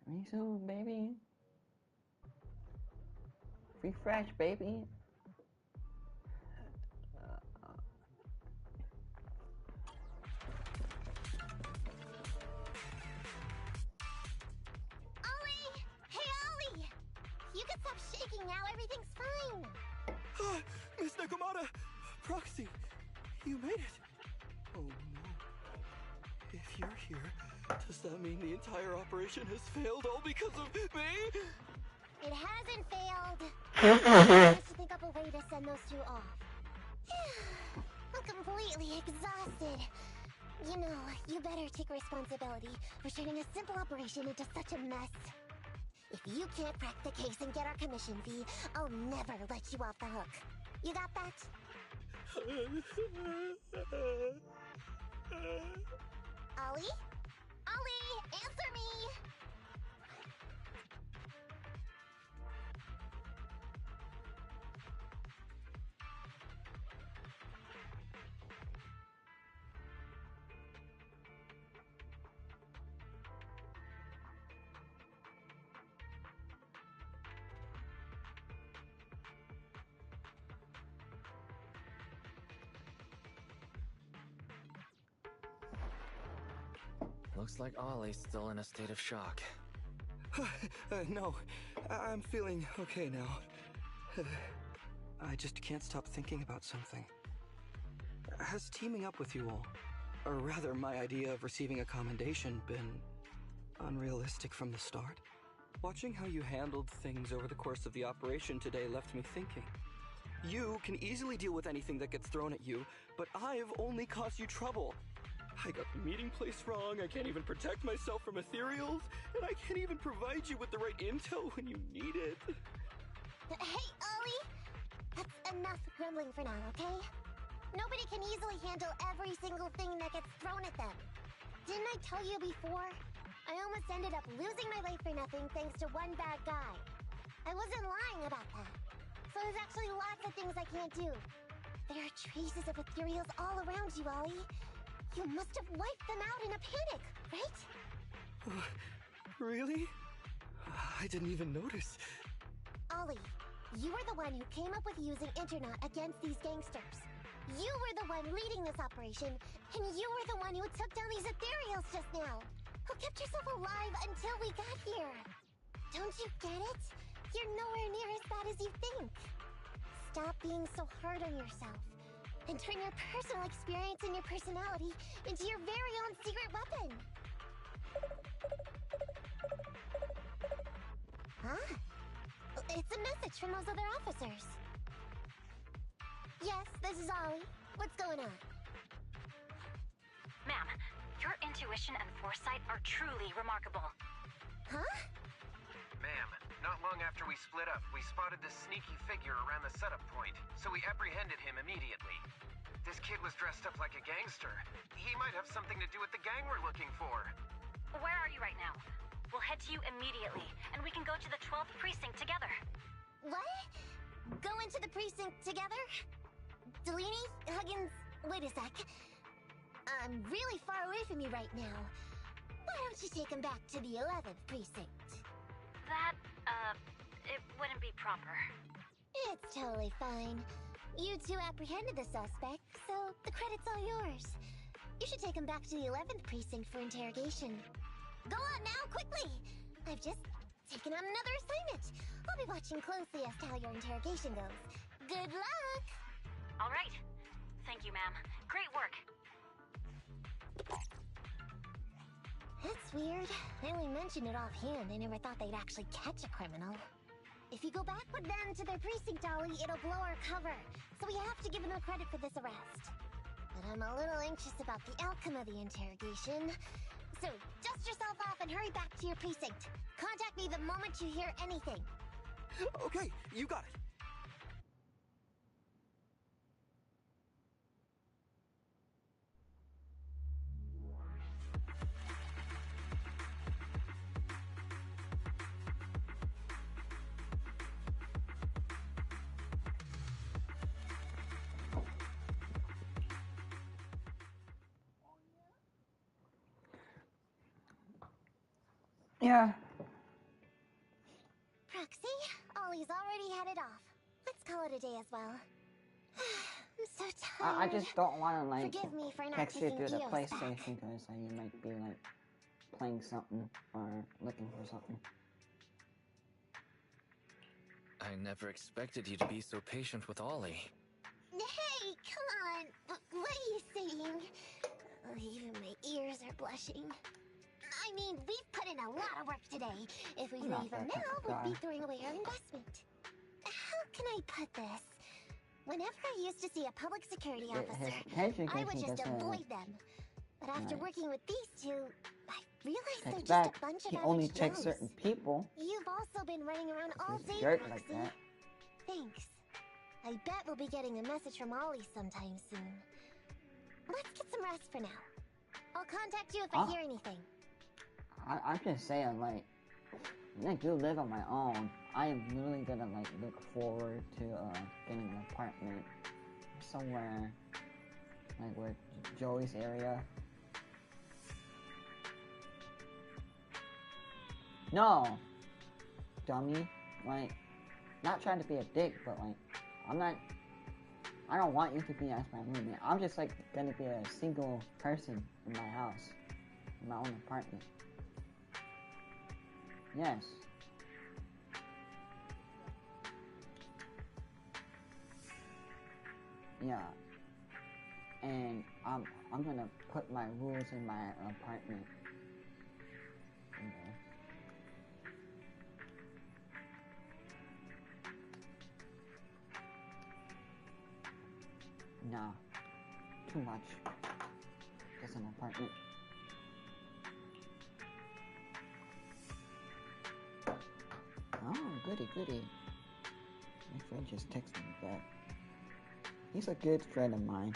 Me too, baby. Refresh, baby. Ollie! Hey, Ollie! You can stop shaking now. Everything's fine. Ah, Miss Nakamata! Proxy, you made it. Oh no. If you're here, does that mean the entire operation has failed all because of me? It hasn't failed. I managed to think up a way to send those two off. I'm completely exhausted. You know, you better take responsibility for turning a simple operation into such a mess. If you can't crack the case and get our commission fee, I'll never let you off the hook. You got that? Ollie? Ollie, answer me! Looks like Ollie's still in a state of shock. No, I'm feeling okay now. I just can't stop thinking about something. Has teaming up with you all, or rather my idea of receiving a commendation, been unrealistic from the start? Watching how you handled things over the course of the operation today left me thinking. You can easily deal with anything that gets thrown at you, but I've only caused you trouble. I got the meeting place wrong, I can't even protect myself from ethereals, and I can't even provide you with the right intel when you need it. Hey, Ollie! That's enough grumbling for now, okay? Nobody can easily handle every single thing that gets thrown at them. Didn't I tell you before? I almost ended up losing my life for nothing thanks to one bad guy. I wasn't lying about that. So there's actually lots of things I can't do. There are traces of ethereals all around you, Ollie. You must have wiped them out in a panic, right? Really? I didn't even notice. Ollie, you were the one who came up with using Internet against these gangsters. You were the one leading this operation, and you were the one who took down these ethereals just now. Who kept yourself alive until we got here. Don't you get it? You're nowhere near as bad as you think. Stop being so hard on yourself. And turn your personal experience and your personality into your very own secret weapon. Huh? It's a message from those other officers. Yes, this is Ollie. What's going on? Ma'am, your intuition and foresight are truly remarkable. Huh? Ma'am, not long after we split up, we spotted this sneaky figure around the setup point, so we apprehended him immediately. This kid was dressed up like a gangster. He might have something to do with the gang we're looking for. Where are you right now? We'll head to you immediately, and we can go to the 12th precinct together. What? Go into the precinct together? Delaney? Huggins? Wait a sec. I'm really far away from you right now. Why don't you take him back to the 11th precinct? That, it wouldn't be proper. It's totally fine. You two apprehended the suspect, so the credit's all yours. You should take him back to the 11th precinct for interrogation. Go on now, quickly! I've just taken on another assignment. I'll be watching closely as to how your interrogation goes. Good luck! All right. Thank you, ma'am. Great work. That's weird. I only mentioned it offhand. I never thought they'd actually catch a criminal. If you go back with them to their precinct, Ollie, it'll blow our cover. So we have to give them credit for this arrest. But I'm a little anxious about the outcome of the interrogation. So dust yourself off and hurry back to your precinct. Contact me the moment you hear anything. Okay, you got it. Yeah, See? Ollie's already headed off. Let's call it a day as well. I'm so tired. I just don't want to, like, Forgive me for not text you taking through the Geos back. PlayStation because you might be, like, playing something or looking for something. I never expected you to be so patient with Ollie. Hey, come on. What are you saying? Oh, even my ears are blushing. I mean, we've put in a lot of work today. If we leave them now, we'd be throwing away our investment. How can I put this? Whenever I used to see a public security officer, I would just avoid them. But after working with these two, I realized they're just a bunch of he average only checks Joes. certain people. You've also been running around all day, Jerk Roxy. like that. Thanks. I bet we'll be getting a message from Ollie sometime soon. Let's get some rest for now. I'll contact you if I hear anything. I'm just saying, like, when I do live on my own, I am literally gonna, like, look forward to getting an apartment somewhere, like, where Joey's area. No, dummy. Like, not trying to be a dick, but, like, I don't want you to be as my roommate. I'm just, like, gonna be a single person in my house, in my own apartment. Yes. Yeah. And I'm gonna put my rules in my apartment. Okay. Nah. Too much. Just an apartment. Oh, goody, goody. My friend just texted me back. He's a good friend of mine.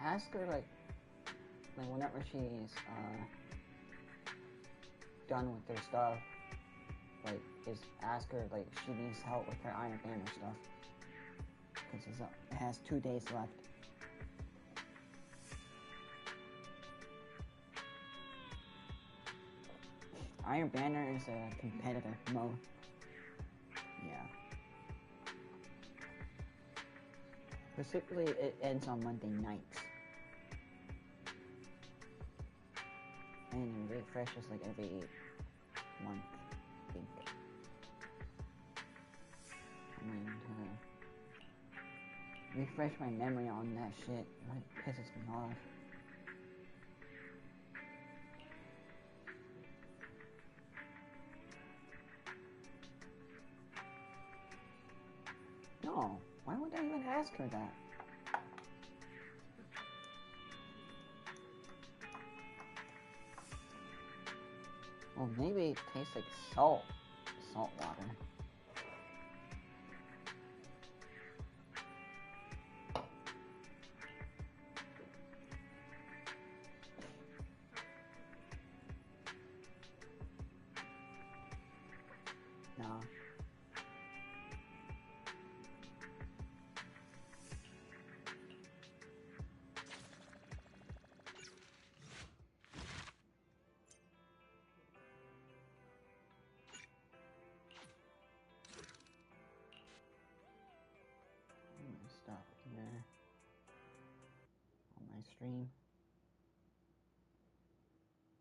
Ask her, like whenever she's done with their stuff, like, just ask her, like, she needs help with her Iron Banner stuff, because it has 2 days left. Iron Banner is a competitive mode. Yeah. Specifically, it ends on Monday nights. And it refreshes like every month, I think. I mean, to refresh my memory on that shit, it pisses me off. No, why would I even ask her that? Well, maybe it tastes like salt water. No. Stop here on my stream,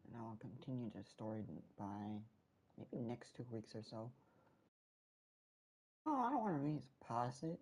and I'll continue the story by maybe next 2 weeks or so. Oh, I don't want to pause it.